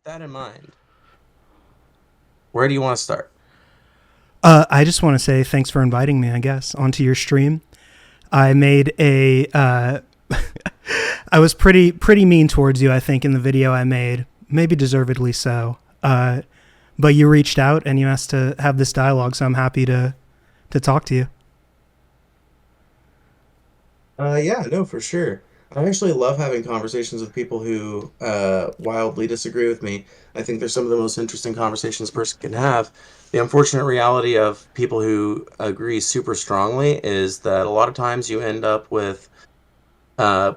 with that in mind, where do you want to start? I just want to say thanks for inviting me, I guess, onto your stream. I made a. I was pretty mean towards you, I think, in the video I made, maybe deservedly so. But you reached out and you asked to have this dialogue, so I'm happy to talk to you. Yeah, no, for sure. I actually love having conversations with people who wildly disagree with me. I think they're some of the most interesting conversations a person can have. The unfortunate reality of people who agree super strongly is that a lot of times you end up with uh,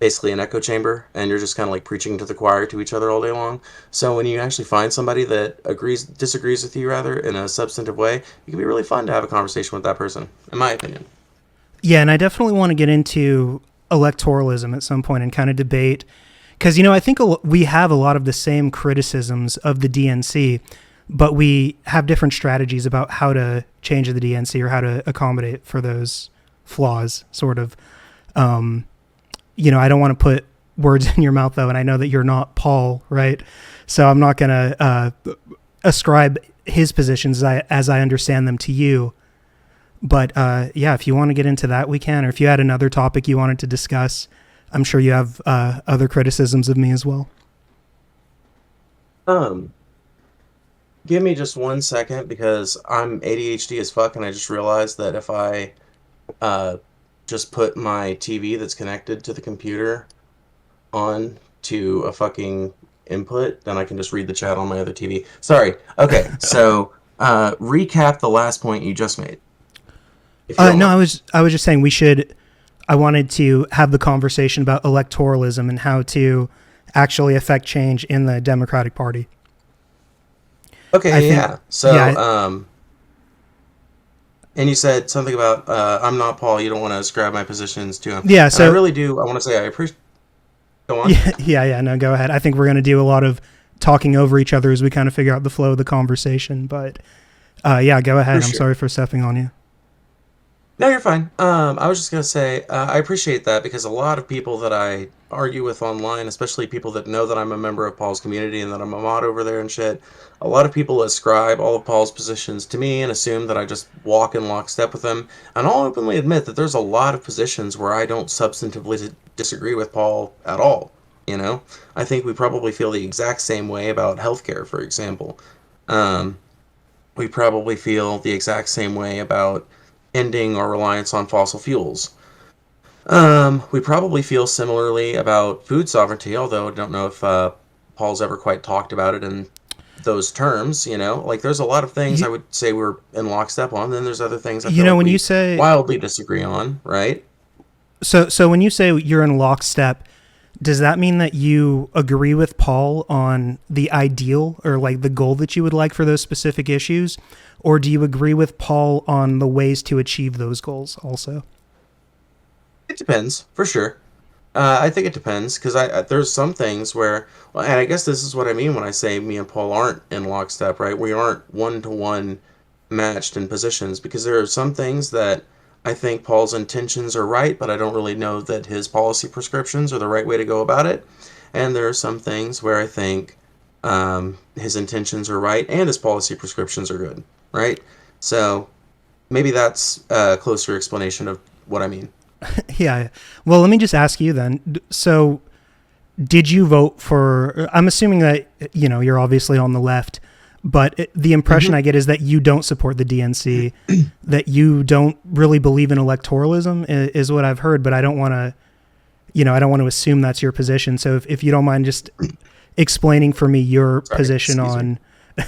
basically an echo chamber, and you're just kind of like preaching to the choir to each other all day long. So when you actually find somebody that disagrees with you rather in a substantive way, it can be really fun to have a conversation with that person, in my opinion. Yeah, and I definitely want to get into electoralism at some point and kind of debate because I think we have a lot of the same criticisms of the DNC, but we have different strategies about how to change the DNC or how to accommodate for those flaws, sort of. Um, I don't want to put words in your mouth though, and I know that you're not Paul, right? So I'm not going to ascribe his positions as I understand them to you. But yeah, if you want to get into that, we can. Or if you had another topic you wanted to discuss, I'm sure you have other criticisms of me as well. Um, Give me just 1 second because I'm ADHD as fuck, and I just realized that if I uh, just put my TV that's connected to the computer on to a fucking input, then I can just read the chat on my other TV. Sorry. Okay, so recap the last point you just made, if you don't No, mind. I was just saying we should. I wanted to have the conversation about electoralism and how to actually affect change in the Democratic Party. I Okay, think, yeah. So, yeah, and you said something about I'm not Paul. You don't want to ascribe my positions to him, yeah. and I So really do. I want to say I appreciate. Go on. yeah. No, go ahead. I think we're going to do a lot of talking over each other as we kind of figure out the flow of the conversation. But yeah, go For ahead. I'm sure. sorry for stepping on you. No, you're fine. I was just gonna say I appreciate that because a lot of people that I argue with online, especially people that know that I'm a member of Paul's community and that I'm a mod over there and shit, a lot of people ascribe all of Paul's positions to me and assume that I just walk in lockstep with them. And I'll openly admit that there's a lot of positions where I don't substantively disagree with Paul at all. You know, I think we probably feel the exact same way about healthcare, for example. Um, we probably feel the exact same way about ending our reliance on fossil fuels. We probably feel similarly about food sovereignty, although I don't know if Paul's ever quite talked about it in those terms. Like there's a lot of things I You, would say we're in lockstep on, then there's other things I feel like when you we say wildly disagree on, right? so when you say you're in lockstep, does that mean that you agree with Paul on the ideal or like the goal that you would like for those specific issues? Or do you agree with Paul on the ways to achieve those goals also? It depends, for sure. I think it depends because there's some things where, well, and I guess this is what I mean when I say me and Paul aren't in lockstep, right? We aren't one to one matched in positions because there are some things that I think Paul's intentions are right, but I don't really know that his policy prescriptions are the right way to go about it. And there are some things where I think his intentions are right and his policy prescriptions are good, right? So maybe that's a closer explanation of what I mean. Yeah. Well, let me just ask you then. So, did you vote for? I'm assuming that you're obviously on the left, but the impression Hmm. I get is that you don't support the DNC, that you don't really believe in electoralism, is what I've heard. But I don't want to, I don't want to assume that's your position. So, if you don't mind just explaining for me your Sorry, position excuse me. on,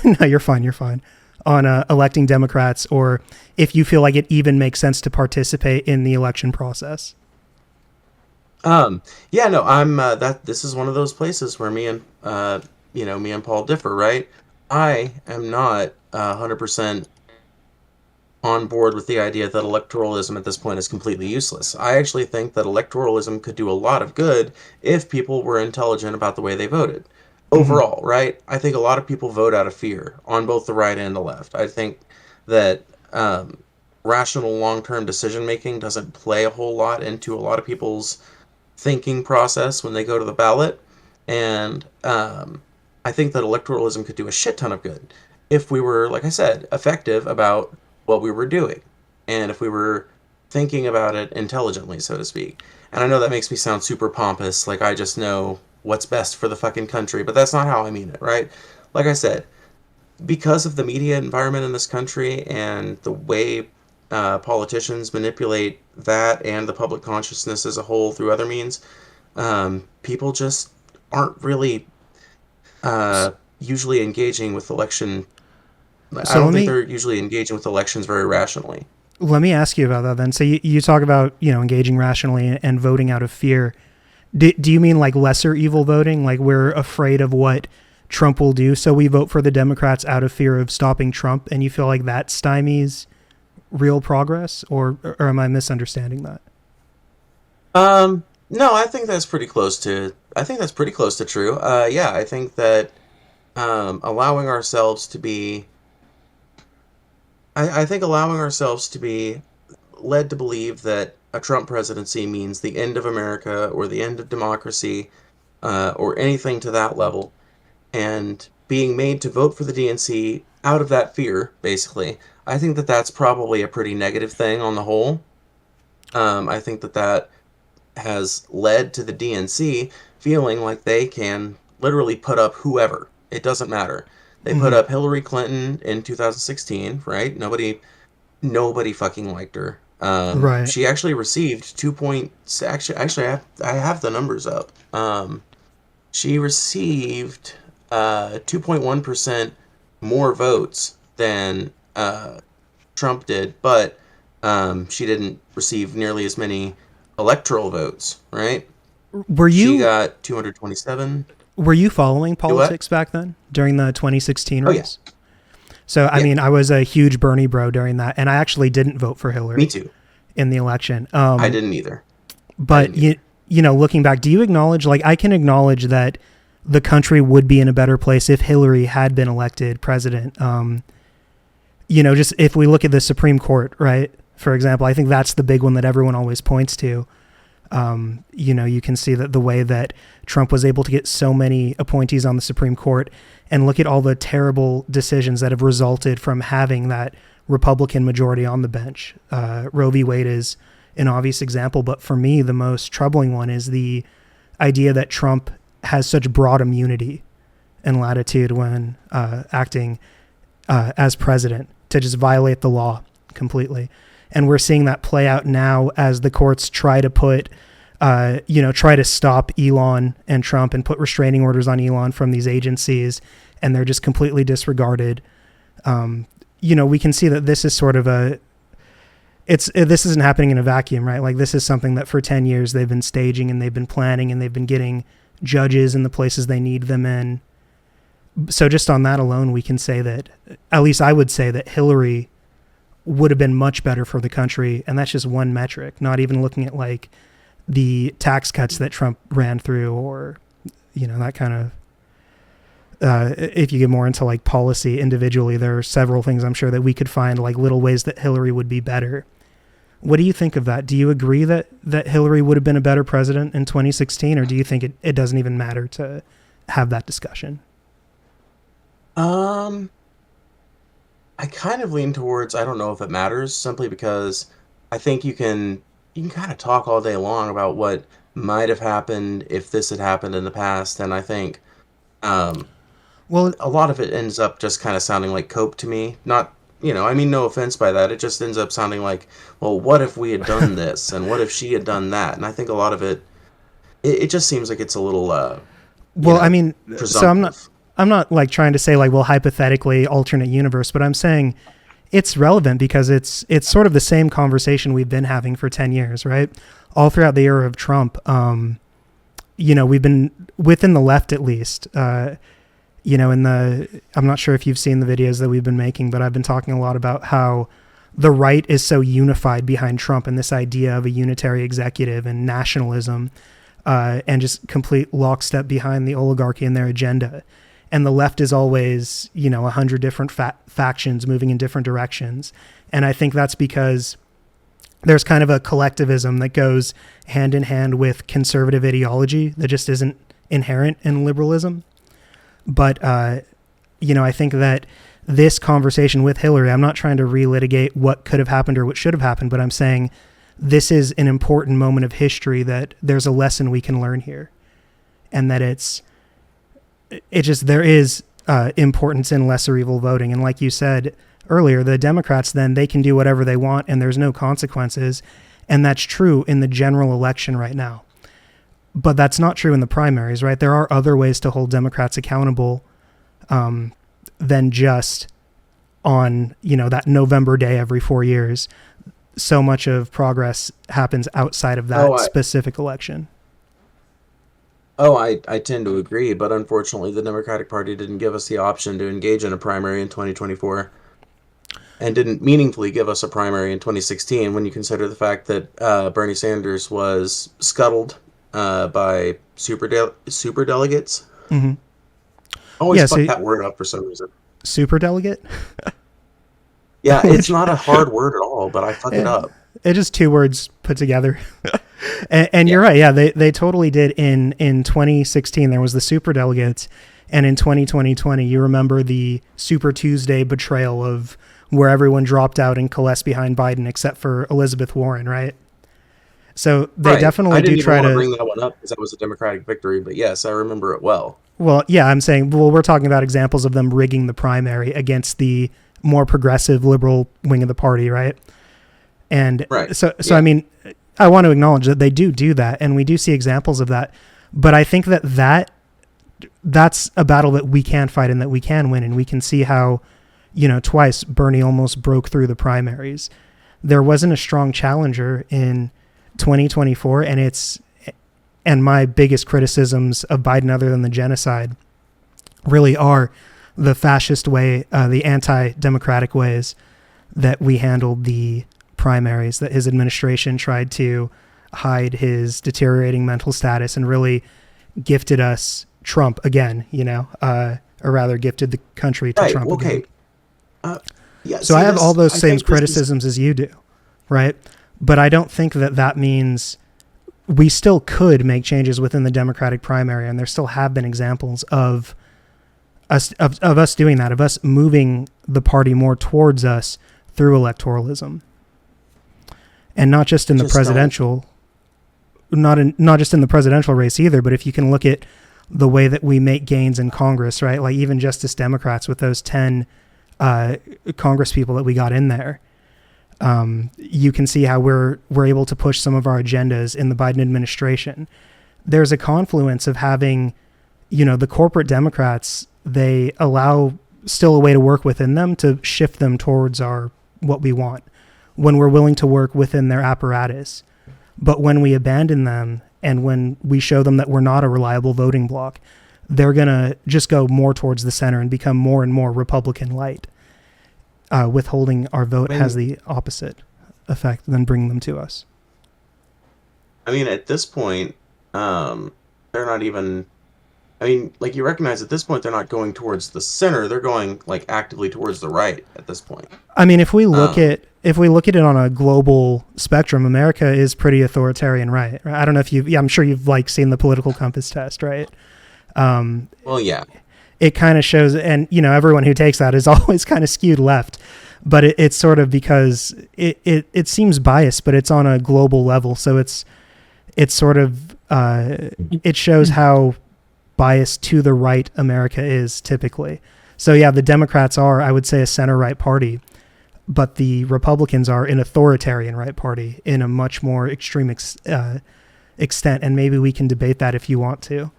no, you're fine. You're fine on electing Democrats, or if you feel like it even makes sense to participate in the election process. Um, yeah, no, I'm that this is one of those places where me and Paul differ, right? I am not 100% on board with the idea that electoralism at this point is completely useless. I actually think that electoralism could do a lot of good if people were intelligent about the way they voted. Mm-hmm. Overall, right? I think a lot of people vote out of fear on both the right and the left. I think that rational long-term decision making doesn't play a whole lot into a lot of people's thinking process when they go to the ballot. And I think that electoralism could do a shit ton of good if we were, like I said, effective about what we were doing, and if we were thinking about it intelligently, so to speak. And I know that makes me sound super pompous, like I just know what's best for the fucking country, but that's not how I mean it, right? Like I said, because of the media environment in this country and the way politicians manipulate that and the public consciousness as a whole through other means, people just aren't really uh, usually engaging with election. I So don't think they're usually engaging with elections very rationally. let me ask you about that then. So you talk about, engaging rationally and voting out of fear. Do you mean like lesser evil voting? Like we're afraid of what Trump will do, so we vote for the Democrats out of fear of stopping Trump, and you feel like that stymies real progress, or am I misunderstanding that? No, I think that's pretty close to. I think that's pretty close to true. Yeah, I think that allowing ourselves to be. I think allowing ourselves to be led to believe that a Trump presidency means the end of America or the end of democracy or anything to that level, and being made to vote for the DNC out of that fear, basically, I think that that's probably a pretty negative thing on the whole. I think that that has led to the DNC feeling like they can literally put up whoever. It doesn't matter. They put Mm-hmm. up Hillary Clinton in 2016, right? Nobody fucking liked her. Right. She actually received 2 points. Actually, I have the numbers up. She received 2.1% more votes than Trump did, but she didn't receive nearly as many electoral votes, right? Were She you got 227. were you following Do what? politics back then during the 2016 Oh, yeah. race? So I Yeah. mean, I was a huge Bernie bro during that, and I actually didn't vote for Me Hillary too. in the election. I didn't either. I But didn't either. looking back, do you acknowledge, like, I can acknowledge that the country would be in a better place if Hillary had been elected president. Just if we look at the Supreme Court, right? For example, I think that's the big one that everyone always points to. You can see that the way that Trump was able to get so many appointees on the Supreme Court, and look at all the terrible decisions that have resulted from having that Republican majority on the bench. Roe v. Wade is an obvious example, but for me, the most troubling one is the idea that Trump has such broad immunity and latitude when acting as president to just violate the law completely. And we're seeing that play out now as the courts try to try to stop Elon and Trump and put restraining orders on Elon from these agencies, and they're just completely disregarded. We can see that this is sort of this isn't happening in a vacuum, right? Like, this is something that for 10 years they've been staging and they've been planning, and they've been getting judges in the places they need them in. So just on that alone, we can say that, at least I would say, that Hillary would have been much better for the country. And that's just one metric, not even looking at like the tax cuts that Trump ran through, or, that kind of, if you get more into like policy individually, there are several things I'm sure that we could find like little ways that Hillary would be better. What do you think of that? Do you agree that Hillary would have been a better president in 2016, or do you think it doesn't even matter to have that discussion? Um, I kind of lean towards I don't know if it matters simply because I think you can kind of talk all day long about what might have happened if this had happened in the past, and I think um, Well, a lot of it ends up just kind of sounding like cope to me. Not, I mean no offense by that. It just ends up sounding like, well, what if we had done this, and what if she had done that? And I think a lot of it just seems like it's a little you well, I know, mean, so presumptive. I'm not like trying to say like, well, hypothetically alternate universe, but I'm saying it's relevant because it's sort of the same conversation we've been having for 10 years, right? All throughout the era of Trump. We've been within the left, at least, I'm not sure if you've seen the videos that we've been making, but I've been talking a lot about how the right is so unified behind Trump and this idea of a unitary executive and nationalism, and just complete lockstep behind the oligarchy and their agenda. And the left is always, 100 different factions moving in different directions. And I think that's because there's kind of a collectivism that goes hand in hand with conservative ideology that just isn't inherent in liberalism. But, I think that this conversation with Hillary, I'm not trying to relitigate what could have happened or what should have happened, but I'm saying this is an important moment of history that there's a lesson we can learn here. And that there is importance in lesser evil voting. And like you said earlier, the Democrats, then they can do whatever they want and there's no consequences. And that's true in the general election right now. But that's not true in the primaries, right? There are other ways to hold Democrats accountable than just on, that November day every 4 years. So much of progress happens outside of that specific election. I tend to agree, but unfortunately the Democratic Party didn't give us the option to engage in a primary in 2024 and didn't meaningfully give us a primary in 2016 when you consider the fact that Bernie Sanders was scuttled by super delegates. Mm-hmm. I always fuck that word up for some reason. Super delegate? Yeah, it's not a hard word at all, but I fuck it up. It's just two words put together. and you're right. Yeah, they totally did. In 2016, there was the super delegates. And in 2020, you remember the Super Tuesday betrayal of where everyone dropped out and coalesced behind Biden except for Elizabeth Warren, right? So they definitely do try to bring that one up because that was a Democratic victory. But yes, I remember it well. Well, yeah, I'm saying, we're talking about examples of them rigging the primary against the more progressive liberal wing of the party, right? And so I mean, I want to acknowledge that they do that, and we do see examples of that. But I think that's a battle that we can fight and that we can win, and we can see how, twice Bernie almost broke through the primaries. There wasn't a strong challenger in 2024, and my biggest criticisms of Biden, other than the genocide, really are the fascist way, the anti-democratic ways that we handled the primaries, that his administration tried to hide his deteriorating mental status and really gifted us Trump again, or rather gifted the country to Trump again. So I have all those same criticisms as you do, right? But I don't think that means we still could make changes within the Democratic primary, and there still have been examples of us doing that, of us moving the party more towards us through electoralism, and not just in the presidential, not just in the presidential race either. But if you can look at the way that we make gains in Congress, right? Like even Justice Democrats with those 10 Congress people that we got in there. You can see how we're able to push some of our agendas in the Biden administration. There's a confluence of having, the corporate Democrats, they allow still a way to work within them to shift them towards what we want when we're willing to work within their apparatus. But when we abandon them and when we show them that we're not a reliable voting bloc, they're going to just go more towards the center and become more and more Republican light. Withholding our vote has the opposite effect than bringing them to us. I mean, at this point, they're not even. I mean, like you recognize at this point, they're not going towards the center. They're going actively towards the right at this point. I mean, if we look at it on a global spectrum, America is pretty authoritarian, right? I don't know if I'm sure you've seen the political compass test, right? Well, yeah. It kind of shows, and everyone who takes that is always kind of skewed left, but it's sort of because it seems biased, but it's on a global level, so it's sort of it shows how biased to the right America is typically. So yeah, the Democrats are, I would say, a center right party, but the Republicans are an authoritarian right party in a much more extreme extent, and maybe we can debate that if you want to.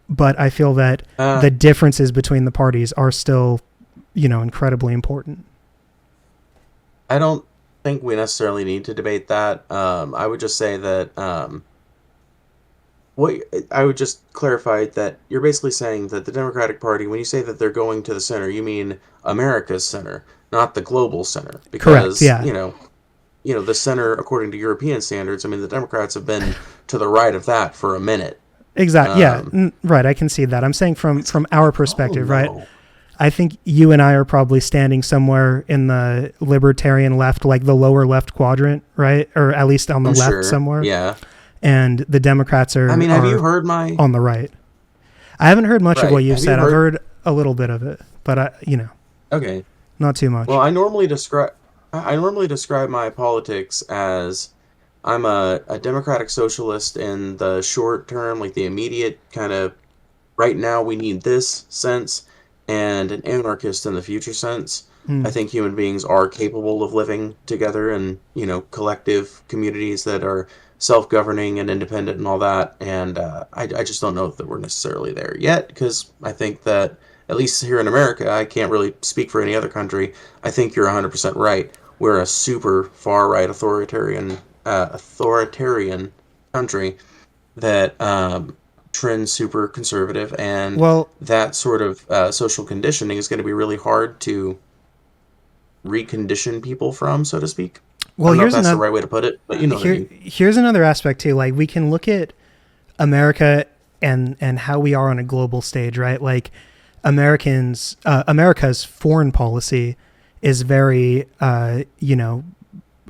But I feel that the differences between the parties are still, incredibly important. I don't think we necessarily need to debate that. I would just say that I would just clarify that you're basically saying that the Democratic Party, when you say that they're going to the center, you mean America's center, not the global center. Because, correct, yeah. The center, according to European standards, I mean, the Democrats have been to the right of that for a minute. Exactly. Yeah. Right. I can see that. I'm saying from our perspective, right? I think you and I are probably standing somewhere in the libertarian left, like the lower left quadrant, right? Or at least on the left somewhere. Yeah. And the Democrats are. I mean, have you heard my on the right? I haven't heard much of what Right. you've Have you said. I've heard? heard a little bit of it, but Okay. not too Well, much. I normally describe my politics as I'm a democratic socialist in the short term, like the immediate kind of right now we need this sense, and an anarchist in the future sense. I Mm. think human beings are capable of living together in, collective communities that are self-governing and independent and all that. And I just don't know that we're necessarily there yet, because I think that, at least here in America, I can't really speak for any other country. I think you're 100% right. We're a super far-right authoritarian country that trends super conservative, and Well, that sort of social conditioning is going to be really hard to recondition people from, so to speak. I well, don't know if here's that's the another right way to put it, but you know what I mean. here's another aspect too. Like we can look at America and how we are on a global stage, right? Like America's foreign policy is very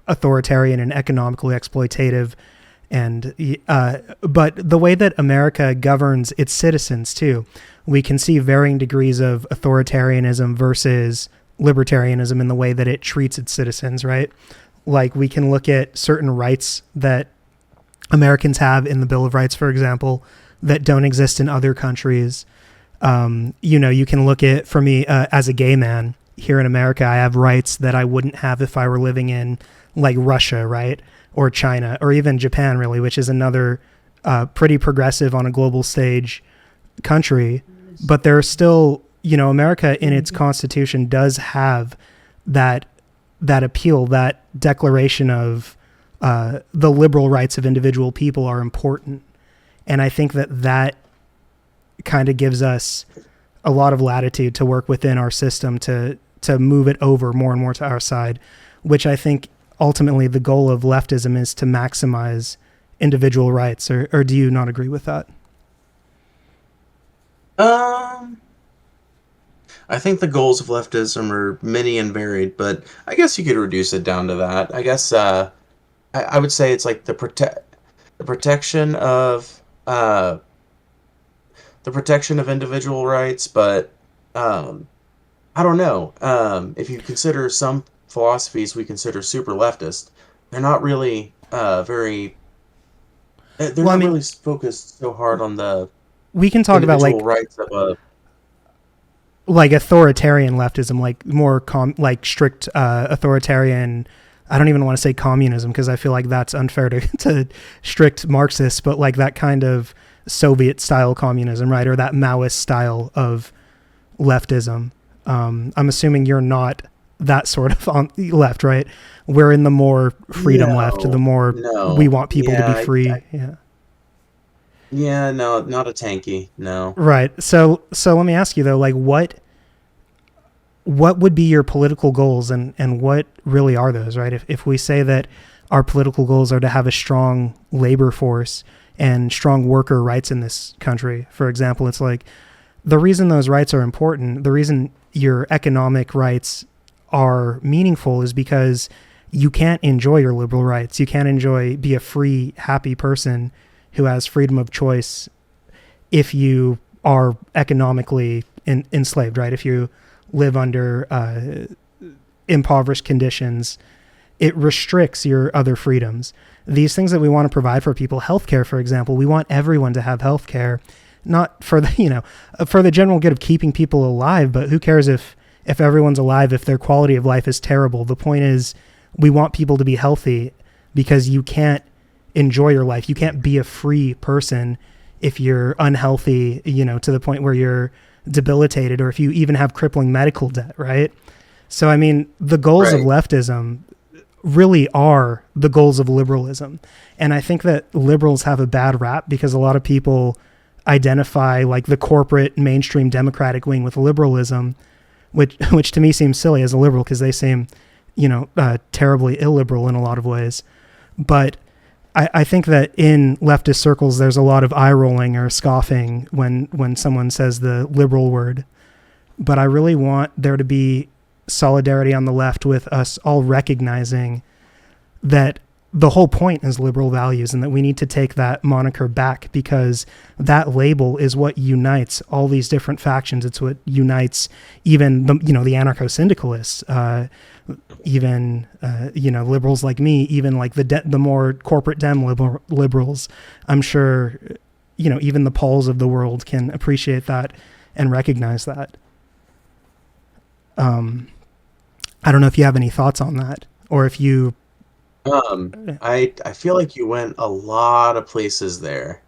authoritarian and economically exploitative, and but the way that America governs its citizens too, we can see varying degrees of authoritarianism versus libertarianism in the way that it treats its citizens, right? Like we can look at certain rights that Americans have in the Bill of Rights, for example, that don't exist in other countries. You can look at, for me, as a gay man here in America, I have rights that I wouldn't have if I were living in like Russia, right? Or China, or even Japan, really, which is another pretty progressive on a global stage country. But there are still, America in its constitution does have that appeal, that declaration of the liberal rights of individual people are important. And I think that kind of gives us a lot of latitude to work within our system to move it over more and more to our side, which I think ultimately the goal of leftism is to maximize individual rights. Or do you not agree with that? Um, I think the goals of leftism are many and varied, but I guess you could reduce it down to that. I guess I would say it's like the protection of uh, the protection of individual rights, but um, I don't know. If you consider some philosophies we consider super leftist, they're not really very. They're Well, I not mean, really focused so hard on the we can talk about individual like rights of a. authoritarian leftism, like more like strict authoritarian. I don't even want to say communism because I feel like that's unfair to, to strict Marxists, but like that kind of Soviet style communism, right? Or that Maoist style of leftism. I'm assuming you're not that sort of on the left, right? We're in the more freedom left, the No, more we no, want people to be free. Yeah. yeah, no, not a tanky, no. Right. So let me ask you though, like what would be your political goals, and what really are those, right? If we say that our political goals are to have a strong labor force and strong worker rights in this country, for example, it's like the reason those rights are important, the reason your economic rights are meaningful is because you can't enjoy your liberal rights. You can't be a free, happy person who has freedom of choice if you are economically enslaved, right? If you live under impoverished conditions, it restricts your other freedoms. These things that we want to provide for people, healthcare, for example, we want everyone to have healthcare, not for the for the general good of keeping people alive, but who cares if everyone's alive if their quality of life is terrible? The point is, we want people to be healthy because you can't enjoy your life. You can't be a free person if you're unhealthy, to the point where you're debilitated, or if you even have crippling medical debt, right? So, I mean, the goals of Right, leftism really are the goals of liberalism. And I think that liberals have a bad rap because a lot of people identify like the corporate mainstream Democratic wing with liberalism, which to me seems silly as a liberal because they seem, terribly illiberal in a lot of ways. But I think that in leftist circles, there's a lot of eye rolling or scoffing when someone says the liberal word. But I really want there to be solidarity on the left with us all recognizing that the whole point is liberal values, and that we need to take that moniker back, because that label is what unites all these different factions. It's what unites even the anarcho-syndicalists, even liberals like me, even like the more corporate dem liberals. I'm sure even the Pauls of the world can appreciate that and recognize that. I don't know if you have any thoughts on that, or if you. I feel like you went a lot of places there,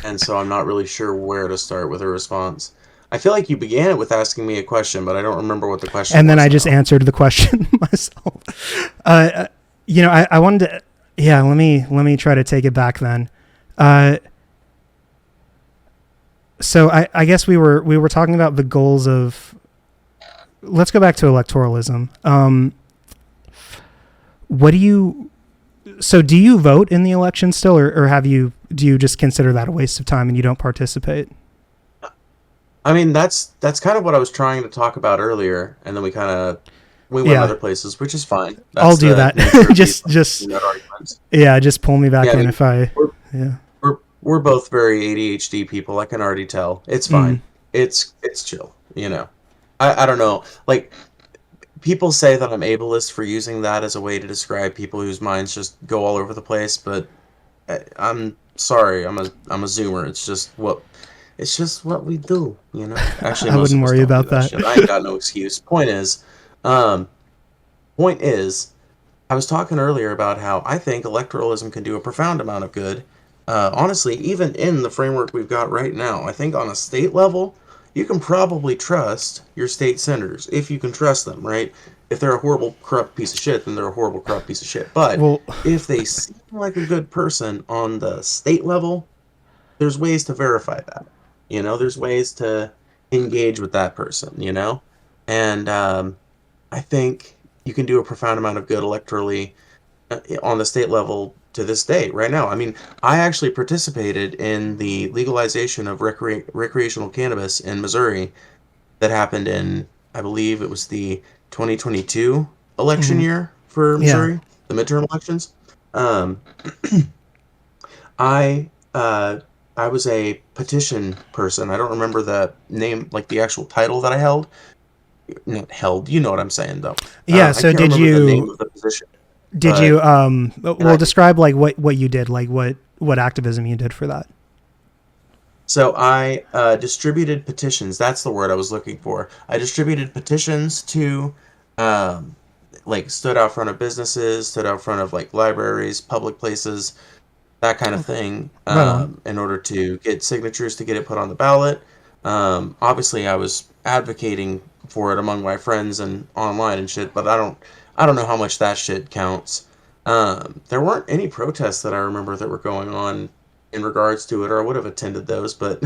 and so I'm not really sure where to start with a response. I feel like you began it with asking me a question, but I don't remember what the question And then was I just now. answered the question myself. I wanted to. Yeah, let me try to take it back then. So I guess we were talking about the goals of. Let's go back to electoralism. What do you? So do you vote in the election still, or do you just consider that a waste of time and you don't participate? I mean, that's kind of what I was trying to talk about earlier, and then we went Yeah, other places, which is fine. I'll That's do the that. nature of these just net arguments. yeah, just pull me Yeah, back I in mean, if I. we're Yeah. we're both very ADHD people. I can already tell. It's Mm. fine. It's chill. I don't know. Like, people say that I'm ableist for using that as a way to describe people whose minds just go all over the place, but I'm sorry. I'm a zoomer. It's just what we do. Actually, I most wouldn't of us worry don't do about that that. shit. I ain't got no excuse. Um, point is, I was talking earlier about how I think electoralism can do a profound amount of good. Honestly, even in the framework we've got right now, I think on a state level, you can probably trust your state senators if you can trust them, right? If they're a horrible, corrupt piece of shit, then they're a horrible, corrupt piece of shit. But Well, if they seem like a good person on the state level, there's ways to verify that. There's ways to engage with that person. And I think you can do a profound amount of good electorally on the state level to this day, right now. I mean, I actually participated in the legalization of recreational cannabis in Missouri that happened in, I believe it was the 2022 election mhm. year for Yeah. Missouri, the midterm elections. Um, I I was a petition person. I don't remember the name, like the actual title that I held. Not held, you know what I'm saying, though. Yeah. I So can't did remember the name you of the position, did but you and well, I describe like what you did, like what activism you did for that? so I distributed petitions. That's the word I was looking for. I distributed petitions to, um, like, stood out front of businesses, stood out front of like libraries, public places, that kind of thing, Right on. in order to get signatures to get it put on the ballot. Obviously, I was advocating for it among my friends and online and shit, but I don't know how much that shit counts. There weren't any protests that I remember that were going on in regards to it, or I would have attended those. But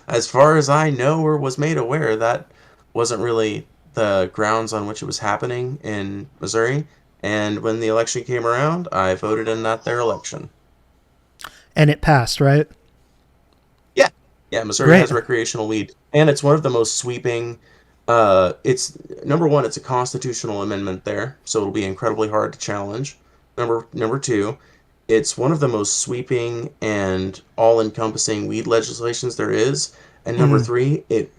as far as I know or was made aware, that wasn't really the grounds on which it was happening in Missouri. And when the election came around, I voted in that their election. And it passed, right? Yeah, yeah. Missouri Great. has recreational weed, and it's one of the most sweeping. It's number one. It's a constitutional amendment there, so it'll be incredibly hard to challenge. Number two, it's one of the most sweeping and all-encompassing weed legislations there is. And number Mm. three, it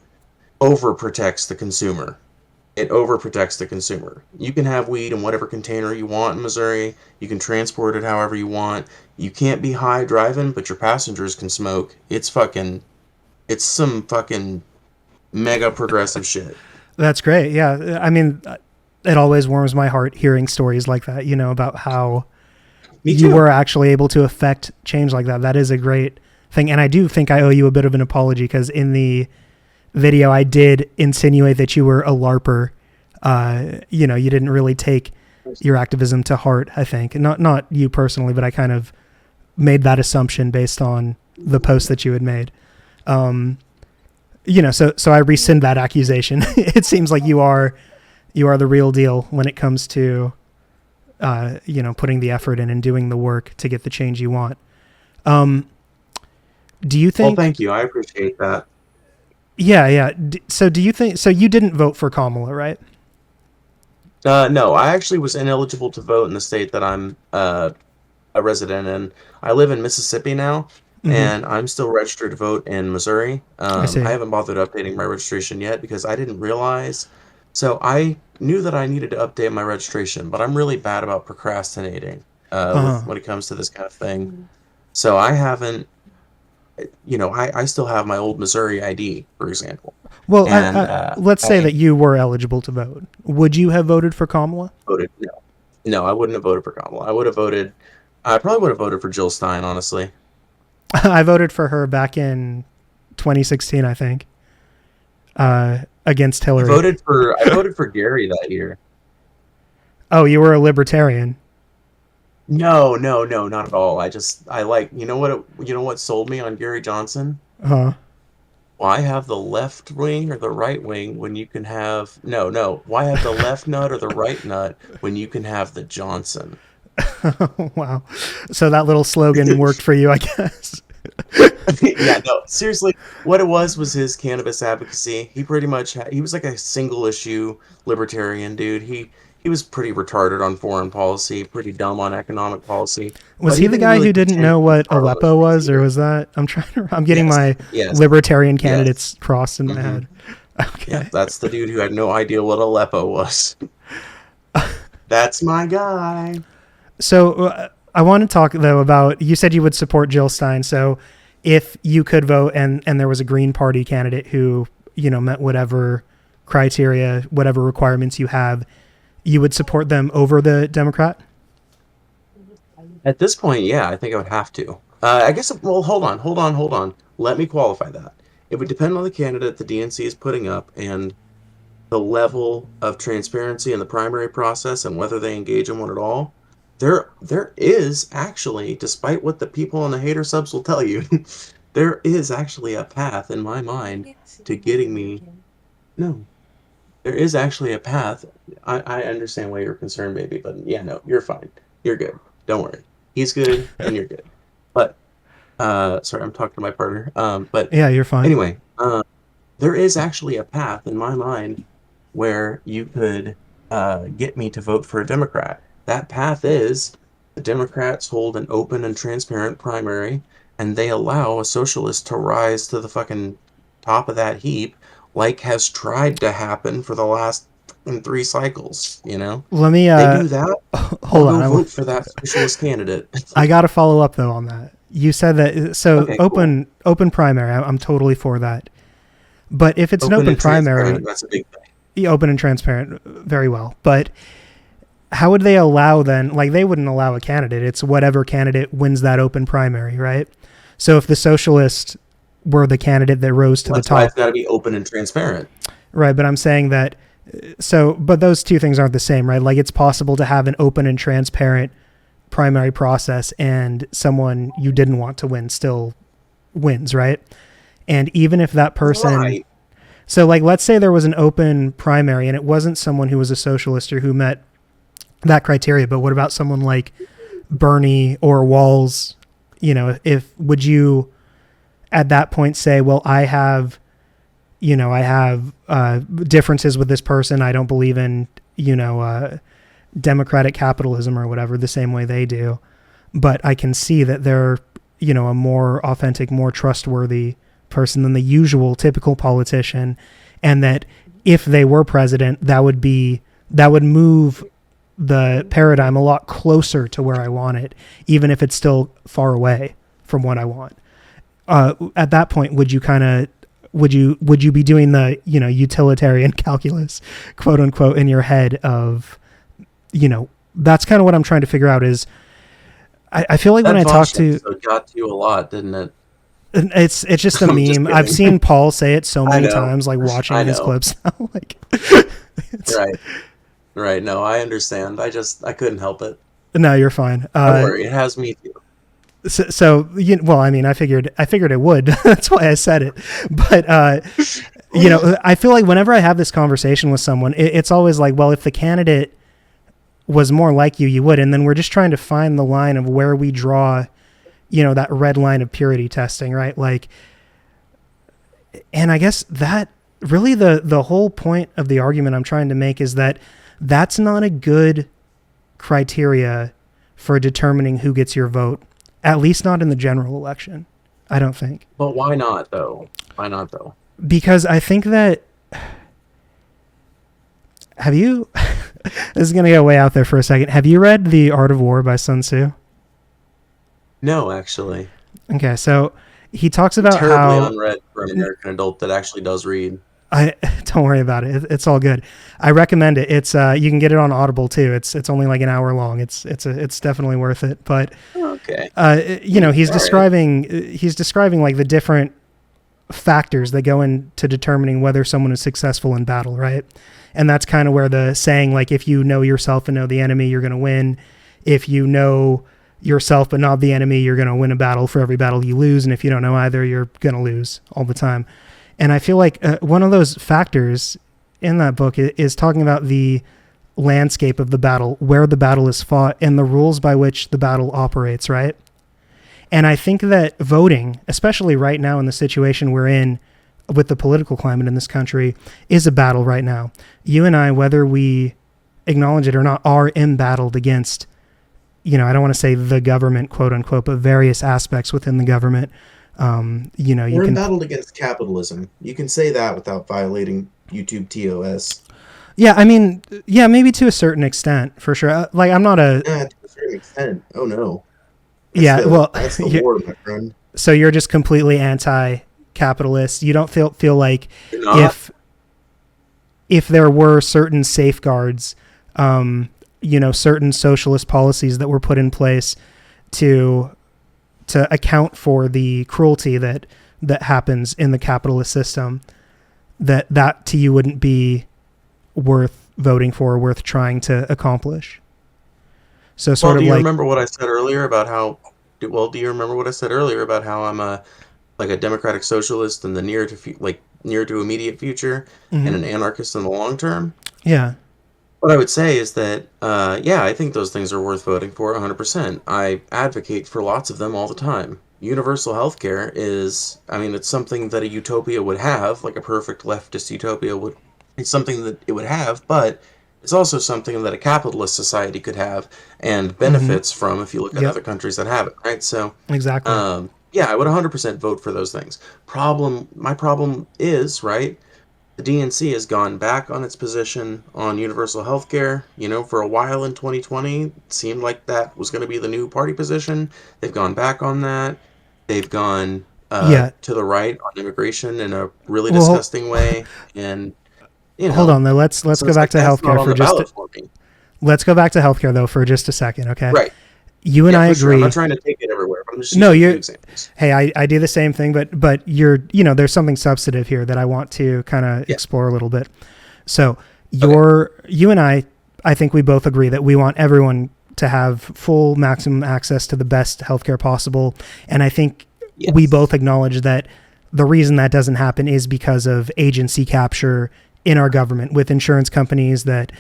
overprotects the consumer. It overprotects the consumer. You can have weed in whatever container you want in Missouri. You can transport it however you want. You can't be high driving, but your passengers can smoke. It's some fucking mega progressive shit. That's great. Yeah. I mean, it always warms my heart hearing stories like that, about how Me you too. were actually able to affect change like that. That is a great thing. And I do think I owe you a bit of an apology, because in the video I did insinuate that you were a LARPer. You didn't really take your activism to heart, I think. Not you personally, but I kind of made that assumption based on the post that you had made. Um, so I rescind that accusation. It seems like you are the real deal when it comes to putting the effort in and doing the work to get the change you want. Um, do you Well, think? thank you. I appreciate that. Yeah, yeah. So do you think? So you didn't vote for Kamala, right? No, I actually was ineligible to vote in the state that I'm a resident in. I live in Mississippi now, Hmm. and I'm still registered to vote in Missouri. I I see. haven't bothered updating my registration yet because I didn't realize. So I knew that I needed to update my registration, but I'm really bad about procrastinating with Uh-huh. when it comes to this kind of thing. So I haven't, I still have my old Missouri ID, for example, Well, and let's say I that you were eligible to vote. Would you have voted for Kamala? voted no. No, I wouldn't have voted for Kamala. I probably would have voted for Jill Stein, honestly. I voted for her back in 2016, I think, against Hillary. I voted for Gary that year. Oh, you were a libertarian. No, no, no, not at all. I like, you know what sold me on Gary Johnson? Huh. Why have the left wing or the right wing when you can have, no, no, why have the left nut or the right nut when you can have the Johnson? Wow. So that little slogan worked for you, I guess. Yeah, no, seriously, what it was his cannabis advocacy. He pretty much he was like a single issue libertarian dude. He was pretty retarded on foreign policy, pretty dumb on economic policy, Was but he he the didn't guy really who didn't pretend know to be what smart on those Aleppo things was, or either. was that? I'm getting Yes, my yes, libertarian yes. candidates crossed in my Hmm. head. Yeah, Okay. that's the dude who had no idea what Aleppo was. That's my guy. So I want to talk though about, you said you would support Jill Stein. So if you could vote and there was a Green Party candidate who, met whatever criteria, whatever requirements you have, you would support them over the Democrat? At this point, yeah, I think I would have to. I guess, well, hold on. Let me qualify that. It would depend on the candidate the DNC is putting up and the level of transparency in the primary process and whether they engage in one at all. There is actually, despite what the people on the hater subs will tell you, there is actually a path in my mind to getting me. No, there is actually a path. I understand why you're concerned, baby, but yeah, no, you're fine. You're good. Don't worry. He's good and you're good. But sorry, I'm talking to my partner. But Yeah, you're fine. anyway, there is actually a path in my mind where you could get me to vote for a Democrat. That path is the Democrats hold an open and transparent primary, and they allow a socialist to rise to the fucking top of that heap, like has tried to happen for the last three cycles. Let me They do that. I'll hold on. go vote for that socialist candidate. I got to follow up though on that. You said that, so Okay, cool. open primary. I'm totally for that. But if it's an Open open and primary, transparent. That's a big thing. open and transparent, very well. But how would they allow then? Like they wouldn't allow a candidate. It's whatever candidate wins that open primary, right? So if the socialists were the candidate that rose to Well, the that's why it's top, got to be open and transparent. right? But I'm saying that. So, but those two things aren't the same, right? Like it's possible to have an open and transparent primary process, and someone you didn't want to win still wins, right? And even if that person, Right. so like let's say there was an open primary and it wasn't someone who was a socialist or who met that criteria, but what about someone like Bernie or Walls? If would you at that point say, well, I have differences with this person. I don't believe in democratic capitalism or whatever the same way they do, but I can see that they're a more authentic, more trustworthy person than the usual typical politician, and that if they were president, that would move the paradigm a lot closer to where I want it, even if it's still far away from what I want. At that point, would you be doing the utilitarian calculus, quote unquote, in your head of that's kind of what I'm trying to figure out is I feel like when That I talk Vosh to, episode got to you a lot, didn't it? it's just a I'm just meme. I've kidding. seen Paul say it so I many know. times, like I watching his know. clips now. Like it's, Right. Right. No, I understand. I couldn't help it. no, you're fine. Don't worry. It has me too. Well, I mean, I figured it would. That's why I said it. But I feel like whenever I have this conversation with someone, it's always like, well, if the candidate was more like you would. And then we're just trying to find the line of where we draw, that red line of purity testing, right? Like, and I guess that really the whole point of the argument I'm trying to make is that that's not a good criteria for determining who gets your vote, at least not in the general election. I don't think. But why not, though? Why not, though? Because I think that, have you, this is going to go way out there for a second. Have you read The Art of War by Sun Tzu? No, actually. Okay, so he talks about Terribly how, unread for an American adult that actually does read. I don't worry about it. It's all good. I recommend it. It's you can get it on Audible too. It's only like an hour long. It's definitely worth it. But Okay. he's All describing like the different factors that go into determining whether someone is successful in battle, right? And that's kind of where the saying, like, if you know yourself and know the enemy, you're going to win. If you know yourself but not the enemy, you're going to win a battle for every battle you lose. And if you don't know either, you're going to lose all the time. And I feel like one of those factors in that book is talking about the landscape of the battle, where the battle is fought, and the rules by which the battle operates, right? And I think that voting, especially right now in the situation we're in with the political climate in this country, is a battle right now. You and I, whether we acknowledge it or not, are embattled against, I don't want to say the government, quote unquote, but various aspects within the government. We're embattled against capitalism. You can say that without violating YouTube TOS. Yeah, I mean, maybe to a certain extent, for sure. Like, I'm not a... Yeah, to a certain extent. Oh, no. That's the war, my friend. So you're just completely anti-capitalist. You don't feel like if there were certain safeguards, certain socialist policies that were put in place to account for the cruelty that happens in the capitalist system, that to you wouldn't be worth voting for, worth trying to accomplish. So do you remember what I said earlier about how? Do you remember what I said earlier about how I'm a democratic socialist in the near to immediate future, mm-hmm. and an anarchist in the long term? Yeah. What I would say is that, I think those things are worth voting for 100%. I advocate for lots of them all the time. Universal healthcare is, it's something that a utopia would have, like a perfect leftist utopia would. It's something that it would have, but it's also something that a capitalist society could have and benefits mm-hmm. from if you look at other countries that have it, right? So exactly. I would 100% vote for those things. My problem is, right, the DNC has gone back on its position on universal health care. For a while in 2020, it seemed like that was going to be the new party position. They've gone back on that. They've gone to the right on immigration in a really disgusting way. And hold on, though. Let's go back to healthcare for just. Let's go back to healthcare though for just a second, okay? Right. You and I agree. Sure. I'm not trying to take it everywhere. But I'm just using examples. Hey, I do the same thing, but you're, there's something substantive here that I want to kind of explore a little bit. So you and I think we both agree that we want everyone to have full maximum access to the best healthcare possible. And I think we both acknowledge that the reason that doesn't happen is because of agency capture in our government with insurance companies that,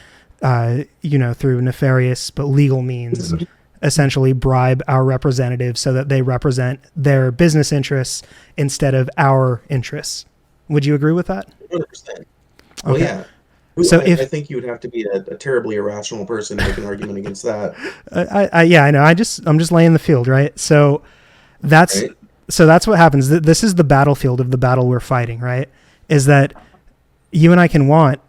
through nefarious but legal means, essentially bribe our representatives so that they represent their business interests instead of our interests. Would you agree with that? 100%. Well, okay. Yeah. So I think you would have to be a terribly irrational person to make an argument against that. I know. I'm just laying the field, right? So that's what happens. This is the battlefield of the battle we're fighting, right? Is that you and I can want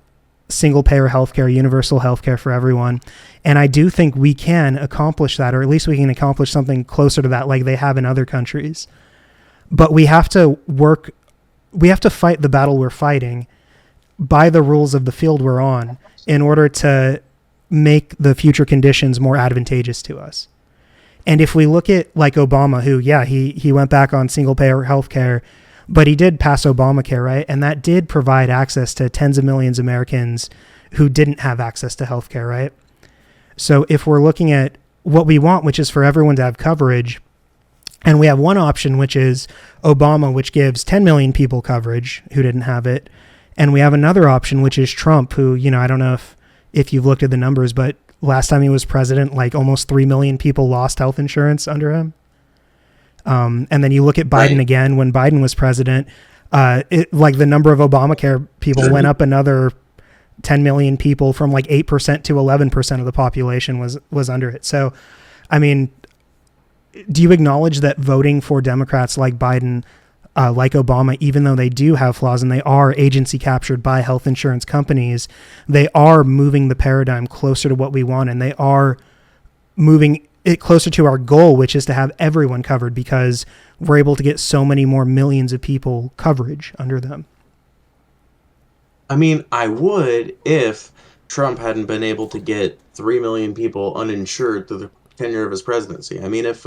single payer healthcare, universal healthcare for everyone. And I do think we can accomplish that, or at least we can accomplish something closer to that like they have in other countries. But we have to fight the battle we're fighting by the rules of the field we're on in order to make the future conditions more advantageous to us. And if we look at like Obama, who, he went back on single payer healthcare, but he did pass Obamacare, right? And that did provide access to tens of millions of Americans who didn't have access to healthcare, right? So if we're looking at what we want, which is for everyone to have coverage, and we have one option, which is Obama, which gives 10 million people coverage who didn't have it. And we have another option, which is Trump, who, I don't know if you've looked at the numbers, but last time he was president, like almost 3 million people lost health insurance under him. And then you look at Biden again, when Biden was president, like the number of Obamacare people went up another 10 million people, from like 8% to 11% of the population was under it. So I mean, do you acknowledge that voting for Democrats like Biden, like Obama, even though they do have flaws and they are agency captured by health insurance companies, they are moving the paradigm closer to what we want, and they are moving it closer to our goal, which is to have everyone covered because we're able to get so many more millions of people coverage under them? I mean, I would if Trump hadn't been able to get 3 million people uninsured through the tenure of his presidency. I mean, if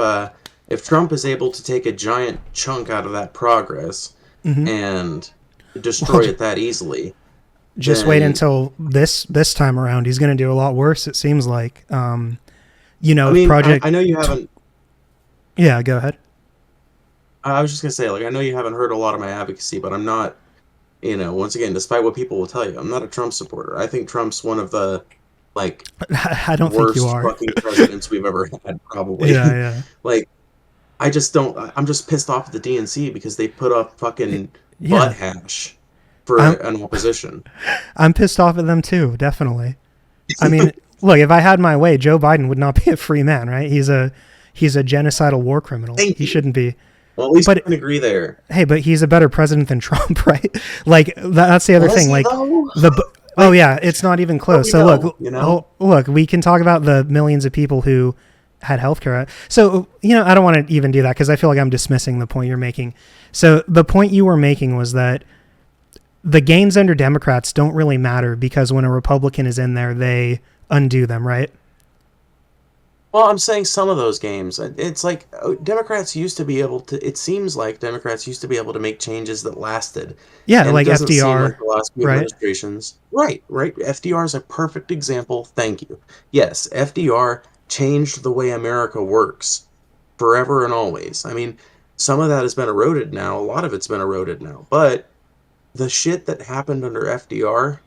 Trump is able to take a giant chunk out of that progress Mm-hmm. and Well, destroy it that easily, just wait then until this time around. He's going to do a lot worse. It seems like, I if mean, Project. I know you haven't. Yeah, go ahead. I was just gonna say, like, I know you haven't heard a lot of my advocacy, but I'm not. Once again, despite what people will tell you, I'm not a Trump supporter. I think Trump's one of the like I don't think you worst are. fucking presidents we've ever had, probably. Yeah, yeah, Like, I just don't. I'm just pissed off at the DNC because they put up fucking butt yeah. hash for I'm an opposition. I'm pissed off at them too. Definitely. I mean, look, if I had my way, Joe Biden would not be a free man, right? He's a genocidal war criminal. Thank He you. shouldn't be. Well, at least we But can agree there. hey, but he's a better president than Trump, right? Like that's the other Was thing. he Like though? oh Like, yeah, it's not even what do close. we So know? look, we can talk about the millions of people who had healthcare. So I don't want to even do that because I feel like I'm dismissing the point you're making. So the point you were making was that the gains under Democrats don't really matter because when a Republican is in there, they undo them, right? Well, I'm saying some of those games. It's like Democrats used to be able to. It seems like Democrats used to be able to make changes that lasted, Yeah, and it like doesn't seem FDR, like the last few right? administrations. Right, right. FDR is a perfect example. Thank you. Yes, FDR changed the way America works forever and always. I mean, some of that has been eroded now. A lot of it's been eroded now, but the shit that happened under FDR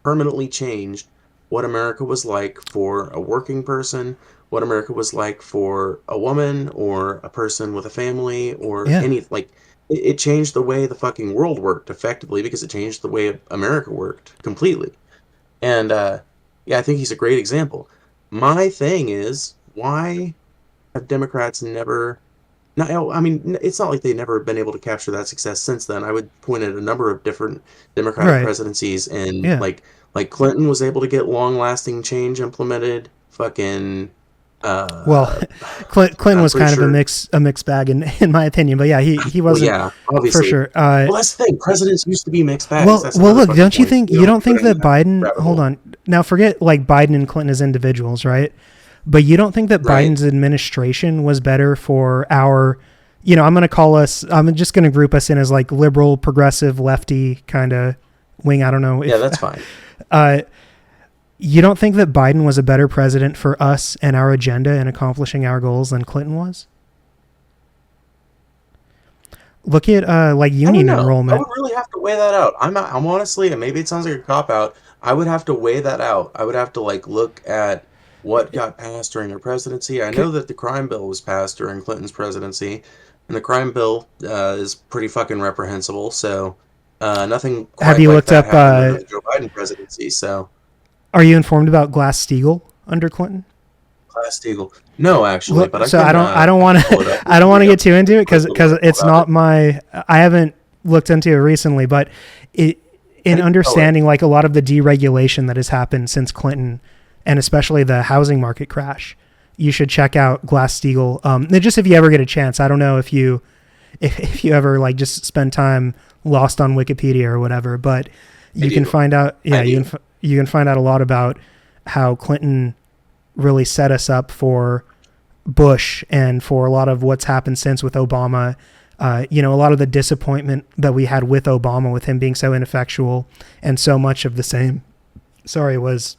permanently changed what America was like for a working person, what America was like for a woman or a person with a family or Yeah. any like it changed the way the fucking world worked effectively because it changed the way America worked completely. And yeah, I think he's a great example. My thing is, why have Democrats never no, I mean, it's not like they've never been able to capture that success since then. I would point at a number of different Democratic Right. presidencies, and Yeah. like Clinton was able to get long-lasting change implemented. Fucking, Well, uh, Clinton I'm was pretty kind of a sure. mixed bag in my opinion, but yeah, he Well, wasn't yeah, for obviously. sure. Well, that's the thing. Presidents used to be mixed bags. Well, That's well, another look, fucking don't you point. think We you don't don't have to go think down that that Biden? rabbit Hold hole, on, now forget like Biden and Clinton as individuals, right? But you don't think that right? Biden's administration was better for our, I'm going to call us. I'm just going to group us in as like liberal, progressive, lefty kind of wing. I don't know Yeah, if that's fine. uh, you don't think that Biden was a better president for us and our agenda and accomplishing our goals than Clinton was? Look at like I don't union know. I enrollment. would really have to weigh that out. I'm honestly, and maybe it sounds like a cop out. I would have to weigh that out. I would have to like look at what got passed during their presidency. I know that the crime bill was passed during Clinton's presidency, and the crime bill is pretty fucking reprehensible. So nothing Have quite you like looked that up? happened under the Joe Biden presidency. So Are you informed about Glass-Steagall under Clinton? Glass Steagall. No, actually, Look, but so I don't I want can pull it to up. We I don't can want to read get up too into it a quick little because article it's about not it. my. I haven't looked into it recently, but it, How in do you spell it? understanding like a lot of the deregulation that has happened since Clinton, and especially the housing market crash, you should check out Glass-Steagall. Just if you ever get a chance, I don't know if you if you ever like just spend time lost on Wikipedia or whatever, but I you can do. find out. I Yeah, do. you can find out a lot about how Clinton really set us up for Bush and for a lot of what's happened since with Obama. A lot of the disappointment that we had with Obama, with him being so ineffectual, and so much of the same, was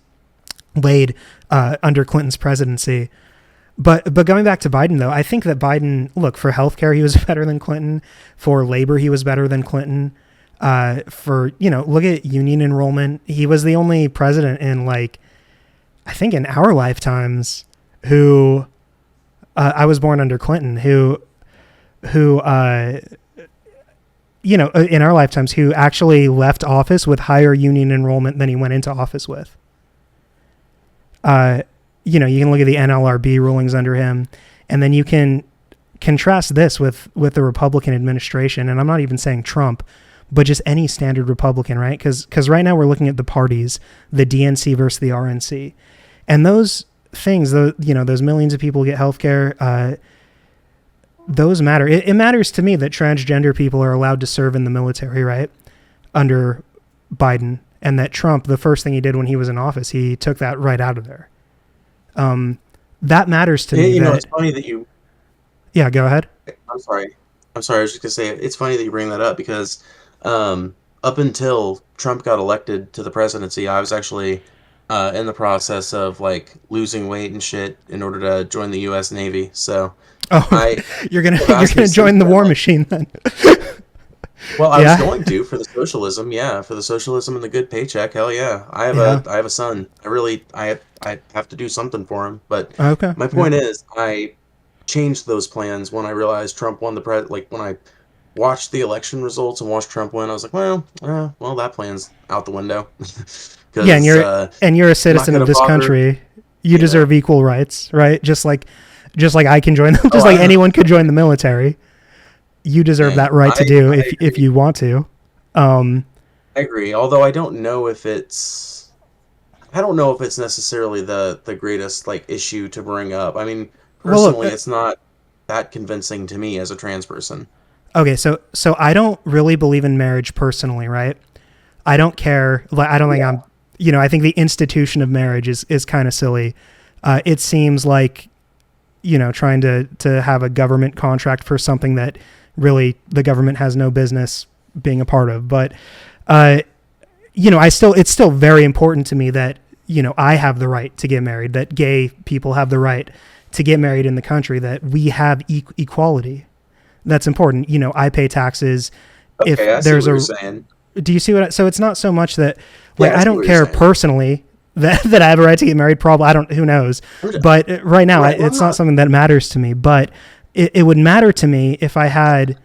laid under Clinton's presidency. But going back to Biden, though, I think that Biden, look, for healthcare, he was better than Clinton. For labor, he was better than Clinton. Look at union enrollment. He was the only president in, like, I think in our lifetimes who, I was born under Clinton, in our lifetimes, who actually left office with higher union enrollment than he went into office with. you can look at the NLRB rulings under him, and then you can contrast this with the Republican administration. And I'm not even saying Trump, but just any standard Republican, right? Because right now we're looking at the parties, the DNC versus the RNC, and those things, those millions of people get healthcare. Those matter. It matters to me that transgender people are allowed to serve in the military, right? Under Biden, and that Trump, the first thing he did when he was in office, he took that right out of there. That matters to me. It's funny that you. Yeah, go ahead. I'm sorry. I was just gonna say it's funny that you bring that up because up until Trump got elected to the presidency, I was actually in the process of like losing weight and shit in order to join the U.S. Navy. So. Oh, you're gonna join the war machine then. Well, I was going to for the socialism, for the socialism and the good paycheck. Hell yeah, I have a son. I have to do something for him. But my point is, I changed those plans when I realized Trump won the like when I watched the election results and watched Trump win. I was like, well, that plan's out the window. And you're a citizen of this country. You deserve equal rights, right? Just like I can join them, just like anyone could join the military. You deserve that right to do if you want to. I agree. Although I don't know if it's necessarily the greatest like issue to bring up. I mean, personally, it's not that convincing to me as a trans person. Okay, so I don't really believe in marriage personally, right? I don't care. I don't think I'm. I think the institution of marriage is kind of silly. It seems like. Trying to have a government contract for something that really the government has no business being a part of. But, it's still very important to me that, I have the right to get married, that gay people have the right to get married in the country, that we have equality. That's important. I pay taxes. Okay, if there's saying. Do you see so it's not so much that I don't care personally that I have a right to get married, probably. Who knows? But right now, it's not something that matters to me. But it would matter to me if I had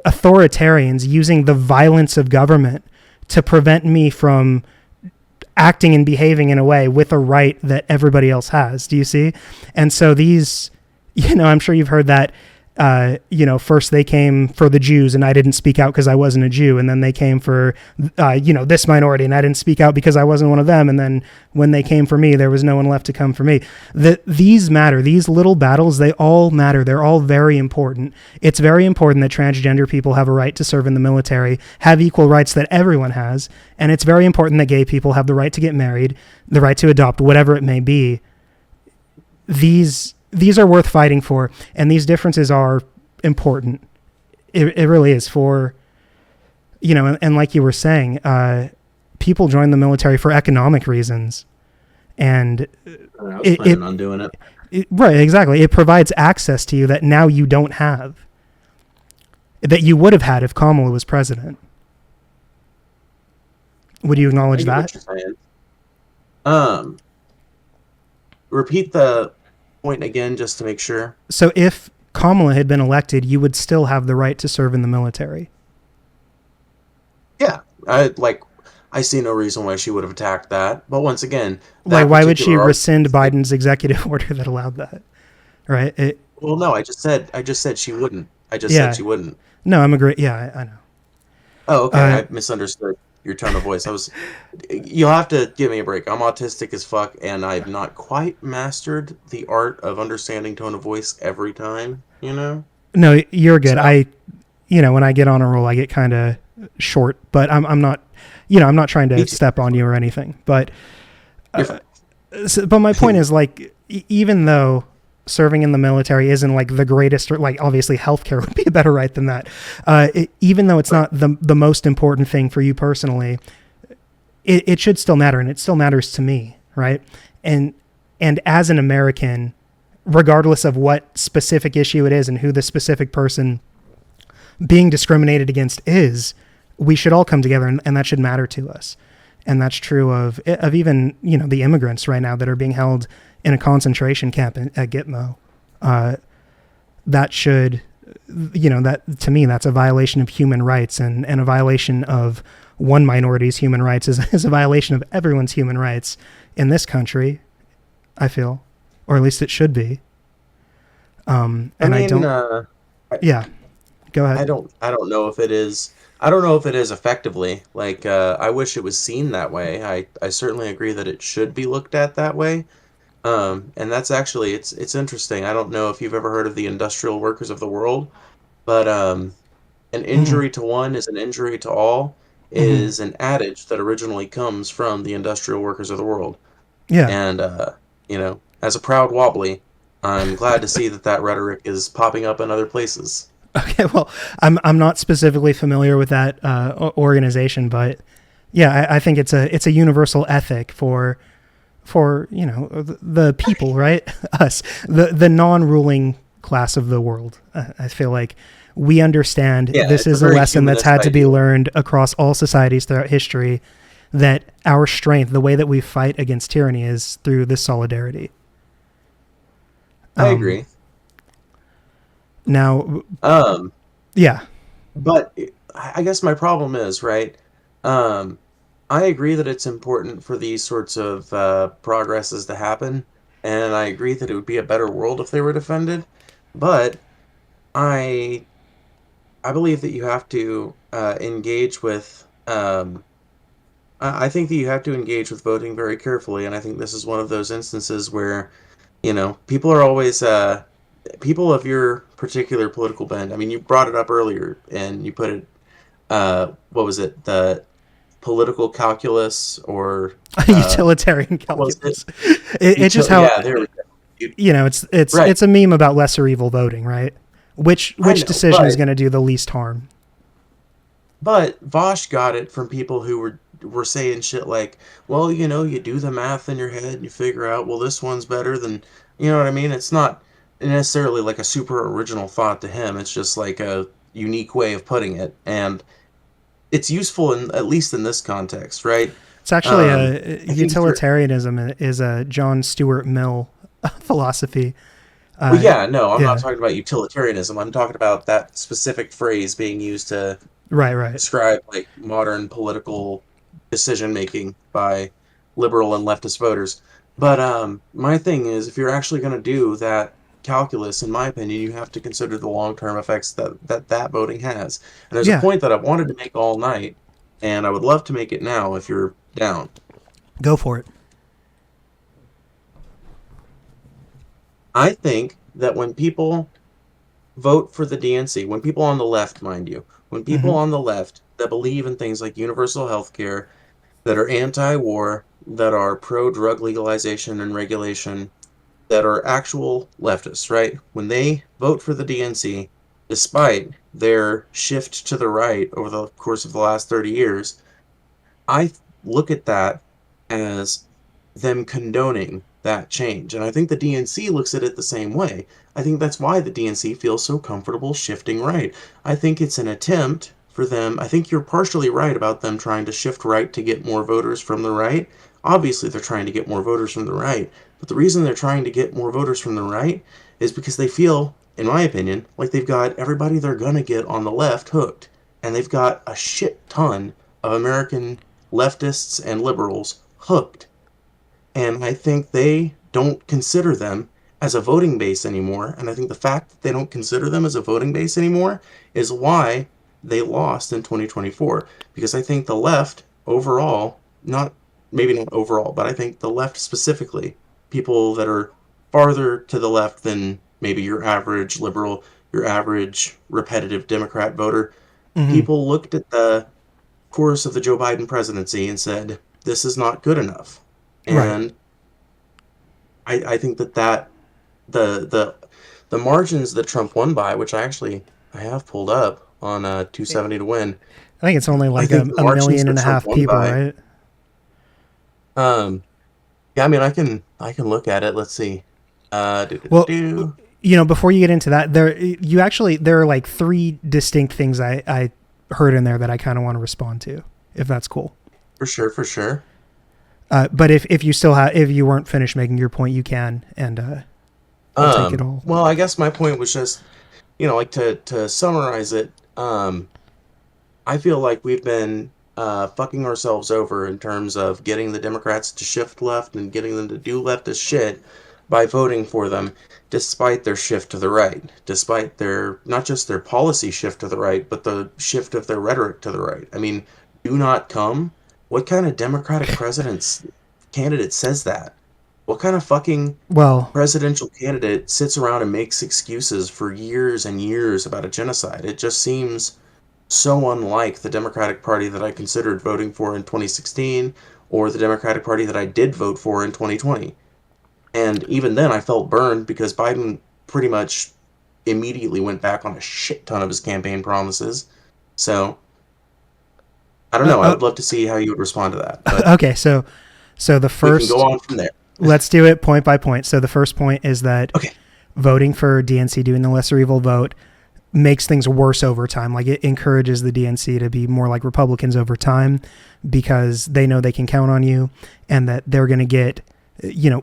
authoritarians using the violence of government to prevent me from acting and behaving in a way with a right that everybody else has. Do you see? And so these, I'm sure you've heard that, first they came for the Jews and I didn't speak out because I wasn't a Jew. And then they came for, this minority and I didn't speak out because I wasn't one of them. And then when they came for me, there was no one left to come for me. These matter. These little battles, they all matter. They're all very important. It's very important that transgender people have a right to serve in the military, have equal rights that everyone has. And it's very important that gay people have the right to get married, the right to adopt, whatever it may be. These are worth fighting for, and these differences are important. It really is for, and like you were saying, people join the military for economic reasons, and I was planning on doing it. Right, exactly. It provides access to you that now you don't have, that you would have had if Kamala was president. Would you acknowledge that? Repeat the point again, just to make sure. So if Kamala had been elected, you would still have the right to serve in the military. Yeah, I see no reason why she would have attacked that. But once again, why would she rescind Biden's executive order that allowed that? Right? Well, no, I just said she wouldn't. Said she wouldn't. No, I'm agree. Yeah, I know. Oh, okay. I misunderstood your tone of voice. You'll have to give me a break. I'm autistic as fuck, and I've not quite mastered the art of understanding tone of voice every time, No, you're good. So, when I get on a roll, I get kind of short, but I'm not, I'm not trying to step on you or anything, but, but my point is even though serving in the military isn't the greatest, or obviously healthcare would be a better right than that. Even though it's not the most important thing for you personally, it should still matter, and it still matters to me, right? And as an American, regardless of what specific issue it is and who the specific person being discriminated against is, we should all come together, and that should matter to us. And that's true of even, the immigrants right now that are being held in a concentration camp at Gitmo. That should, that to me, that's a violation of human rights, and a violation of one minority's human rights is a violation of everyone's human rights in this country, I feel. or at least it should be. I And I mean, don't. Yeah, go ahead. I don't know if it is. I don't know if it is effectively. Like, I wish it was seen that way. I certainly agree that it should be looked at that way. And that's actually it's interesting. I don't know if you've ever heard of the industrial workers of the world, but an Mm-hmm. injury to one is an injury to all Mm-hmm. is an adage that originally comes from the industrial workers of the world. Yeah. And as a proud wobbly, I'm glad to see that that rhetoric is popping up in other places. Okay. Well, I'm not specifically familiar with that organization, but yeah, I think it's a universal ethic for the people, right? Us, the non-ruling class of the world. I feel like we understand Yeah, this it's a is a very lesson that's humanist had to be ideal. learned across all societies throughout history, that our strength, the way that we fight against tyranny, is through this solidarity. I Um, agree. Now, Um, yeah. but I guess my problem is, right? Um, I agree that it's important for these sorts of progresses to happen, and I agree that it would be a better world if they were defended. But I I believe that you have to engage with. I think that you have to engage with voting very carefully, and I think this is one of those instances where people are always people of your particular political bent. I mean, you brought it up earlier, and you put it. What was it? The political calculus, or Utilitarian what was it? calculus. It's just how Yeah, there we go. Right. it's a meme about lesser evil voting, right? I Which know, decision is going to do the least harm? but Vosh got it from people who were saying shit like, well, you do the math in your head and you figure out, well, this one's better than, you know what I mean? It's not necessarily like a super original thought to him. It's just like a unique way of putting it, and it's useful in at least in this context, right? It's actually I think if you're utilitarianism is a John Stuart Mill philosophy. Well, Uh, yeah, no, I'm not yeah, talking about utilitarianism. I'm talking about that specific phrase being used to right, right. describe like modern political decision making by liberal and leftist voters. But my thing is, if you're actually going to do that calculus, in my opinion, you have to consider the long term effects that voting has. And there's a Yeah, point that I've wanted to make all night, and I would love to make it now if you're down. go for it. I think that when people vote for the DNC, when people on the left, mind you, when people Hmm. on the left that believe in things like universal health care, that are anti war, that are pro drug legalization and regulation, that are actual leftists, right? When they vote for the DNC, despite their shift to the right over the course of the last 30 years, I look at that as them condoning that change. And I think the DNC looks at it the same way. I think that's why the DNC feels so comfortable shifting right. I think it's an attempt for them. I think you're partially right about them trying to shift right to get more voters from the right. Obviously, they're trying to get more voters from the right. But the reason they're trying to get more voters from the right is because they feel, in my opinion, like they've got everybody they're going to get on the left hooked. And they've got a shit ton of American leftists and liberals hooked. And I think they don't consider them as a voting base anymore. And I think the fact that they don't consider them as a voting base anymore is why they lost in 2024. Because I think the left overall, not maybe not overall, but I think the left specifically, people that are farther to the left than maybe your average liberal, your average repetitive Democrat voter, Hmm. people looked at the course of the Joe Biden presidency and said, this is not good enough. Right. And I think that the margins that Trump won by, which I have pulled up on 270 to win. I think it's only I like think the a margins million that and a Trump half won people, by. right? Um, yeah, I mean, I can look at it. Let's see. Do, do, do, Well, do. before you get into that, there are like three distinct things I heard in there that I kind of want to respond to, if that's cool. For sure, for sure. But if you still have, if you weren't finished making your point, you can, and I'll take it all. Well, I guess my point was just, like to summarize it. I feel like we've been fucking ourselves over in terms of getting the Democrats to shift left and getting them to do leftist shit by voting for them, despite their shift to the right, despite their not just their policy shift to the right, but the shift of their rhetoric to the right. I mean, do not come. What kind of Democratic president's candidate says that? What kind of fucking Well, presidential candidate sits around and makes excuses for years and years about a genocide? It just seems so unlike the Democratic Party that I considered voting for in 2016 or the Democratic Party that I did vote for in 2020. And even then, I felt burned because Biden pretty much immediately went back on a shit ton of his campaign promises. So, I don't uh, know. I uh, would love to see how you would respond to that, but okay, so the we can go first, on from there. let's do it point by point. So the first point is that Okay. voting for DNC, doing the lesser evil vote, makes things worse over time. Like it encourages the DNC to be more like Republicans over time because they know they can count on you and that they're going to get,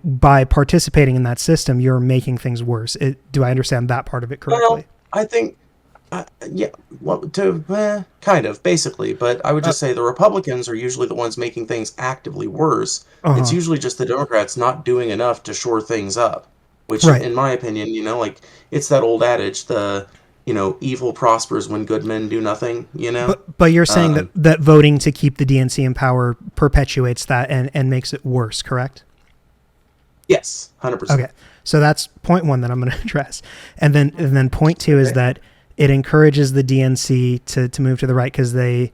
by participating in that system, you're making things worse. Do I understand that part of it Well, correctly? I think, yeah, well, kind of, basically, but I would Uh just say the Republicans are usually the ones making things actively worse. It's huh. usually just the Democrats not doing enough to shore things up, which, Right. in my opinion, like, it's that old adage, evil prospers when good men do nothing, you know? But you're saying that Um, voting to keep the DNC in power perpetuates that and makes it worse, correct? yes, 100%. Okay. So that's point one that I'm going to address. And then point two is Okay. that it encourages the DNC to move to the right because they're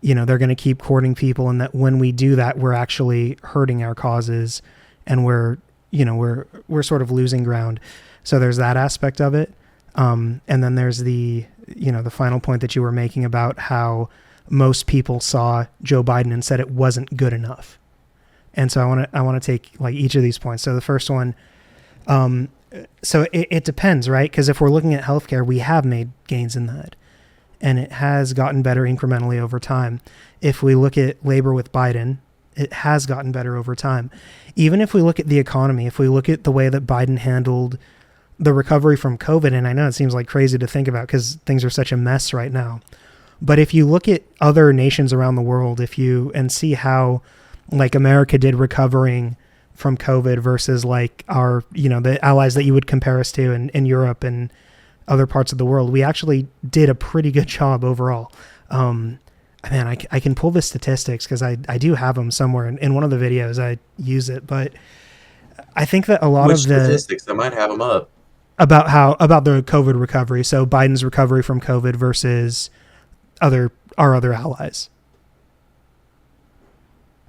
going to keep courting people, and that when we do that, we're actually hurting our causes, and we're sort of losing ground. So there's that aspect of it. And then there's the final point that you were making about how most people saw Joe Biden and said it wasn't good enough. And so I want to take like each of these points. So the first one, so it depends, right? Because if we're looking at healthcare, we have made gains in that, and it has gotten better incrementally over time. If we look at labor with Biden, it has gotten better over time. Even if we look at the economy, if we look at the way that Biden handled the recovery from COVID, and I know it seems like crazy to think about because things are such a mess right now. But if you look at other nations around the world, and see how like America did recovering from COVID versus like our, the allies that you would compare us to in Europe and other parts of the world, we actually did a pretty good job overall. Man, I can pull the statistics because I do have them somewhere in one of the videos. I use it, but I think that a lot Which of the statistics? I might have them up. about the COVID recovery. So Biden's recovery from COVID versus our other allies.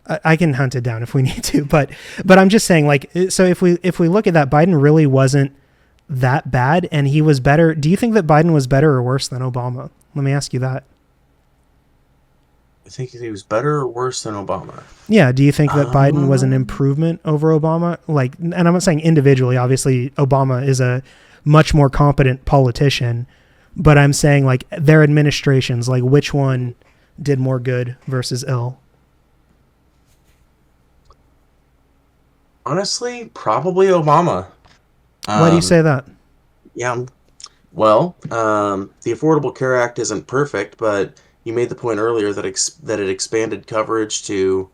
I can hunt it down if we need to, but I'm just saying, like, so if we look at that, Biden really wasn't that bad, and he was better. Do you think that Biden was better or worse than Obama? Let me ask you that. I think he was better or worse than Obama. Yeah, do you think that Biden was an Um, improvement over Obama? Like, and I'm not saying individually. Obviously, Obama is a much more competent politician, but I'm saying like their administrations, like which one did more good versus ill? Honestly, probably Obama. Why do you Um, say that? yeah, well, the Affordable Care Act isn't perfect, but you made the point earlier that that it expanded coverage to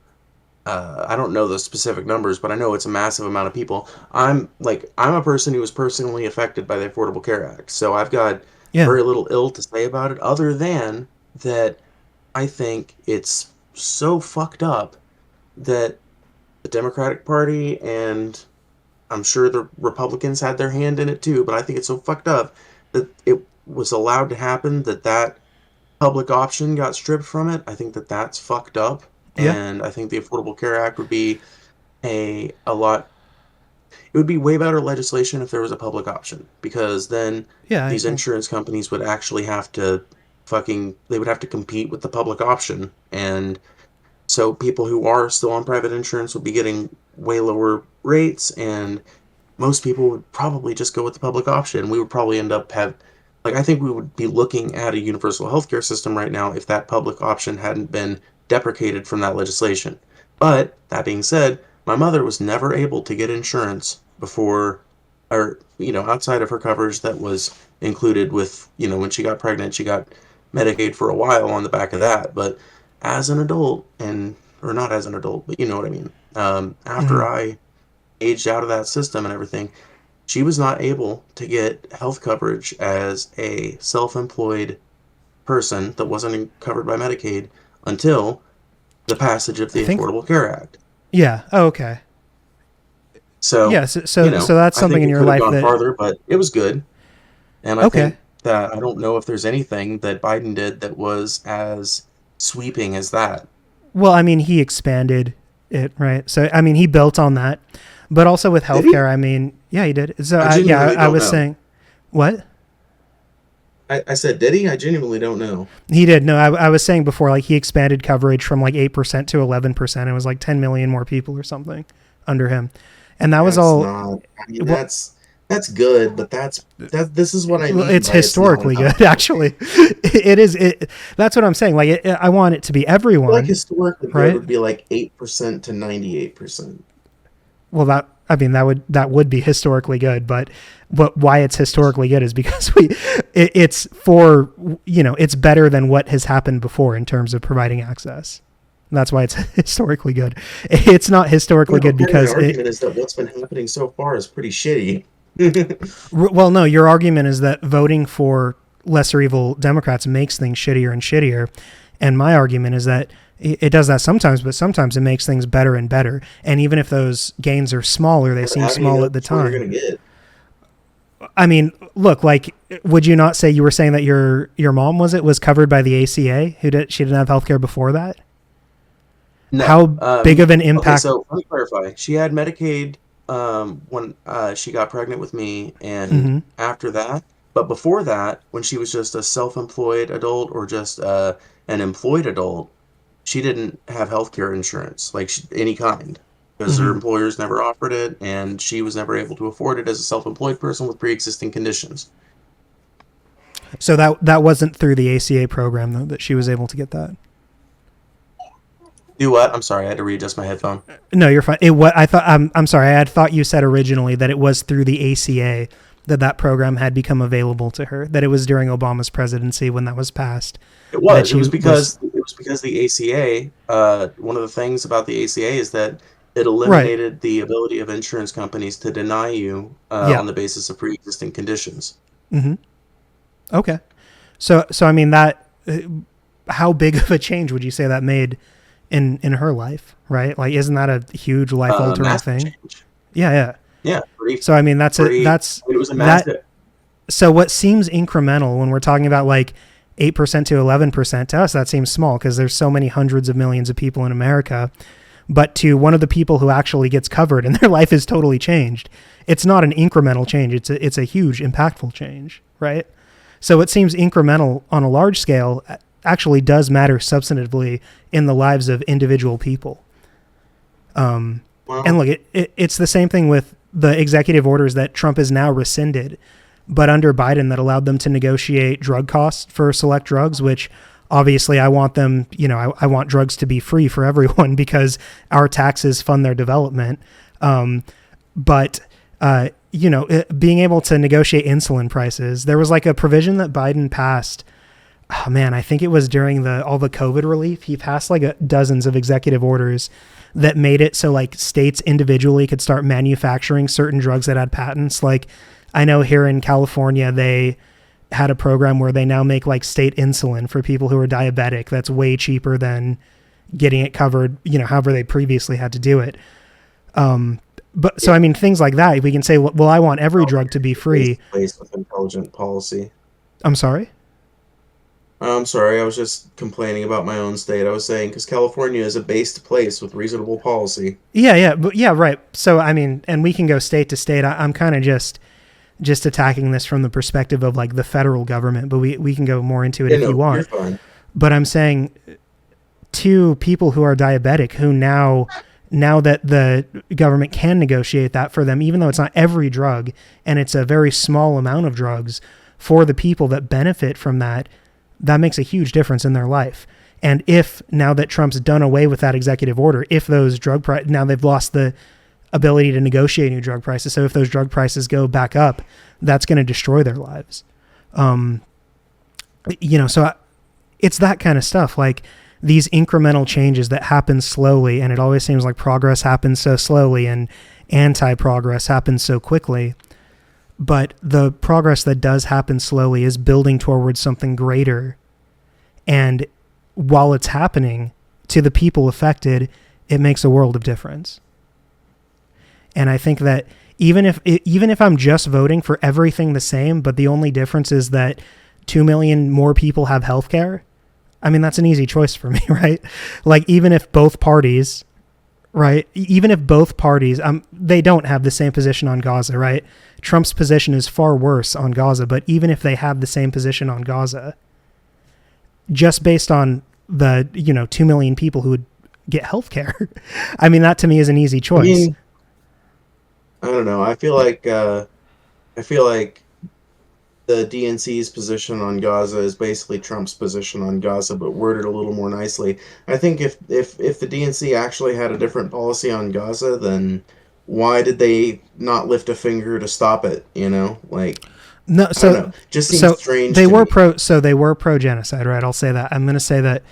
I don't know the specific numbers, but I know it's a massive amount of people. I'm a person who was personally affected by the Affordable Care Act, so I've got Yeah, very little ill to say about it other than that I think it's so fucked up that the Democratic Party and I'm sure the Republicans had their hand in it too, but I think it's so fucked up that it was allowed to happen that public option got stripped from it. I think that that's fucked up, yeah, and I think the Affordable Care Act would be a lot. It would be way better legislation if there was a public option because then yeah. these insurance companies would actually have to they would have to compete with the public option, and so people who are still on private insurance would be getting way lower rates, and most people would probably just go with the public option. We would probably end up I think we would be looking at a universal healthcare system right now if that public option hadn't been deprecated from that legislation. But that being said, my mother was never able to get insurance before, or outside of her coverage that was included with, when she got pregnant, she got Medicaid for a while on the back of that. But as an adult, or not as an adult, but you know what I mean. After Mm-hmm. I aged out of that system and everything, she was not able to get health coverage as a self-employed person that wasn't covered by Medicaid until the passage of I the think, Affordable Care Act. yeah. Oh, okay. So, Yeah. So that's I think something in it your could have life gone that, farther, but it was good. And I okay. think that I don't know if there's anything that Biden did that was as sweeping as that. Well, I mean, he expanded it, right? So, I mean, he built on that. But also with Did he? healthcare, I mean, yeah, he did. So, I yeah, genuinely I don't was know. saying, what? I said, did he? I genuinely don't know. He did. No, I was saying before, like, he expanded coverage from like 8% to 11%. It was like 10 million more people or something under him. And that was That's all, not. I mean, well, that's good, but that. This is what I mean it's by it's not historically enough. good, actually. It is. That's what I'm saying. Like, I want it to be I feel like everyone, historically good right? would be like 8% to 98%. Well, I mean, that would be historically good, but why it's historically good is because it's for, it's better than what has happened before in terms of providing access. That's why it's historically good. It's not historically Yeah, good but part of my because argument is that what's been happening so far is pretty shitty. well, no, your argument is that voting for lesser evil Democrats makes things shittier and shittier. And my argument is that it does that sometimes, but sometimes it makes things better and better. And even if those gains are smaller, they Yeah, but seem how do you small know at the which one you're time. gonna get? I mean, look, like, would you not say you were saying that your mom was covered by the ACA? She didn't have healthcare before that? No. How big of an Okay, impact? so let me clarify. She had Medicaid when she got pregnant with me, and Hmm. after that, but before that, when she was just a self-employed adult or just an employed adult, she didn't have healthcare insurance, like any kind, because her Hmm. employers never offered it, and she was never able to afford it as a self-employed person with pre-existing conditions. So that wasn't through the ACA program though that she was able to get that. Do what? I'm sorry, I had to readjust my headphone. No, you're fine. I thought I'm sorry. I had thought you said originally that it was through the ACA that program had become available to her. That it was during Obama's presidency when that was passed. It That was. she was It was because the ACA. One of the things about the ACA is that it right. eliminated the ability of insurance companies to deny you Yeah. on the basis of pre-existing conditions. Hmm. Okay. So I mean that. How big of a change would you say that made in her life? Right. Like, isn't that a huge life altering Massive thing? change. Yeah. Yeah. Yeah, So I mean that's it. pretty. That's I mean, it was a that. massive. So what seems incremental when we're talking about like 8% to 11% to us, that seems small because there's so many hundreds of millions of people in America. But to one of the people who actually gets covered and their life is totally changed, it's not an incremental change. It's a huge impactful change, right? So it seems incremental on a large scale actually does matter substantively in the lives of individual people. And Well, look, it's the same thing with the executive orders that Trump has now rescinded, but under Biden that allowed them to negotiate drug costs for select drugs, which obviously I want them, I want drugs to be free for everyone because our taxes fund their development. But, being able to negotiate insulin prices, there was like a provision that Biden passed. Oh man, I think it was during all the COVID relief. He passed like dozens of executive orders that made it so like states individually could start manufacturing certain drugs that had patents. Like I know here in California, they had a program where they now make like state insulin for people who are diabetic. That's way cheaper than getting it covered, however they previously had to do it. But so, I yeah, mean, things like that, we can say, well, I want every drug to be California is free. a place with intelligent policy. I'm sorry. I'm sorry, I was just complaining about my own state. I was saying because California is a based place with reasonable policy. Yeah. Yeah. But yeah. Right. So, I mean, and we can go state to state. I'm kind of just attacking this from the perspective of like the federal government, but we can go more into it Yeah, if you no, you're want. fine. But I'm saying to people who are diabetic who now that the government can negotiate that for them, even though it's not every drug and it's a very small amount of drugs for the people that benefit from that, that makes a huge difference in their life. And if now that Trump's done away with that executive order, if those now they've lost the ability to negotiate new drug prices. So if those drug prices go back up, that's going to destroy their lives. So it's that kind of stuff. Like these incremental changes that happen slowly, and it always seems like progress happens so slowly and anti-progress happens so quickly. But the progress that does happen slowly is building towards something greater. And while it's happening, to the people affected, it makes a world of difference. And I think that even if I'm just voting for everything the same, but the only difference is that 2 million more people have healthcare, I mean, that's an easy choice for me, right? Like, even if both parties, right? Even if both parties, they don't have the same position on Gaza, right? Trump's position is far worse on Gaza, but even if they have the same position on Gaza, just based on the, 2 million people who would get healthcare, I mean, that to me is an easy choice. I mean, I don't know. I feel like the DNC's position on Gaza is basically Trump's position on Gaza, but worded a little more nicely. I think if the DNC actually had a different policy on Gaza, then why did they not lift a finger to stop it? Like, No, I don't know. Just seems strange. They to were me. they were pro genocide, right? I'll say that. I'm going to say that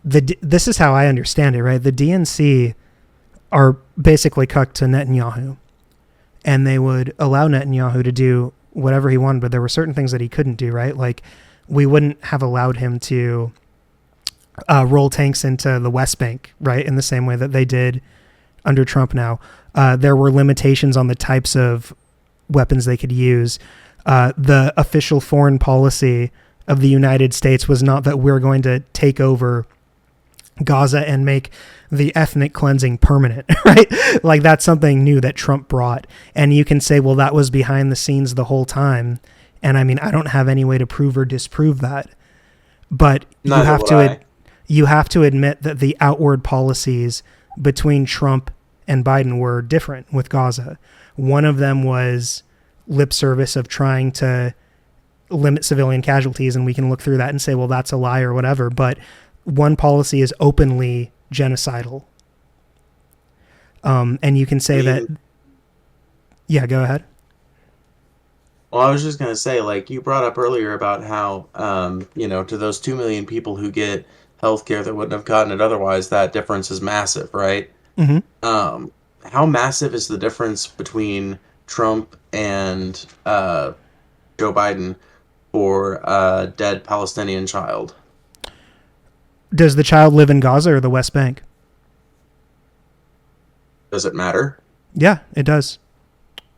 this is how I understand it, right? The DNC are basically cucked to Netanyahu, and they would allow Netanyahu to do whatever he wanted, but there were certain things that he couldn't do, right? Like, we wouldn't have allowed him to roll tanks into the West Bank, right? In the same way that they did under Trump now. There were limitations on the types of weapons they could use. The official foreign policy of the United States was not that we're going to take over Gaza and make the ethnic cleansing permanent, right? Like, that's something new that Trump brought. And you can say, well, that was behind the scenes the whole time. And I mean, I don't have any way to prove or disprove that. But you have to admit that the outward policies between Trump and Biden were different with Gaza. One of them was lip service of trying to limit civilian casualties, and we can look through that and say, well, that's a lie or whatever. But one policy is openly genocidal. And you can say that... Yeah, go ahead. Well, I was just going to say, like, you brought up earlier about how, to those 2 million people who get healthcare that wouldn't have gotten it otherwise, that difference is massive, right? Mm-hmm. How massive is the difference between Trump and Joe Biden for a dead Palestinian child? Does the child live in Gaza or the West Bank? Does it matter? Yeah, it does.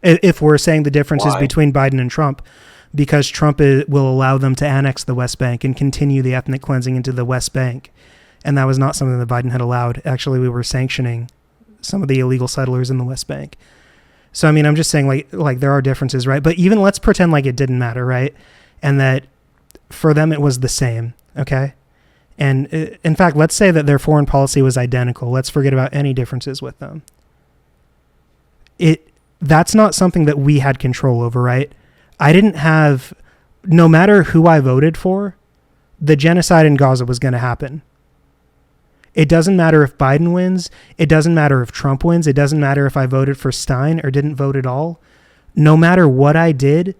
If we're saying the difference is Why? between Biden and Trump, because Trump will allow them to annex the West Bank and continue the ethnic cleansing into the West Bank. And that was not something that Biden had allowed. Actually, we were sanctioning some of the illegal settlers in the West Bank. So, I mean, I'm just saying, like there are differences, right? But even let's pretend like it didn't matter, right? And that for them it was the same, okay? And in fact, let's say that their foreign policy was identical. Let's forget about any differences with them. That's not something that we had control over, right? No matter who I voted for, the genocide in Gaza was going to happen. It doesn't matter if Biden wins. It doesn't matter if Trump wins. It doesn't matter if I voted for Stein or didn't vote at all. No matter what I did,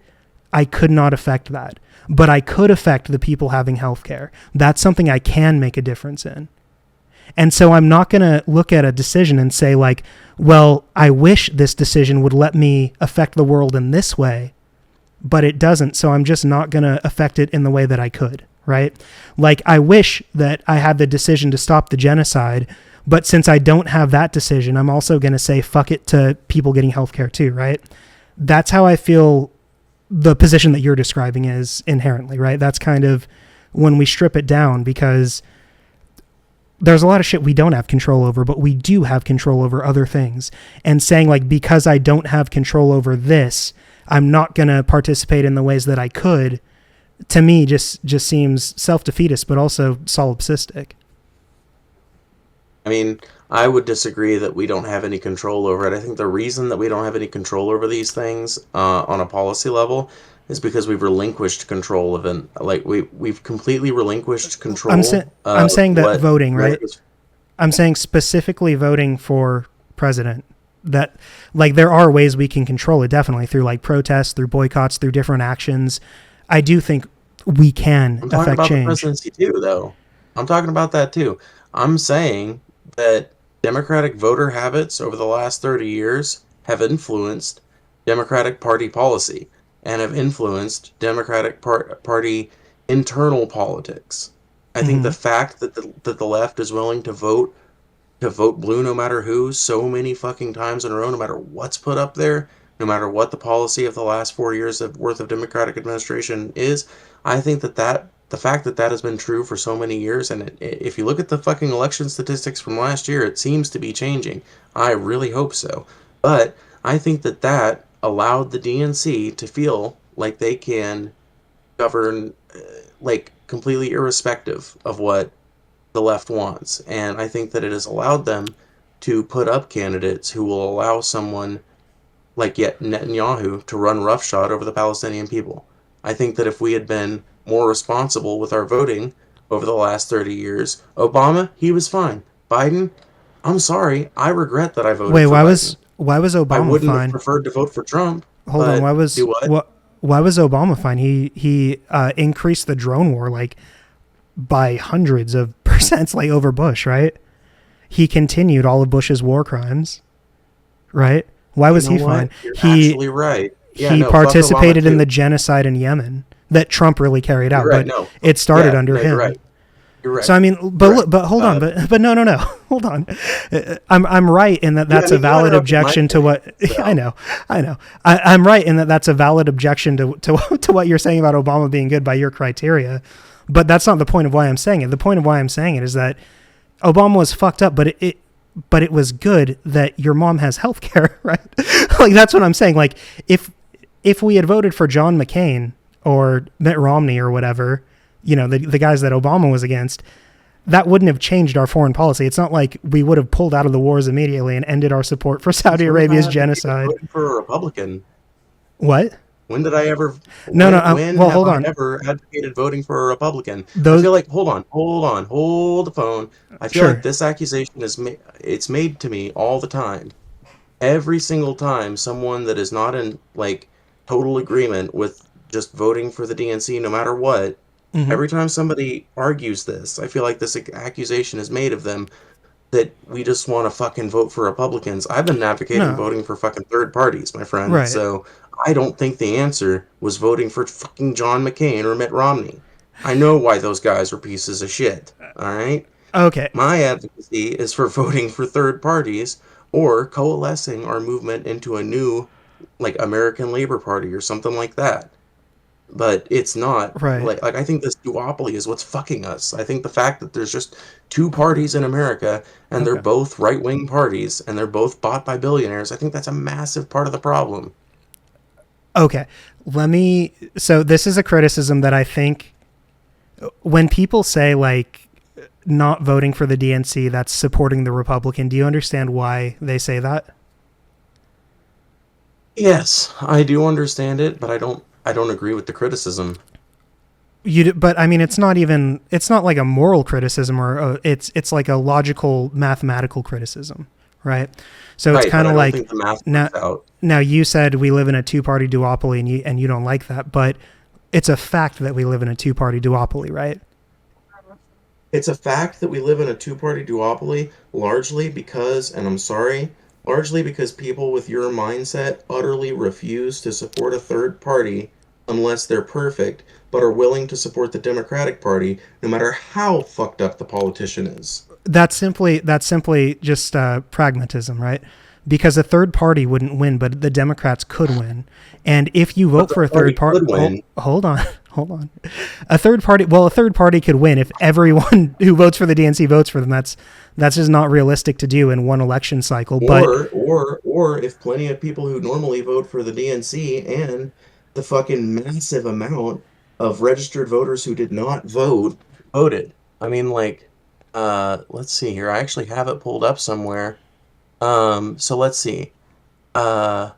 I could not affect that. But I could affect the people having health care. That's something I can make a difference in. And so I'm not going to look at a decision and say, like, well, I wish this decision would let me affect the world in this way, but it doesn't. So I'm just not going to affect it in the way that I could, right? Like, I wish that I had the decision to stop the genocide, but since I don't have that decision, I'm also going to say fuck it to people getting healthcare too, right? That's how I feel the position that you're describing is inherently, right? That's kind of when we strip it down, because there's a lot of shit we don't have control over, but we do have control over other things. And saying, like, because I don't have control over this, I'm not going to participate in the ways that I could, to me just seems self-defeatist, but also solipsistic. I mean, I would disagree that we don't have any control over it. I think the reason that we don't have any control over these things on a policy level is because we've relinquished control of it. Like, we've completely relinquished control. I'm saying that voting, right? I'm saying specifically voting for president. That, like, there are ways we can control it, definitely, through, like, protests, through boycotts, through different actions. I do think we can affect change. The presidency too, though. I'm talking about that too. I'm saying that Democratic voter habits over the last 30 years have influenced Democratic Party policy and have influenced Party internal politics. I think Mm-hmm. the fact that the left is willing to vote blue no matter who so many fucking times in a row, no matter what's put up there, no matter what the policy of the last 4 years of worth of Democratic administration is. I think that the fact that that has been true for so many years, and if you look at the fucking election statistics from last year, it seems to be changing. I really hope so. But I think that that allowed the DNC to feel like they can govern like completely irrespective of what the left wants. And I think that it has allowed them to put up candidates who will allow someone like yet Netanyahu to run roughshod over the Palestinian people. I think that if we had been more responsible with our voting over the last 30 years, Obama, he was fine. Biden, I'm sorry, I regret that I voted Wait, for Biden. why was I Obama wouldn't have fine? preferred to vote for Trump, Hold on, but do what? why was Obama fine? He increased the drone war like by hundreds of percents, like over Bush, right? He continued all of Bush's war crimes, right? Why You was know he fine? what? You're He actually right. Yeah, he no, fuck Obama participated in the too. genocide in Yemen that Trump really carried You're out, right. but No, it started yeah, under no, you're him. right. You're So right. I mean, You're right. but hold on, but no, hold on. I'm right in that Yeah, I that's a mean, you valid interrupted my objection to point, what so I know. I'm right in that that's a valid objection to what you're saying about Obama being good by your criteria, but that's not the point of why I'm saying it. The point of why I'm saying it is that Obama was fucked up, but it was good that your mom has health care, right? Like that's what I'm saying. Like if we had voted for John McCain or Mitt Romney or whatever, the guys that Obama was against, that wouldn't have changed our foreign policy. It's not like we would have pulled out of the wars immediately and ended our support for since Saudi when have I Arabia's advocated genocide. voting for a Republican? What? When did I ever? No. When Well, have hold I on. ever advocated voting for a Republican? I Those feel like hold the phone. I feel like sure. this accusation it's made to me all the time. Every single time someone that is not in like total agreement with just voting for the DNC no matter what, Hmm. every time somebody argues this, I feel like this accusation is made of them that we just want to fucking vote for Republicans. I've been advocating No. voting for fucking third parties, my friend. Right. So I don't think the answer was voting for fucking John McCain or Mitt Romney. I know why those guys are pieces of shit. All right? Okay. My advocacy is for voting for third parties or coalescing our movement into a new, like, American Labor Party or something like that. But it's not Right. like I think this duopoly is what's fucking us. I think the fact that there's just two parties in America and they're Okay. both right-wing parties and they're both bought by billionaires, I think that's a massive part of the problem. Okay. Let me. So this is a criticism that I think when people say like not voting for the DNC, that's supporting the Republican. Do you understand why they say that? Yes, I do understand it, but I don't agree with the criticism. But I mean, it's not even. It's not like a moral criticism it's like a logical mathematical criticism, right? So it's Right, but kind I of don't like think the math now. works out. Now you said we live in a two-party duopoly, and you don't like that, but it's a fact that we live in a two-party duopoly, right? It's a fact that we live in a two-party duopoly largely because, and I'm sorry, largely because people with your mindset utterly refuse to support a third party unless they're perfect, but are willing to support the Democratic Party no matter how fucked up the politician is. That's simply just pragmatism, right? Because a third party wouldn't win, but the Democrats could win. And if you But vote the for a third party party, could win. hold on, hold on. A third party could win if everyone who votes for the DNC votes for them. That's just not realistic to do in one election cycle. But Or if plenty of people who normally vote for the DNC and the fucking massive amount of registered voters who did not vote voted. I mean, like, let's see here. I actually have it pulled up somewhere. So let's see. Uh,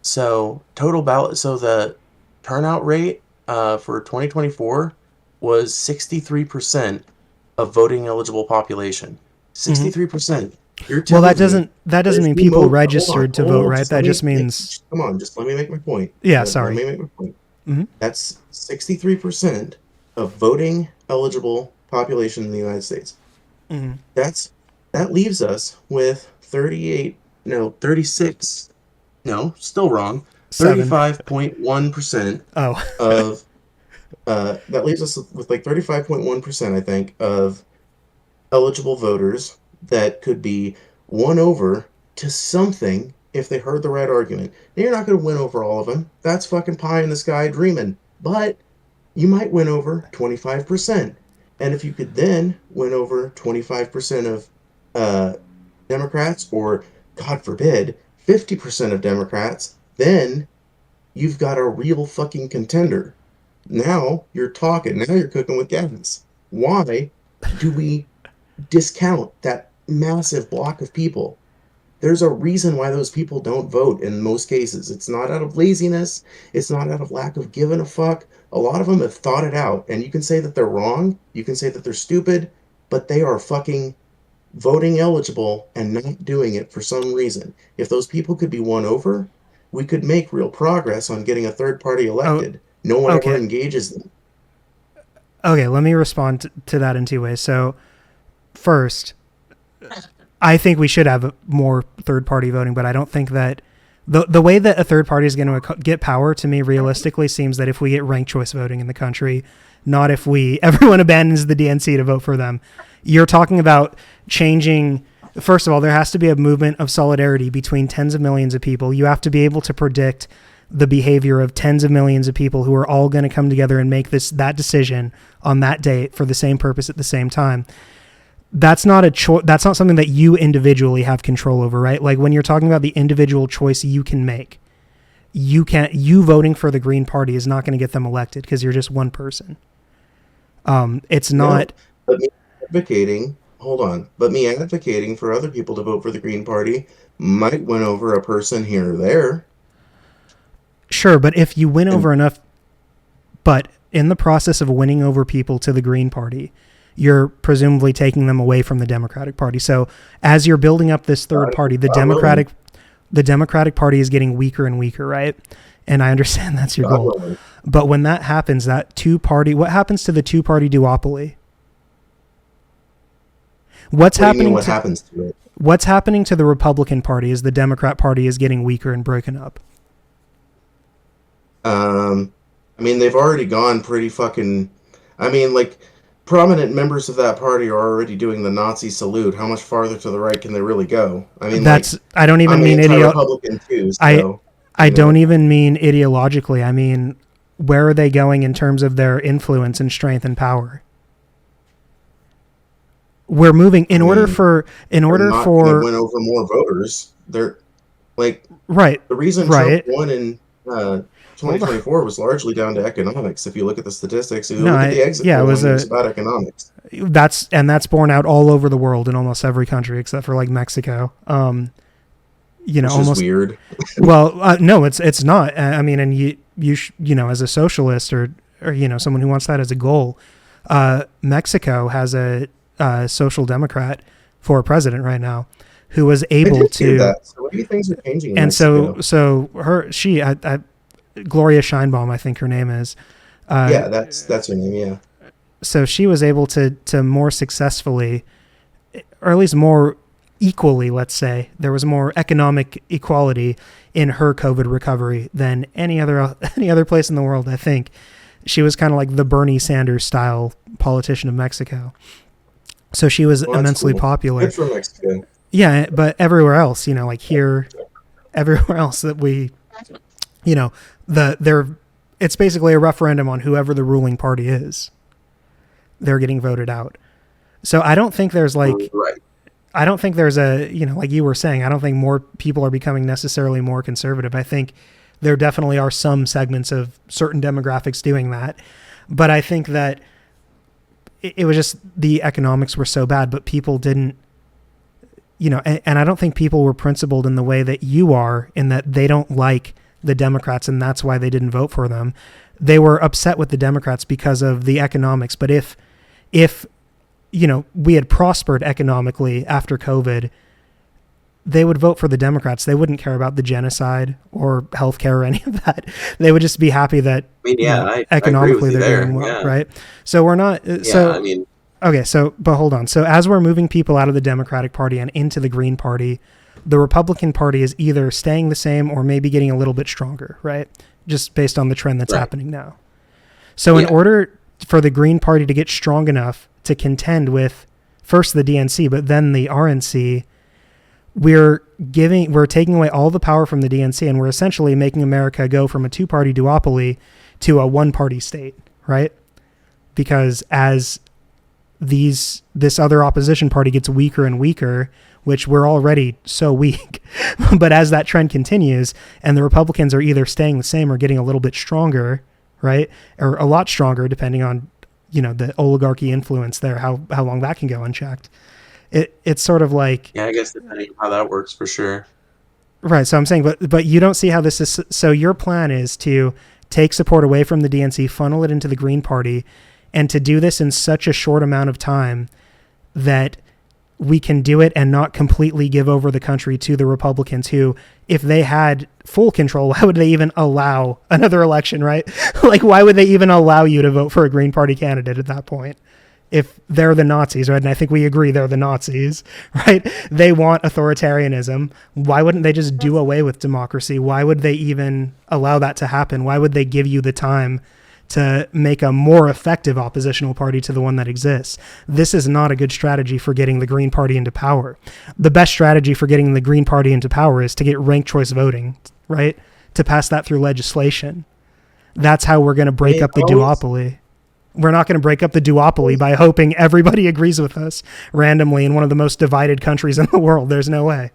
so total ballot. So the turnout rate for 2024 was 63% of voting eligible population. mhm. 63%. You're Well, telling me that that doesn't if mean we people hold registered to vote, on, right? just That just means come on, just let me make my point. yeah. Let Sorry. me make my point. Hmm. That's 63% of voting eligible population in the United States. Mm-hmm. That's that leaves us with 38, no, 36, no, still wrong. Seven. 35.1% Oh. of that leaves us with like 35.1%, I think, of eligible voters that could be won over to something if they heard the right argument. Now, you're not going to win over all of them. That's fucking pie in the sky dreaming. But you might win over 25%. And if you could then win over 25% of uh, Democrats, or God forbid, 50% of Democrats, then you've got a real fucking contender. Now you're talking. Now you're cooking with gas. Why do we discount that massive block of people? There's a reason why those people don't vote in most cases. It's not out of laziness. It's not out of lack of giving a fuck. A lot of them have thought it out. And you can say that they're wrong. You can say that they're stupid, but they are fucking voting eligible and not doing it for some reason. If those people could be won over, we could make real progress on getting a third party Oh. elected. No one ever Okay. engages them. Okay. Let me respond to that in two ways. So, first, I think we should have more third party voting, but I don't think that the way that a third party is going to get power, to me, realistically, seems that if we get ranked choice voting in the country, not if everyone abandons the DNC to vote for them. You're talking about changing. First of all, there has to be a movement of solidarity between tens of millions of people. You have to be able to predict the behavior of tens of millions of people who are all going to come together and make that decision on that date for the same purpose at the same time. That's not that's not something that you individually have control over, right? Like when you're talking about the individual choice you can make, you voting for the Green Party is not going to get them elected because you're just one person. It's not. No, but me me advocating for other people to vote for the Green Party might win over a person here or there. Sure, but if you win over enough, but in the process of winning over people to the Green Party, you're presumably taking them away from the Democratic Party. So as you're building up this third party, the Democratic Party is getting weaker and weaker, right? And I understand that's your goal. But when that happens, what happens to the two-party duopoly? What's happening to it? What's happening to the Republican Party as the Democrat Party is getting weaker and broken up? I mean, they've already gone pretty fucking. I mean, like, prominent members of that party are already doing the Nazi salute. How much farther to the right can they really go? I mean, I don't even mean Republican too. So, I don't even mean ideologically. I mean, where are they going in terms of their influence and strength and power? We're moving in order for win over more voters. They're like right. The reason Trump won in 2024 was largely down to economics. If you look at the statistics, look at the exit poll, it was about economics. That's borne out all over the world in almost every country except for like Mexico. Which almost is weird. Well, no, it's not. I mean, and you as a socialist or someone who wants that as a goal, Mexico has a social democrat for president right now who was able to. So what do you think is changing? And so Gloria Scheinbaum, I think her name is. Yeah, that's her name. Yeah. So she was able to more successfully, or at least more equally, let's say, there was more economic equality in her COVID recovery than any other place in the world. I think she was kind of like the Bernie Sanders style politician of Mexico. So she was immensely popular. Good for Mexico. Yeah, but everywhere else, like here, everywhere else that we, it's basically a referendum on whoever the ruling party is. They're getting voted out. So I don't think there's right. I don't think there's like you were saying, I don't think more people are becoming necessarily more conservative. I think there definitely are some segments of certain demographics doing that. But I think that it was just the economics were so bad, but people didn't, and I don't think people were principled in the way that you are, in that they don't like the Democrats and that's why they didn't vote for them. They were upset with the Democrats because of the economics. But if we had prospered economically after COVID, they would vote for the Democrats. They wouldn't care about the genocide or healthcare or any of that. They would just be happy that economically they're doing well, right? So we're not. Okay, so, but hold on. So as we're moving people out of the Democratic Party and into the Green Party, the Republican Party is either staying the same or maybe getting a little bit stronger, right? Just based on the trend that's Right. happening now. So in Yeah. order for the Green Party to get strong enough to contend with first the DNC, but then the RNC, we're taking away all the power from the DNC, and we're essentially making America go from a two-party duopoly to a one-party state, right? Because as this other opposition party gets weaker and weaker, which we're already so weak, but as that trend continues and the Republicans are either staying the same or getting a little bit stronger, right? Or a lot stronger, depending on, the oligarchy influence there, how long that can go unchecked. It's sort of like, Yeah, I guess depending on how that works for sure. right. So I'm saying, but you don't see how this is. So your plan is to take support away from the DNC, funnel it into the Green Party, and to do this in such a short amount of time that we can do it and not completely give over the country to the Republicans who, if they had full control, why would they even allow another election, right? Like, why would they even allow you to vote for a Green Party candidate at that point? If they're the Nazis, right? And I think we agree they're the Nazis, right? They want authoritarianism. Why wouldn't they just do away with democracy? Why would they even allow that to happen? Why would they give you the time to make a more effective oppositional party to the one that exists? This is not a good strategy for getting the Green Party into power. The best strategy for getting the Green Party into power is to get ranked choice voting, right? To pass that through legislation. That's how we're going to break up the duopoly. We're not going to break up the duopoly by hoping everybody agrees with us randomly in one of the most divided countries in the world. There's no way.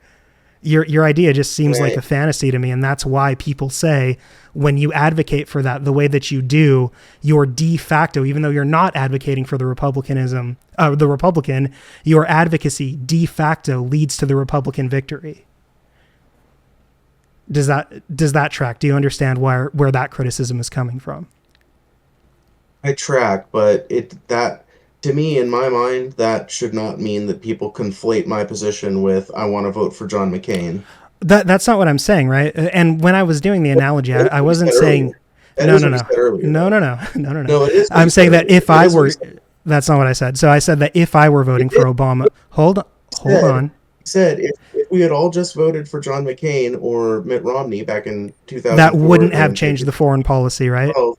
Your idea just seems like a fantasy to me, and that's why people say when you advocate for that the way that you do, you're de facto, even though you're not advocating for the Republican, your advocacy de facto leads to the Republican victory. Does that track? Do you understand where that criticism is coming from? I track, but that to me, in my mind, that should not mean that people conflate my position with I want to vote for John McCain. That's not what I'm saying, right? And when I was doing the analogy, I wasn't saying no. No, it is. I'm saying that if I were, that's not what I said. So I said that if I were voting for Obama, hold on. Said if we had all just voted for John McCain or Mitt Romney back in 2004, that wouldn't have changed the foreign policy, right? Oh,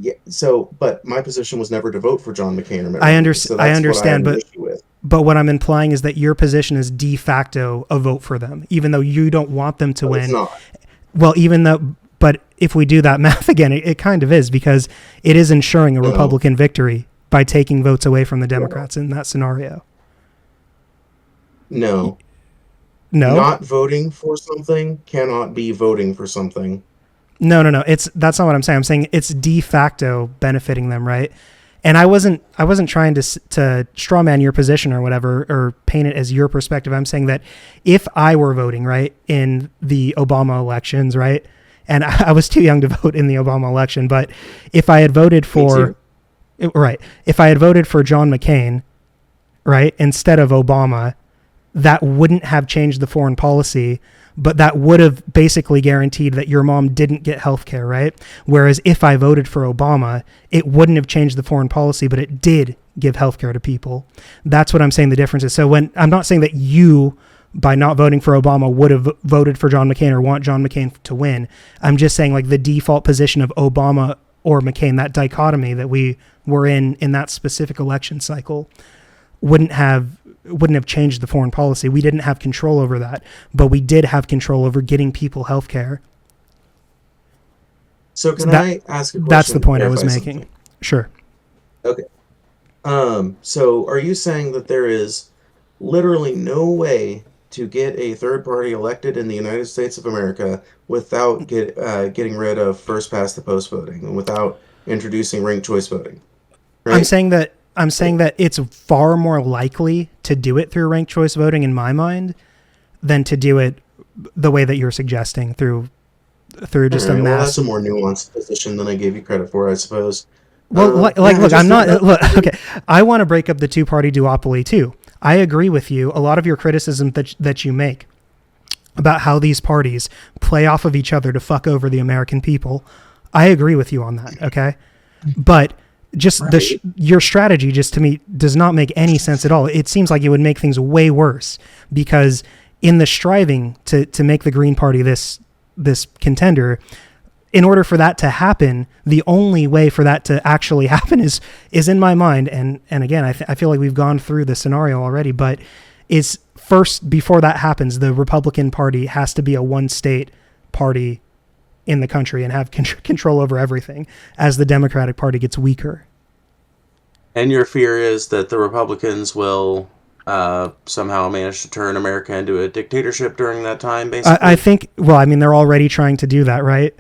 yeah. So, but my position was never to vote for John McCain or Mitt Romney. I understand, but what I'm implying is that your position is de facto a vote for them, even though you don't want them to win. It's not. Well, but if we do that math again, it kind of is, because it is ensuring a Republican victory by taking votes away from the Democrats in that scenario. No. Not voting for something cannot be voting for something. No. That's not what I'm saying. I'm saying it's de facto benefiting them, right? And I wasn't trying to strawman your position or whatever, or paint it as your perspective. I'm saying that if I were voting, right, in the Obama elections, right, and I was too young to vote in the Obama election, but if I had voted for, if I had voted for John McCain, right, instead of Obama, that wouldn't have changed the foreign policy, but that would have basically guaranteed that your mom didn't get health care, right? Whereas if I voted for Obama, it wouldn't have changed the foreign policy, but it did give health care to people. That's what I'm saying the difference is. So when I'm not saying that you, by not voting for Obama, would have voted for John McCain or want John McCain to win. I'm just saying, like, the default position of Obama or McCain, that dichotomy that we were in that specific election cycle, wouldn't have changed the foreign policy. We didn't have control over that, but we did have control over getting people health care. So I ask a question? That's the point I was making. Something? Sure. Okay. So are you saying that there is literally no way to get a third party elected in the United States of America without getting rid of first past the post voting and without introducing ranked choice voting? Right? I'm saying that it's far more likely to do it through ranked choice voting in my mind than to do it the way that you're suggesting through just a mass. Well, that's a more nuanced position than I gave you credit for, I suppose. Well, look, I'm not. Look, okay, I want to break up the two-party duopoly too. I agree with you. A lot of your criticism that you make about how these parties play off of each other to fuck over the American people, I agree with you on that. Okay, but Just Right. your strategy just to me does not make any sense at all. It seems like it would make things way worse because in the striving to make the Green Party this contender, in order for that to happen, the only way for that to actually happen is in my mind, and again, I feel like we've gone through the scenario already, but is first, before that happens, the Republican Party has to be a one state party in the country and have control over everything as the Democratic Party gets weaker. And your fear is that the Republicans will somehow manage to turn America into a dictatorship during that time, I basically? think, well, I mean, they're already trying to do that, right?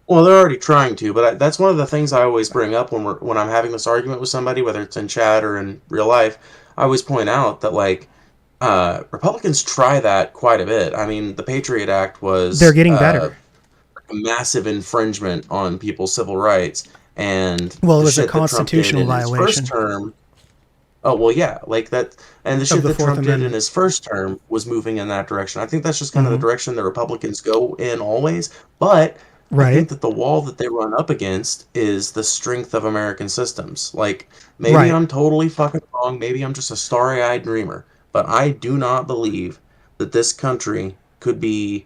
Well, they're already trying to, but that's one of the things I always bring up when I'm having this argument with somebody, whether it's in chat or in real life. I always point out that like Republicans try that quite a bit. I mean, the Patriot Act They're was getting better. a massive infringement on people's civil rights, and Well, it the was a shit that Trump did constitutional in his first violation term. Oh well, yeah, like that, and the of shit the that Fourth Trump did in Amendment. his first term was moving in that direction. I think that's just kind of the Hmm. direction that Republicans go in always. But I Right, think that the wall that they run up against is the strength of American systems. Like maybe right. I'm totally fucking wrong. Maybe I'm just a starry-eyed dreamer. But I do not believe that this country could be.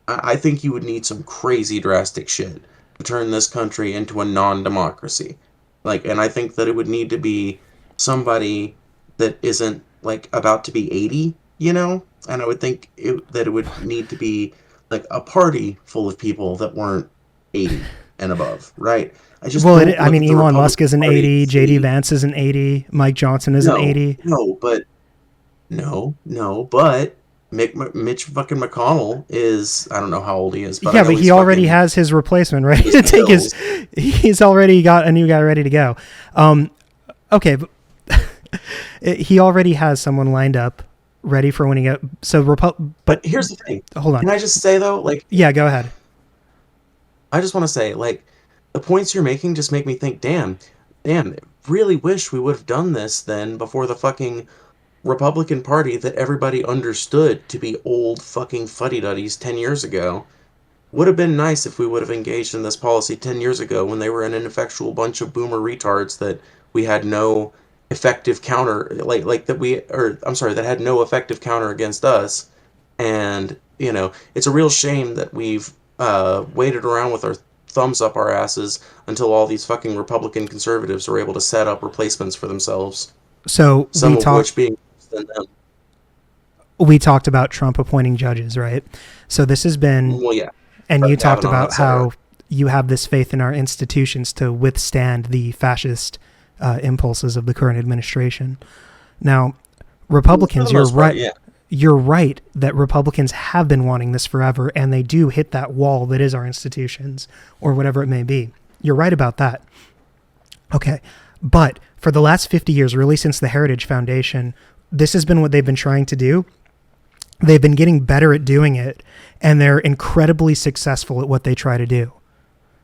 I think you would need some crazy drastic shit to turn this country into a non-democracy. Like, and I think that it would need to be somebody that isn't like about to be 80, you know? And I would think that it would need to be like a party full of people that weren't 80 and above, right? I just Well, don't I look mean, at the Elon Musk Republican is an Party and 80, JD see, Vance is an 80, Mike Johnson is an no, 80. no, but no, but Mitch fucking McConnell is, I don't know how old he is, but I Yeah, know but he he's already fucking has his replacement ready his to take his. pills. He's already got a new guy ready to go. Um, okay, but he already has someone lined up, ready for when he go. So, but But here's the thing. hold on. Can I just say though, like, Yeah, go ahead. I just want to say, like, the points you're making just make me think, damn, really wish we would have done this then before the fucking Republican Party that everybody understood to be old fucking fuddy-duddies 10 years ago. Would have been nice if we would have engaged in this policy 10 years ago when they were an ineffectual bunch of boomer retards that we had no effective counter, like that we, or I'm sorry, that had no effective counter against us. And, you know, it's a real shame that we've waited around with our thumbs up our asses until all these fucking Republican conservatives are able to set up replacements for themselves, So some of which being worse than them. we talked about Trump appointing judges, right? So this has been, Well, yeah, and you Brett talked Kavanaugh, about etc. how you have this faith in our institutions to withstand the fascist impulses of the current administration. Now, For Republicans, the most part, yeah. you're right that Republicans have been wanting this forever, and they do hit that wall that is our institutions or whatever it may be. You're right about that. Okay. But for the last 50 years, really since the Heritage Foundation, this has been what they've been trying to do. They've been getting better at doing it, and they're incredibly successful at what they try to do.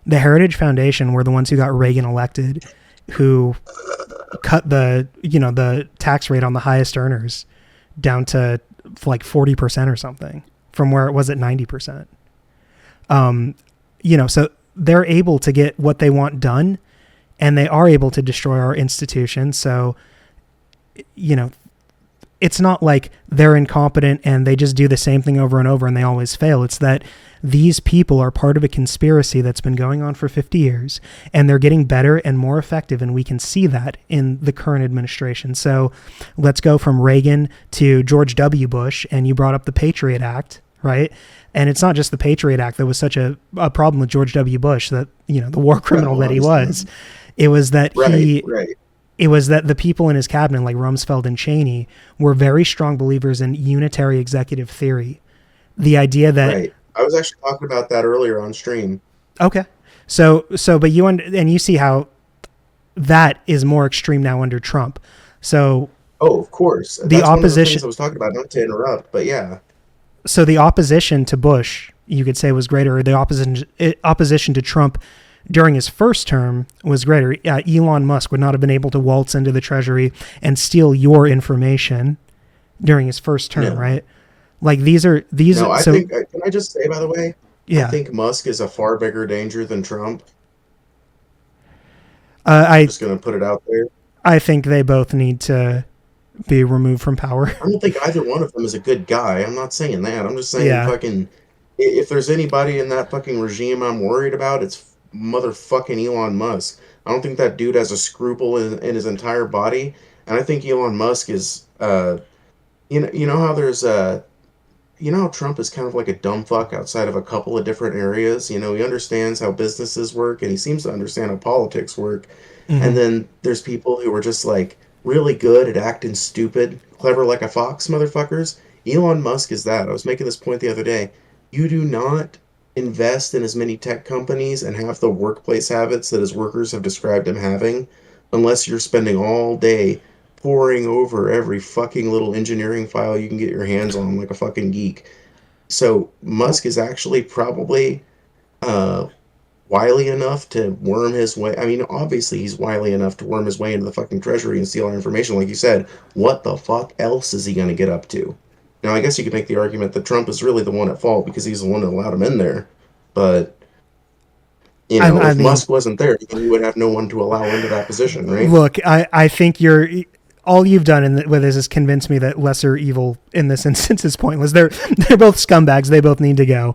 The Heritage Foundation were the ones who got Reagan elected, who cut the tax rate on the highest earners down to like 40% or something from where it was at 90%. So they're able to get what they want done, and they are able to destroy our institutions. So, it's not like they're incompetent and they just do the same thing over and over and they always fail. It's that these people are part of a conspiracy that's been going on for 50 years, and they're getting better and more effective, and we can see that in the current administration. So let's go from Reagan to George W. Bush, and you brought up the Patriot Act, right? And it's not just the Patriot Act that was such a problem with George W. Bush, that, the war criminal that he was. It was that Right. it was that the people in his cabinet, like Rumsfeld and Cheney, were very strong believers in unitary executive theory. The idea that, Right. I was actually talking about that earlier on stream. okay, but and you see how that is more extreme now under Trump. So Oh, of course. the That's one of the opposition, things I was talking about, not to interrupt, but yeah. so the opposition to Bush, you could say, was greater. The opposition to Trump during his first term was greater. Elon Musk would not have been able to waltz into the Treasury and steal your information during his first term, No. right? Like these. No, I So think, can I just say, by the way, I yeah, think Musk is a far bigger danger than Trump. I Just gonna put it out there. I think they both need to be removed from power. I don't think either one of them is a good guy. I'm not saying that. I'm just saying Yeah. fucking if there's anybody in that fucking regime I'm worried about, it's motherfucking Elon Musk. I don't think that dude has a scruple in his entire body, and I think Elon Musk is you know how there's you know how Trump is kind of like a dumb fuck outside of a couple of different areas. You know, he understands how businesses work and he seems to understand how politics work. Hmm. And then there's people who are just like really good at acting stupid, clever like a fox motherfuckers. Elon Musk is that. I was making this point the other day. You do not invest in as many tech companies and have the workplace habits that his workers have described him having unless you're spending all day poring over every fucking little engineering file you can get your hands on like a fucking geek. So Musk is actually probably uh, wily enough to worm his way. I mean, obviously he's wily enough to worm his way into the fucking treasury and steal our information. Like you said, what the fuck else is he going to get up to? Now, I guess you could make the argument that Trump is really the one at fault because he's the one that allowed him in there. But, you know, I if mean, Musk wasn't there, then we would have no one to allow into that position, right? look, I think all you've done with this is convince me that lesser evil in this instance is pointless. They're both scumbags. They both need to go.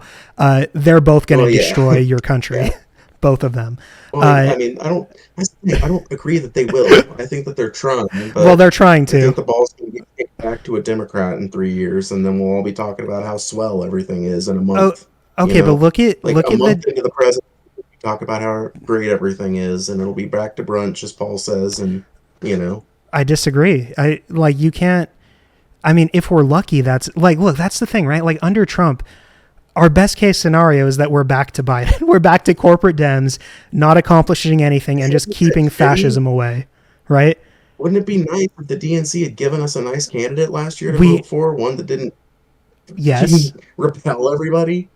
They're both going Well, to yeah. destroy your country, Yeah. both of them. Well, Uh, I mean, I don't agree that they will. I think that they're trying, well, but they're trying I to. think the ball's going to get kicked back to a Democrat in 3 years, and then we'll all be talking about how swell everything is in a Oh, month. You okay, but know, like look a at month the into the president, we talk about how great everything is, and it'll be back to brunch, as Paul says, and you know, I disagree. I like you can't. I mean, if we're lucky, that's like look. That's the thing, right? Like under Trump, our best case scenario is that we're back to Biden. We're back to corporate Dems, not accomplishing anything and just isn't that keeping shitty? fascism away, right? Wouldn't it be nice if the DNC had given us a nice candidate last year to We vote for, one that didn't yes, fucking repel everybody?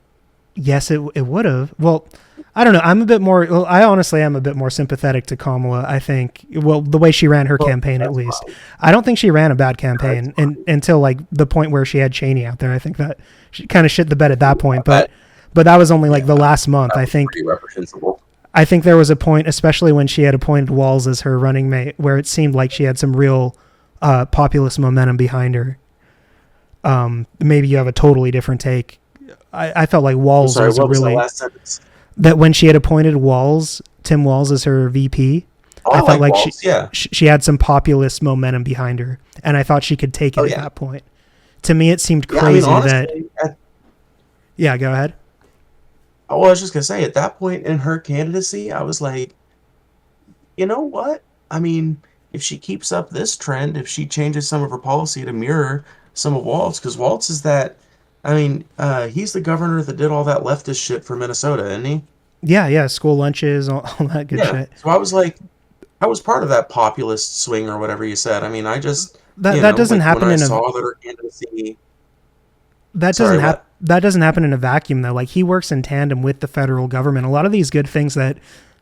yes, it would have. Well, I don't know. I'm a bit more. Well, I honestly am a bit more sympathetic to Kamala. I think. Well, the way she ran her Well, campaign, at that's least, fine. I don't think she ran a bad That's campaign fine. until like the point where she had Cheney out there. I think that she kind of shit the bed at that point. That, But that was only like yeah, the last month. that was pretty reprehensible. I think there was a point, especially when she had appointed Walz as her running mate, where it seemed like she had some real populist momentum behind her. Maybe you have a totally different take. I felt like I'm Walz sorry, was a what was that really last sentence? that when she had appointed Tim Walz as her VP, Oh, I I felt like like Waltz, yeah. she had some populist momentum behind her, and I thought she could take Oh, it at yeah. that point. To me, it seemed Yeah, I mean, crazy that honestly, yeah. Go ahead. I was just gonna say, at that point in her candidacy, I was like, you know what? I mean, if she keeps up this trend, if she changes some of her policy to mirror some of Waltz, because Waltz is that, I mean, he's the governor that did all that leftist shit for Minnesota, isn't he? Yeah, yeah. School lunches, all that good Yeah. shit. So I was like, I was part of that populist swing or whatever you said. I mean, I just, That doesn't like when happen I in a saw that her candidacy, that sorry, doesn't happen. what? That doesn't happen in a vacuum though. Like he works in tandem with the federal government. A lot of these good things that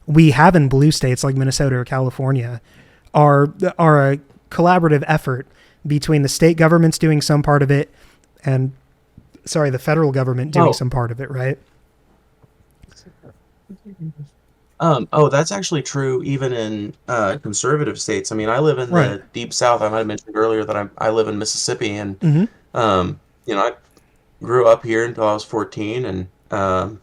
we have in blue states like Minnesota or California are a collaborative effort between the state governments doing some part of it and the federal government doing Oh, some part of it, right? oh, that's actually true even in conservative states. I mean, I live in Right. the deep south. I might have mentioned earlier that I live in Mississippi, and Mm-hmm. I grew up here until I was 14, and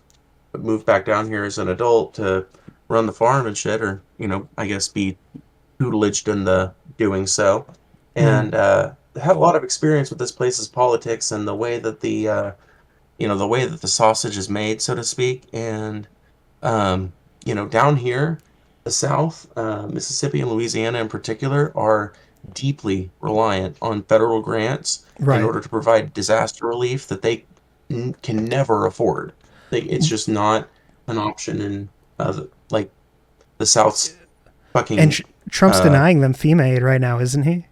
moved back down here as an adult to run the farm and shit, or I guess be tutelaged in the doing so, Mm-hmm. and had a lot of experience with this place's politics and the way that the way that the sausage is made, so to speak, and down here, the South, Mississippi and Louisiana in particular, are deeply reliant on federal grants in Right. order to provide disaster relief that they can never afford. It's just not an option in like the South's And fucking. Trump's Uh, denying them FEMA aid right now, isn't he?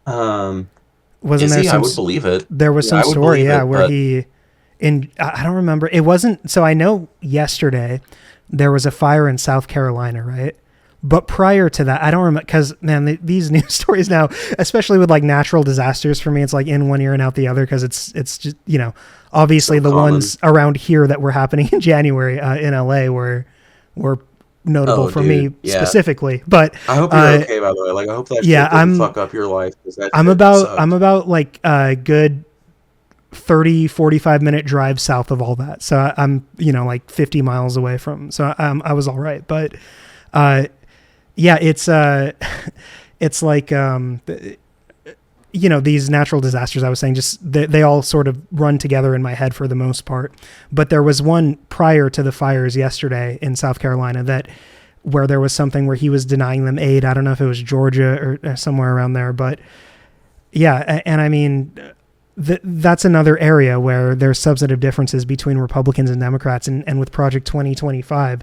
um, Wasn't is there he? I some would believe it. there was Yeah, some I would story, believe yeah, it, where but he in I don't remember. It wasn't so I know yesterday there was a fire in South Carolina, right? But prior to that, I don't remember because man, these news stories now, especially with like natural disasters, for me, it's like in one ear and out the other because it's just obviously so the common. ones around here that were happening in January in LA were notable Oh, for me dude, yeah. specifically. But I hope you're uh, okay, by the way. Like, I hope that yeah, shit didn't fuck up your life, because that shit I'm sucked. about like a good 30-45 minute drive south of all that. So I'm, like 50 miles away from, so I was all right. But uh, yeah, it's it's like these natural disasters I was saying, just they all sort of run together in my head for the most part. But there was one prior to the fires yesterday in South Carolina that where there was something where he was denying them aid. I don't know if it was Georgia or somewhere around there, but yeah. And I mean, that's another area where there's substantive differences between Republicans and Democrats. And with Project 2025,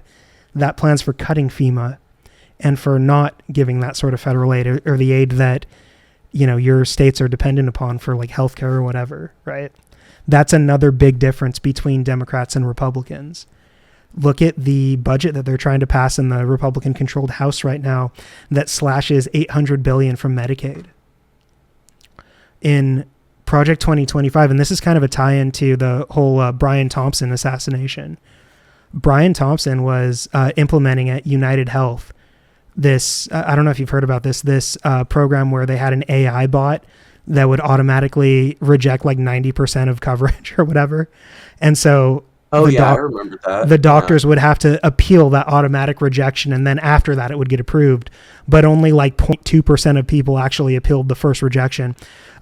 that plans for cutting FEMA and for not giving that sort of federal aid or the aid that, your states are dependent upon for like healthcare or whatever, right? That's another big difference between Democrats and Republicans. Look at the budget that they're trying to pass in the Republican-controlled House right now that slashes $800 billion from Medicaid. In Project 2025, and this is kind of a tie-in to the whole Brian Thompson assassination. Brian Thompson was implementing at United Health this, I don't know if you've heard about this program where they had an AI bot that would automatically reject like 90% of coverage or whatever. And so Oh, yeah, I remember that. the Yeah. doctors would have to appeal that automatic rejection, and then after that it would get approved. But only like 0.2% of people actually appealed the first rejection.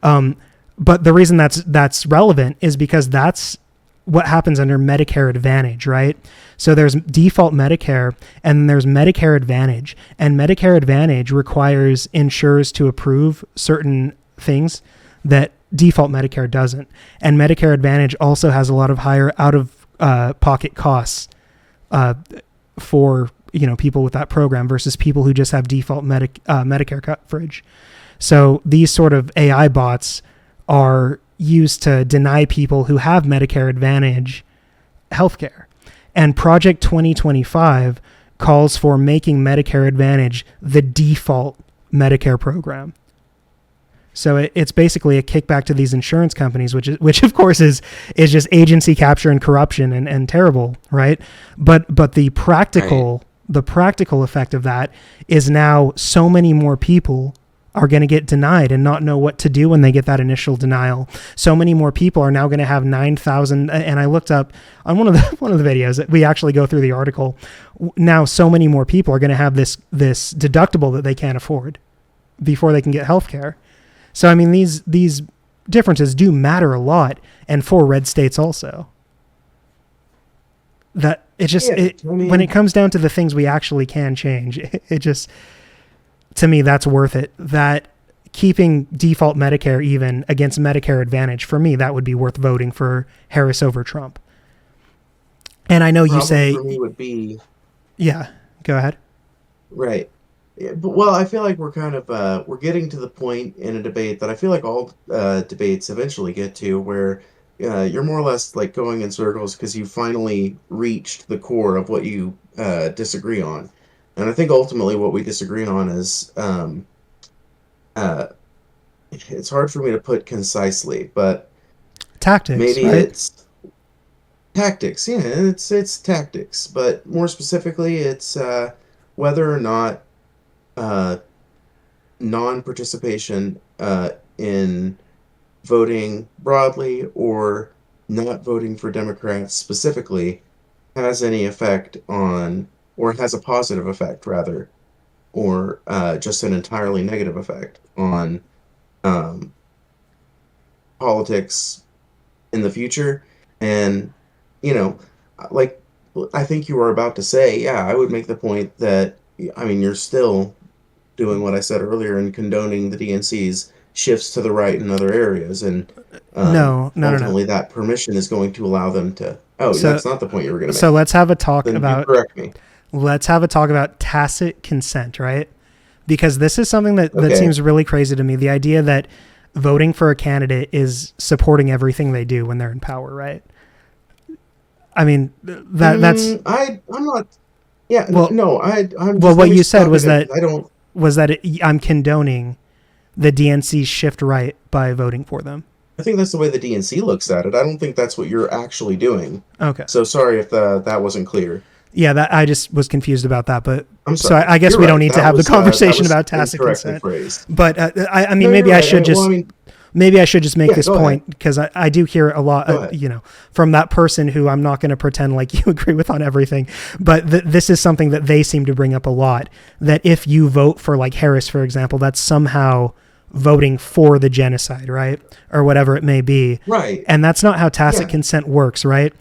But the reason that's relevant is because that's what happens under Medicare Advantage, right? So there's default Medicare and there's Medicare Advantage. And Medicare Advantage requires insurers to approve certain things that default Medicare doesn't. And Medicare Advantage also has a lot of higher out of pocket costs for people with that program versus people who just have default Medicare coverage. So these sort of AI bots are used to deny people who have Medicare Advantage healthcare. And Project 2025 calls for making Medicare Advantage the default Medicare program. So it's basically a kickback to these insurance companies, which of course is just agency capture and corruption and terrible, right? But the practical effect of that is now so many more people are going to get denied and not know what to do when they get that initial denial. So many more people are now going to have 9,000. And I looked up on one of the videos that we actually go through the article. Now, so many more people are going to have this deductible that they can't afford before they can get health care. So, I mean, these differences do matter a lot, and for red states also. That it just, when it comes down to the things we actually can change, it just, to me, that's worth it. That keeping default Medicare even against Medicare Advantage, for me, that would be worth voting for Harris over Trump. And I know you say, for me would be, yeah, go ahead. right. Yeah, but, well, I feel like we're kind of we're getting to the point in a debate that I feel like all debates eventually get to, where you're more or less like going in circles because you finally reached the core of what you disagree on. And I think ultimately what we disagree on is uh, it's hard for me to put concisely, but Tactics, maybe right? it's tactics. Yeah, it's tactics, but more specifically, it's whether or not uh, non-participation in voting broadly or not voting for Democrats specifically has any effect on, or has a positive effect rather, or just an entirely negative effect on um, politics in the future. And, you know, like I think you were about to say, yeah, I would make the point that, I mean, you're still doing what I said earlier and condoning the DNC's shifts to the right in other areas. And No. ultimately, that permission is going to allow them to. Oh, So, that's not the point you were going to so make. let's have a talk Then you about correct me. tacit consent, right? Because this is something that Okay. seems really crazy to me. The idea that voting for a candidate is supporting everything they do when they're in power, right? I mean, that's I'm not. Yeah, well, no, I'm well. just. Let What me you said stop you was there that because I don't. I'm condoning the DNC shift right by voting for them. I think that's the way the DNC looks at it. I don't think that's what you're actually doing. Okay. So sorry if that wasn't clear. Yeah, that I just was confused about that, but I'm so sorry. I guess You're we don't right. need to have the That conversation was about tacit incorrectly consent. phrased. But I No, mean, you're right. Well, I mean, maybe I should just make yeah. this Go ahead. point because I do hear a lot, Go ahead. from that person who I'm not going to pretend like you agree with on everything, but this is something that they seem to bring up a lot. That if you vote for like Harris, for example, that's somehow voting for the genocide, right, or whatever it may be, Right. and that's not how tacit Yeah. consent works, right?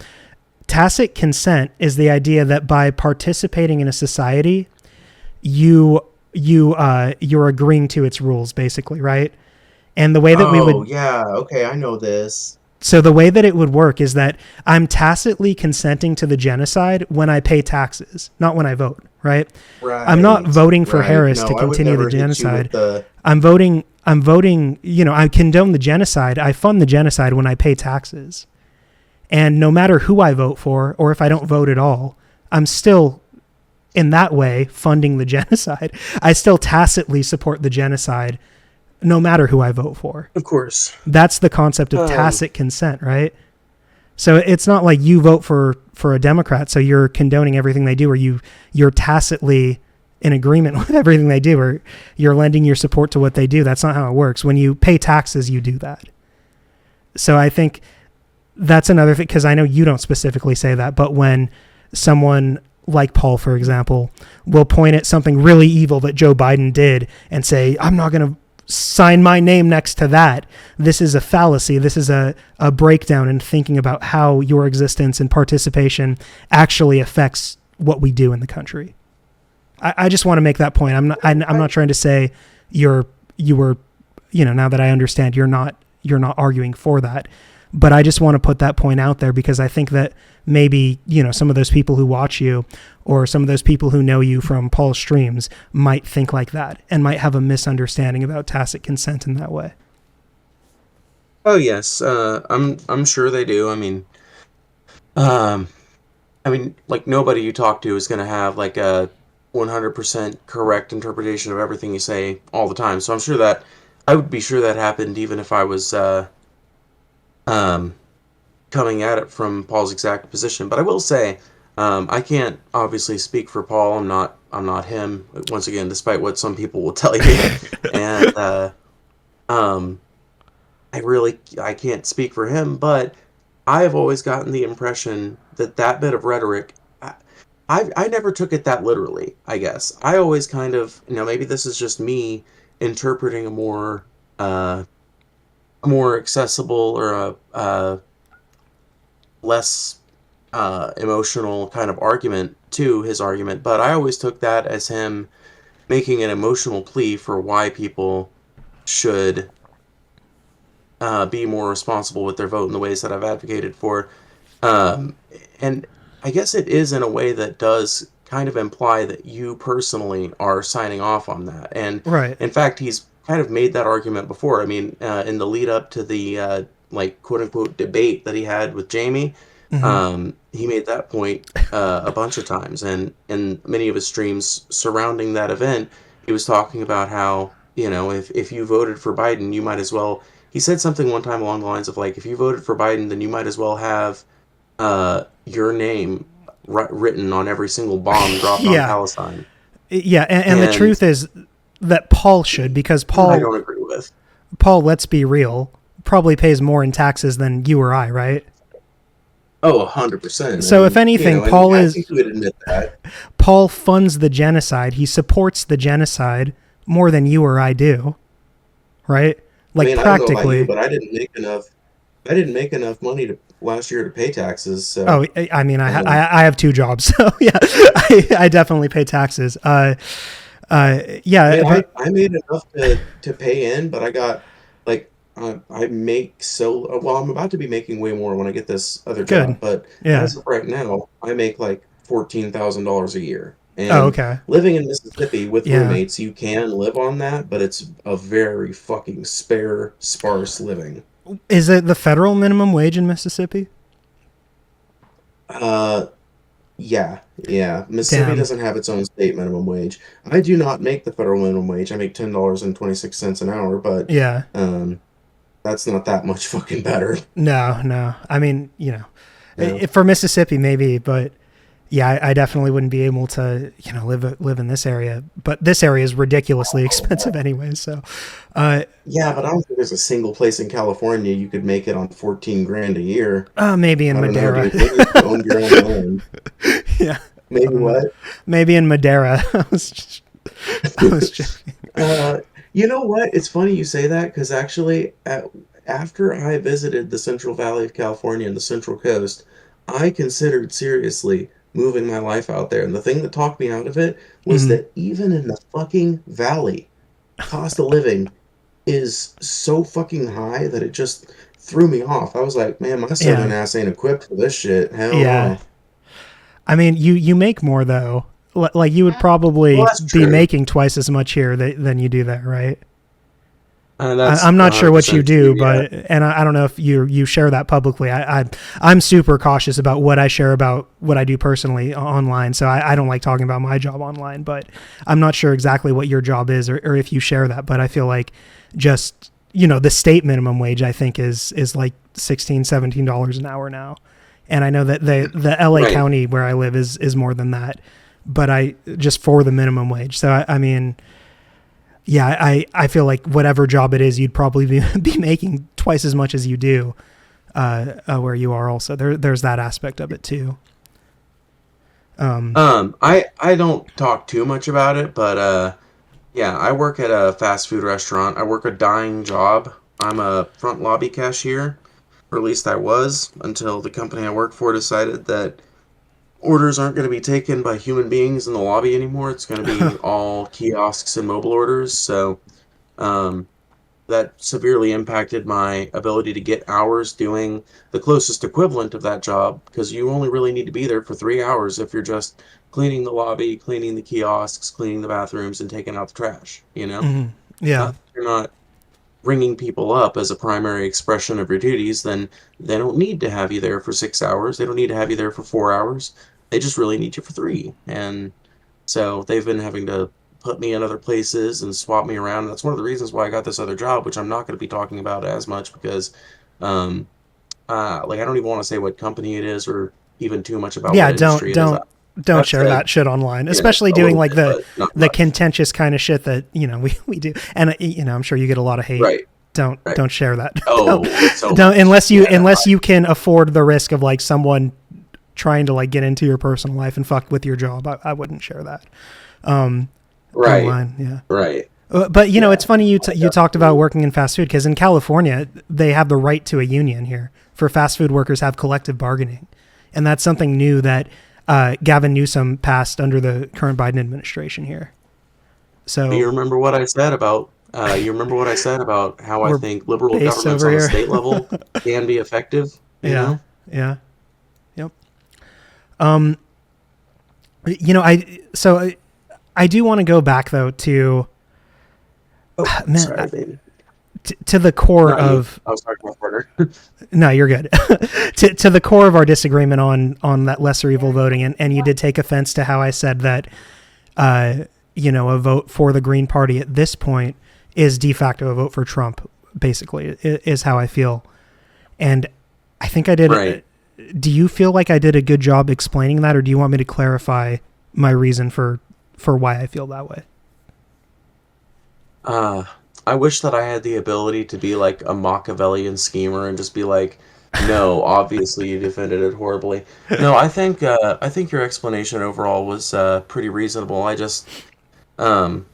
Tacit consent is the idea that by participating in a society, you're agreeing to its rules, basically, right? And the way that we Oh, would yeah. Okay, I know this. so the way that it would work is that I'm tacitly consenting to the genocide when I pay taxes, not when I vote, right? I'm not Right. voting for Right. Harris to No, I would continue the never hit you with genocide. the. I'm voting, I condone the genocide. I fund the genocide when I pay taxes. And no matter who I vote for, or if I don't vote at all, I'm still, in that way, funding the genocide. I still tacitly support the genocide, no matter who I vote for. Of course. That's the concept of Um. tacit consent, right? So it's not like you vote for a Democrat, so you're condoning everything they do, or you're tacitly in agreement with everything they do, or you're lending your support to what they do. That's not how it works. When you pay taxes, you do that. So I think that's another thing, because I know you don't specifically say that, but when someone like Paul, for example, will point at something really evil that Joe Biden did and say, I'm not going to sign my name next to that. This is a fallacy. This is a breakdown in thinking about how your existence and participation actually affects what we do in the country. I just want to make that point. I'm not trying to say you were, now that I understand you're not arguing for that. But I just want to put that point out there because I think that maybe, some of those people who watch you or some of those people who know you from Paul's streams might think like that and might have a misunderstanding about tacit consent in that way. Oh yes. I'm sure they do. Um. Like nobody you talk to is gonna have like a 100% correct interpretation of everything you say all the time. So I'm sure that I would be sure that happened even if I was um coming at it from Paul's exact position. But I will say, I can't obviously speak for Paul. I'm not him. Once again, despite what some people will tell you, and um, I can't speak for him. But I have always gotten the impression that that bit of rhetoric. I never took it that literally. I guess I always kind of, maybe this is just me interpreting a more accessible or a less emotional kind of argument to his argument, but I always took that as him making an emotional plea for why people should be more responsible with their vote in the ways that I've advocated for. Um, and I guess it is in a way that does kind of imply that you personally are signing off on that. And Right. in fact, he's kind of made that argument before. In the lead up to the like quote unquote debate that he had with Jamie, Mm-hmm. he made that point a bunch of times, and in many of his streams surrounding that event, he was talking about how if you voted for Biden, you might as well. He said something one time along the lines of like, if you voted for Biden, then you might as well have your name written on every single bomb dropped on Yeah. Palestine. Yeah. And the And truth is that Paul should, because I don't agree with. Paul, let's be real, probably pays more in taxes than you or I, right? Oh, 100%. So if anything, And I think you would admit that. Paul funds the genocide. He supports the genocide more than you or I do, right? Like I don't know about you, practically. but I didn't make enough. I didn't make enough money last year to pay taxes. So, Oh, I mean, um, I have two jobs, so yeah, I definitely pay taxes. Yeah, but I made enough to pay in, but I got like I make so well. I'm about to be making way more when I get this other good. job, but Yeah. as of right now, I make like $14,000 a year. Oh, And okay. living in Mississippi with Yeah. roommates, you can live on that, but it's a very fucking sparse living. Is it the federal minimum wage in Mississippi? Uh, yeah. Mississippi Damn. doesn't have its own state minimum wage. I do not make the federal minimum wage. I make $10.26 an hour, but Yeah. um, that's not that much fucking better. No, no. I mean, Yeah. for Mississippi maybe, but yeah, I definitely wouldn't be able to, live in this area. But this area is ridiculously expensive anyway. So, uh, Yeah, but I don't think there's a single place in California you could make it on 14 grand a year. maybe in I don't know, Madeira. dude. Maybe if you owned your own land. Yeah, I Maybe don't know. what? Maybe in Madeira. I was joking. Uh, you know what? It's funny you say that because actually, after I visited the Central Valley of California and the Central Coast, I considered seriously moving my life out there. And the thing that talked me out of it was Mhm. that even in the fucking valley, cost of living is so fucking high that it just threw me off. I was like, man, my southern Yeah, ass ain't equipped for this shit. Hell yeah. no. I mean, you make more though. Like you would Well, probably that's be true. making twice as much here than you do there, right? That's I'm not sure what you 100% do, true, yeah. but and I don't know if you share that publicly. I'm super cautious about what I share about what I do personally online, so I don't like talking about my job online. But I'm not sure exactly what your job is or if you share that. But I feel like just the state minimum wage I think is like $16-17 an hour now, and I know that the LA Right. County where I live is more than that, but I just for the minimum wage. So I mean yeah, I feel like whatever job it is, you'd probably be making twice as much as you do where you are. Also, there's that aspect of it too. Um, I don't talk too much about it, but yeah, I work at a fast food restaurant. I work a dying job. I'm a front lobby cashier, or at least I was, until the company I work for decided that orders aren't going to be taken by human beings in the lobby anymore. It's going to be all kiosks and mobile orders. So, um, that severely impacted my ability to get hours doing the closest equivalent of that job because you only really need to be there for 3 hours if you're just cleaning the lobby, cleaning the kiosks, cleaning the bathrooms, and taking out the trash. mhm. Yeah, Not if you're not ringing people up as a primary expression of your duties, then they don't need to have you there for 6 hours. They don't need to have you there for 4 hours. They just really need you for three. And so they've been having to put me in other places and swap me around. That's one of the reasons why I got this other job, which I'm not going to be talking about as much because, um, like I don't even want to say what company it is or even too much about what yeah. Don't industry it is. don't don't I've share said, that shit online, especially a doing little like bit, the but not the much. contentious kind of shit that we do. And I'm sure you get a lot of hate. Right, Don't right. don't share that. don't Oh, so don't much. unless you Yeah, unless you can afford the risk of like someone trying to like get into your personal life and fuck with your job. I wouldn't share that right, online. Yeah. right. But it's Yeah, funny I you talked about definitely. working in fast food because in California they have the right to a union here. For fast food workers, have collective bargaining, and that's something new that Gavin Newsom passed under the current Biden administration here. You So remember what I said about you remember what I said about how I we're think liberal based governments over on the here. state level can be effective, you Yeah, know? yeah, yep. Um, I do want to go back though to Oh, man sorry, baby. to the core Not you. of I was talking about partner. no, you're good. To the core of our disagreement on that lesser evil voting, and you did take offense to how I said that a vote for the Green Party at this point is de facto a vote for Trump. Basically, is how I feel, and I think I did. Right. Do you feel like I did a good job explaining that, or do you want me to clarify my reason for why I feel that way? Uh, I wish that I had the ability to be like a Machiavellian schemer and just be like, no, obviously you defended it horribly. No, I think your explanation overall was pretty reasonable. Um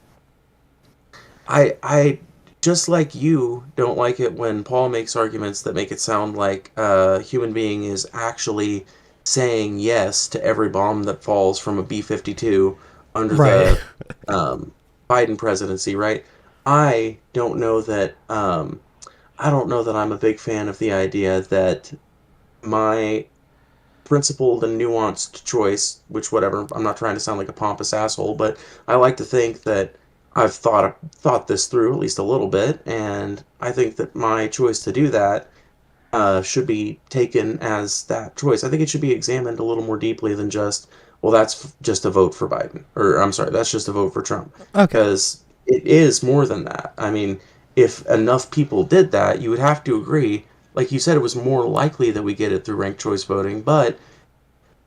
I just like you don't like it when Paul makes arguments that make it sound like a human being is actually saying yes to every bomb that falls from a B-52 under Right. the um, Biden presidency, right? I don't know that I don't know that I'm a big fan of the idea that my principled and nuanced choice, which whatever, I'm not trying to sound like a pompous asshole, but I like to think that I've thought this through at least a little bit, and I think that my choice to do that should be taken as that choice. I think it should be examined a little more deeply than just, well, that's just a vote for Biden, or I'm sorry, that's just a vote for Trump, Okay. because it is more than that. I mean, if enough people did that, you would have to agree. Like you said, it was more likely that we get it through ranked choice voting, but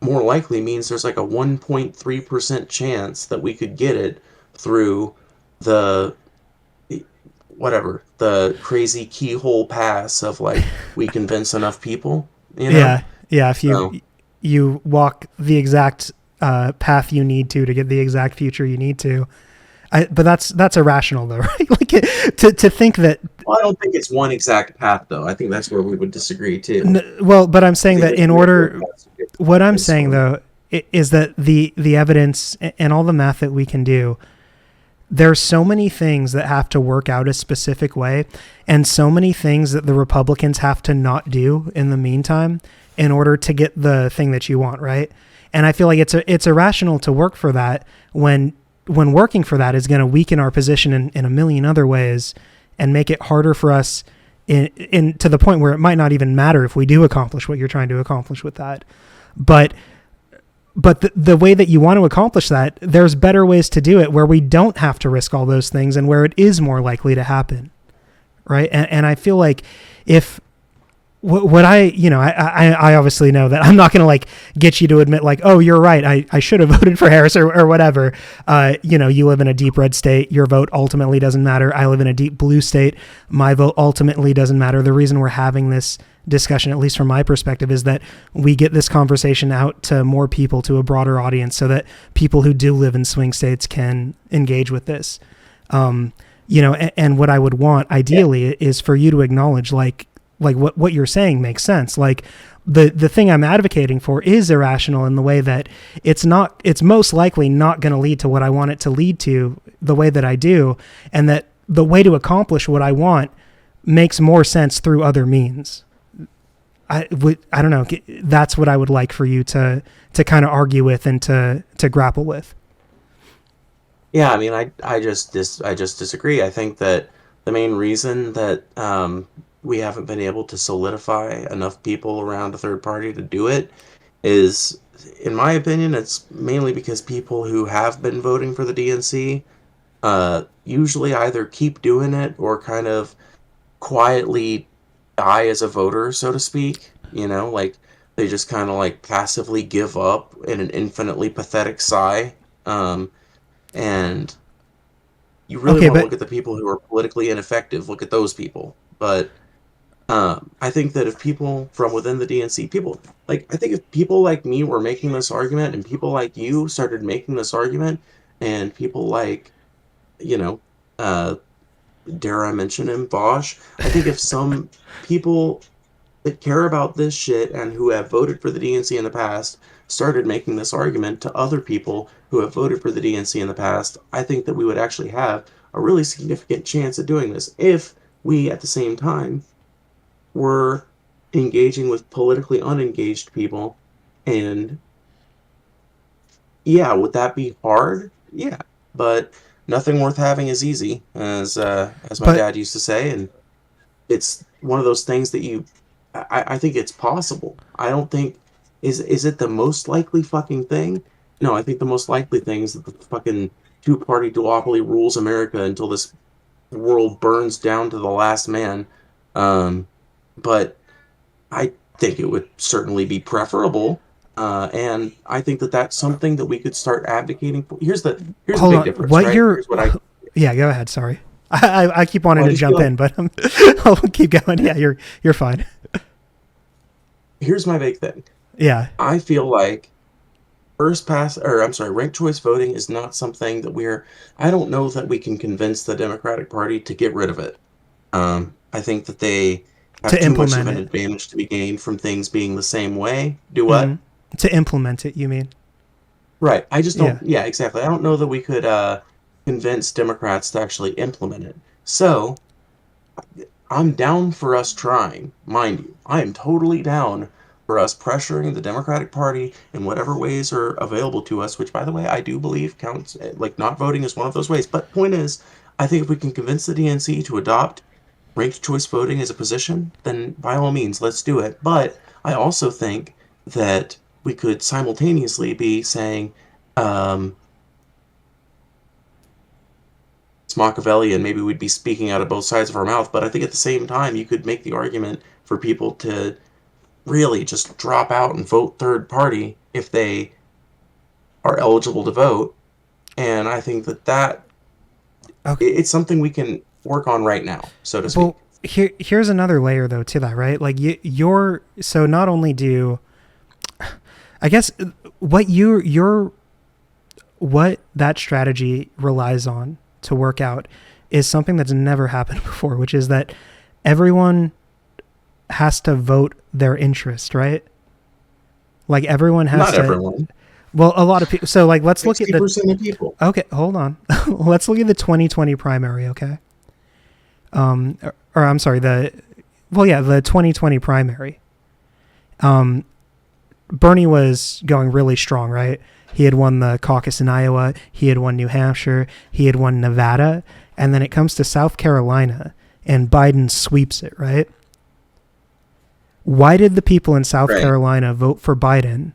more likely means there's like a 1.3% chance that we could get it through the whatever, the crazy keyhole pass of like we convince enough people, you know? Yeah, yeah. If So you walk the exact path you need to get the exact future you need to. But that's irrational though, right? Like to think that. well, I don't think it's one exact path though. I think that's where we would disagree too. Well, but I'm I saying think that there's in three or four order, paths you could what I'm saying brainstorm. though is that the evidence and all the math that we can do, there's so many things that have to work out a specific way, and so many things that the Republicans have to not do in the meantime in order to get the thing that you want, right? And I feel like it's irrational to work for that when working for that is going to weaken our position in a million other ways and make it harder for us in to the point where it might not even matter if we do accomplish what you're trying to accomplish with that. But the way that you want to accomplish that, there's better ways to do it where we don't have to risk all those things and where it is more likely to happen, right? And I feel like if what I obviously know that I'm not going to like get you to admit like, oh, you're right, I should have voted for Harris or whatever. You live in a deep red state, your vote ultimately doesn't matter. I live in a deep blue state, my vote ultimately doesn't matter. The reason we're having this discussion, at least from my perspective, is that we get this conversation out to more people, to a broader audience, so that people who do live in swing states can engage with this. And what I would want ideally is for you to acknowledge like what you're saying makes sense. Like the thing I'm advocating for is irrational in the way that it's most likely not going to lead to what I want it to lead to the way that I do, and that the way to accomplish what I want makes more sense through other means. I don't know. That's what I would like for you to kind of argue with and to grapple with. Yeah, I mean, I just disagree. I think that the main reason that we haven't been able to solidify enough people around a third party to do it is, in my opinion, it's mainly because people who have been voting for the DNC usually either keep doing it or kind of quietly die as a voter, so to speak. Like they just kind of like passively give up in an infinitely pathetic sigh. And you really Okay, want to but look at the people who are politically ineffective, look at those people. But I think that if people from within the DNC, I think if people like me were making this argument and people like you started making this argument and people like, you know, uh, dare I mention him, Bosch, I think if some people that care about this shit and who have voted for the DNC in the past started making this argument to other people who have voted for the DNC in the past, I think that we would actually have a really significant chance at doing this if we, at the same time, were engaging with politically unengaged people. And yeah, would that be hard? Yeah, but nothing worth having is easy, as my but dad used to say, and it's one of those things that I think it's possible. I don't think is it the most likely fucking thing? No, I think the most likely thing is that the fucking two-party duopoly rules America until this world burns down to the last man. Um, but I think it would certainly be preferable. And I think that that's something that we could start advocating for. Here's the hold big on, difference, what right? you're Here's what I yeah, go ahead. Sorry, I keep wanting well, I to just feel jump like in, but I'll keep going. Yeah, you're fine. here's my big thing. Yeah, I feel like ranked choice voting is not something that I don't know that we can convince the Democratic Party to get rid of it. I think that they have to too much of implement an it. advantage to be gained from things being the same way. Do Hmm. what? To implement it, you mean? Right. I just Yeah. don't, yeah, exactly. I don't know that we could convince Democrats to actually implement it. So I'm down for us trying, mind you. I am totally down for us pressuring the Democratic Party in whatever ways are available to us, which, by the way, I do believe counts, like not voting is one of those ways. But point is, I think if we can convince the DNC to adopt ranked choice voting as a position, then by all means, let's do it. But I also think that we could simultaneously be saying, um, it's Machiavellian, maybe we'd be speaking out of both sides of our mouth, but I think at the same time, you could make the argument for people to really just drop out and vote third party if they are eligible to vote. And I think that Okay. it's something we can work on right now, so to Well, speak. here's another layer though to that, right? Like you're so not only do I guess what your what that strategy relies on to work out is something that's never happened before, which is that everyone has to vote their interest, right? Like everyone has Not to. everyone. Well, a lot of people. So like, let's look at the. 60% of people. Okay, hold on. Let's look at the 2020 primary. Okay. Or I'm sorry. The 2020 primary. Bernie was going really strong, right? He had won the caucus in Iowa. He had won New Hampshire. He had won Nevada. And then it comes to South Carolina, and Biden sweeps it, right? Why did the people in South Right. Carolina vote for Biden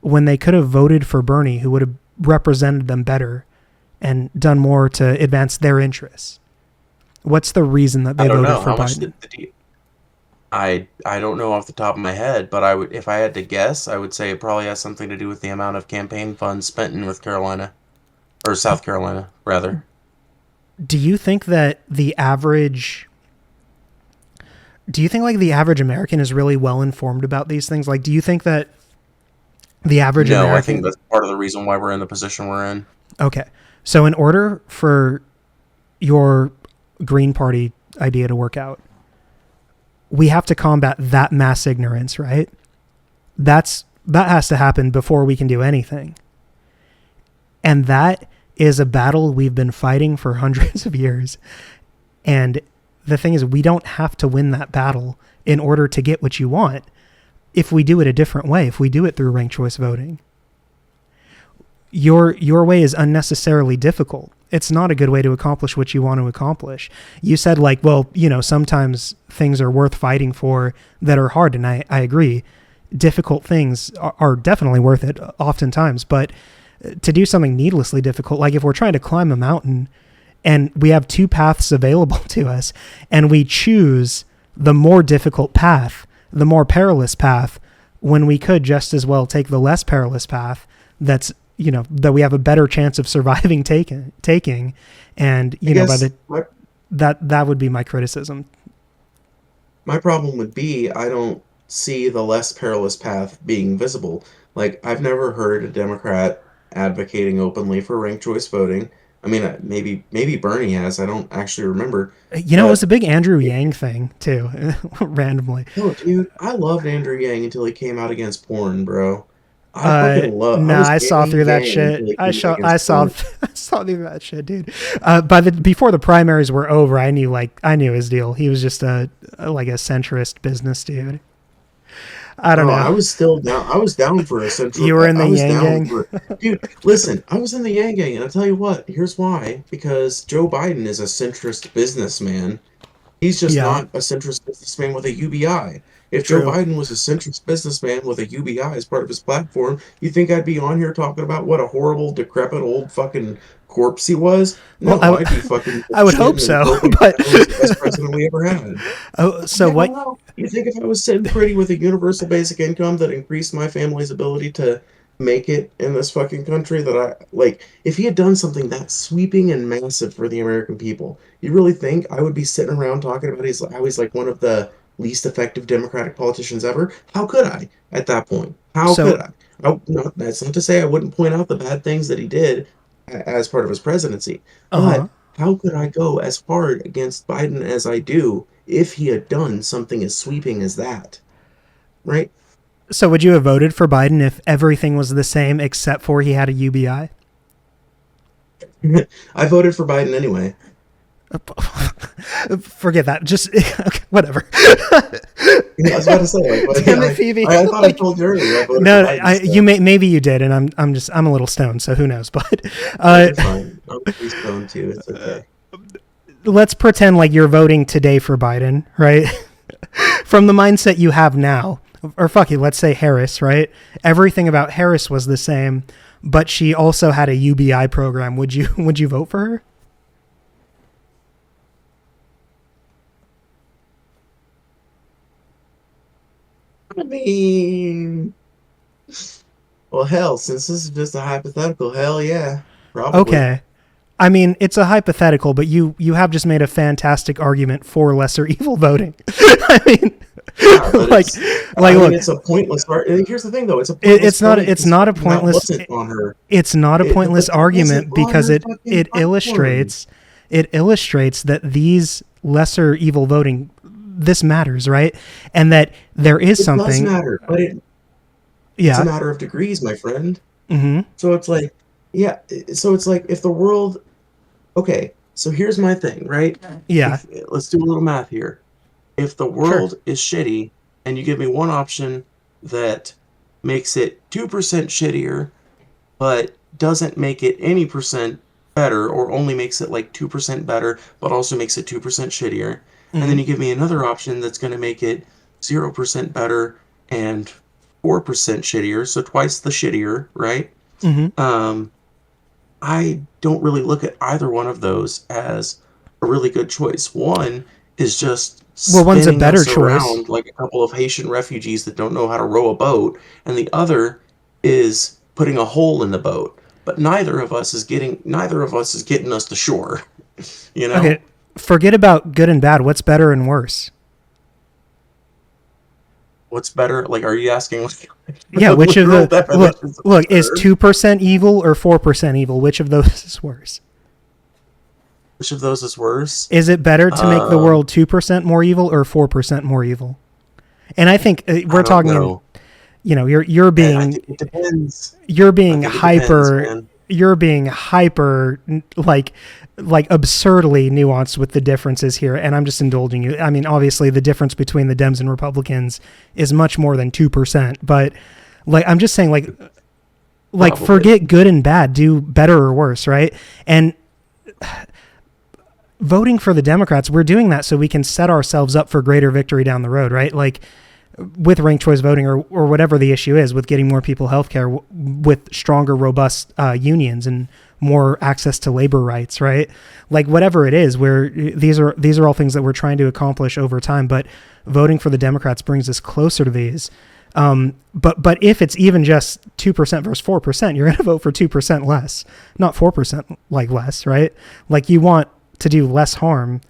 when they could have voted for Bernie, who would have represented them better and done more to advance their interests? What's the reason that I they don't voted know for how much Biden? I don't know off the top of my head, but I would, if I had to guess, I would say it probably has something to do with the amount of campaign funds spent in North Carolina or South Carolina rather. Do you think that do you think like the average American is really well informed about these things? Like, do you think that the average No, I think American, that's part of the reason why we're in the position we're in. okay. So in order for your Green Party idea to work out, we have to combat that mass ignorance, right? That has to happen before we can do anything. And that is a battle we've been fighting for hundreds of years. And the thing is, we don't have to win that battle in order to get what you want if we do it a different way, if we do it through ranked choice voting. Your way is unnecessarily difficult. It's not a good way to accomplish what you want to accomplish. You said like, well, sometimes things are worth fighting for that are hard, and I agree. Difficult things are definitely worth it oftentimes, but to do something needlessly difficult, like if we're trying to climb a mountain and we have two paths available to us and we choose the more difficult path, the more perilous path, when we could just as well take the less perilous path that's that we have a better chance of surviving taking and I by guess the that would be my criticism. my problem would be I don't see the less perilous path being visible. Like, I've never heard a Democrat advocating openly for ranked choice voting. I mean, maybe Bernie has. I don't actually remember. It was a But big Andrew Yang thing too, randomly. no, dude, I loved Andrew Yang until he came out against porn, bro. I fucking love. I Nah, was I saw gang through that gang shit. until he I came out saw, I against saw, porn. I saw through that shit, dude. Before the primaries were over, I knew his deal. He was just like a centrist business dude. I don't Oh, know. I was still down. I was down for a central. You were in I the was Yang down Gang. for. Dude, listen, I was in the Yang Gang, and I'll tell you what. Here's why. Because Joe Biden is a centrist businessman. He's just Yeah, not a centrist businessman with a UBI. If Joe true. Biden was a centrist businessman with a UBI as part of his platform, you think I'd be on here talking about what a horrible, decrepit old fucking corpse he was? Well, No, I'd be fucking I would hope bullshitting and so, croaking but that was the best president we ever had. so Yeah, what? well, you think if I was sitting pretty with a universal basic income that increased my family's ability to make it in this fucking country, that if he had done something that sweeping and massive for the American people, you really think I would be sitting around talking about how he's like one of the least effective Democratic politicians ever? How could I at that point? How So could I? No, that's not to say I wouldn't point out the bad things that he did as part of his presidency, uh huh. but how could I go as hard against Biden as I do if he had done something as sweeping as that? Right? So would you have voted for Biden if everything was the same except for he had a UBI? I voted for Biden anyway. Forget that. Just okay, whatever. Yeah, I was about to say, like, but Damn it, Phoebe. I thought I told you earlier I voted for No, Biden you still. maybe you did, and I'm a little stoned, so who knows? But You're fine. I'm pretty stoned too. It's okay. let's pretend like you're voting today for Biden, right? From the mindset you have now, or fuck it, let's say Harris, right? Everything about Harris was the same, but she also had a UBI program. Would you vote for her? I mean, Well, hell, since this is just a hypothetical, hell yeah, probably. Okay. I mean, it's a hypothetical, but you have just made a fantastic argument for lesser evil voting. I mean, Yeah, but like it's. like I mean, look, it's a pointless. Here's the thing, though. It's a pointless point it's because not a fucking that pointless wasn't on her. it's not a pointless But that wasn't argument on because her fucking it platform. illustrates that these lesser evil voting, this matters, right? And that there is It does something. matter, but it's a Yeah. matter of degrees, my friend. Mm-hmm. So it's like, yeah. So it's like if the world. Okay, so here's my thing, right? Yeah. If let's do a little math here. If the Sure. world is shitty and you give me one option that makes it 2% shittier, but doesn't make it any percent better, or only makes it like 2% better, but also makes it 2% shittier, and then Mm-hmm. you give me another option that's going to make it 0% better and 4% shittier, so twice the shittier, right? Mm-hmm. Um, I don't really look at either one of those as a really good choice. One is just Well, one's a spinning better us choice. around like a couple of Haitian refugees that don't know how to row a boat, and the other is putting a hole in the boat. But neither of us is getting us to shore, you know? Okay. Forget about good and bad. What's better and worse? What's better? Like, are you asking like Yeah. the Which of literal the definitions of look is better? 2% evil or 4% evil? Which of those is worse? Which of those is worse? Is it better to make the Um, world 2% more evil or 4% more evil? And I think I we're don't talking in, know. I think it depends. you're I being think it depends, hyper man. you're being hyper like absurdly nuanced with the differences here, and I'm just indulging you. I mean, obviously the difference between the Dems and Republicans is much more than 2%, but like I'm just saying like Probably. forget good and bad, do better or worse, right? And voting for the Democrats, we're doing that so we can set ourselves up for greater victory down the road, right? Like with ranked choice voting or whatever the issue is with getting more people healthcare with stronger, robust unions and more access to labor rights, right? Like whatever it is, where these are all things that we're trying to accomplish over time. But voting for the Democrats brings us closer to these. But if it's even just 2% versus 4%, you're going to vote for 2% less, not 4% like less, right? Like you want to do less harm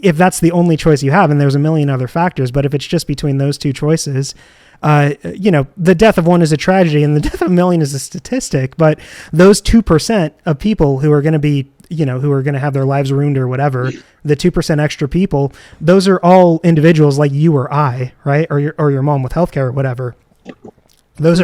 if that's the only choice you have, and there's a million other factors, but if it's just between those two choices, the death of one is a tragedy and the death of a million is a statistic, but those 2% of people who are going to be, who are going to have their lives ruined or whatever, the 2% extra people, those are all individuals like you or I, right? Or your mom with healthcare or whatever. Those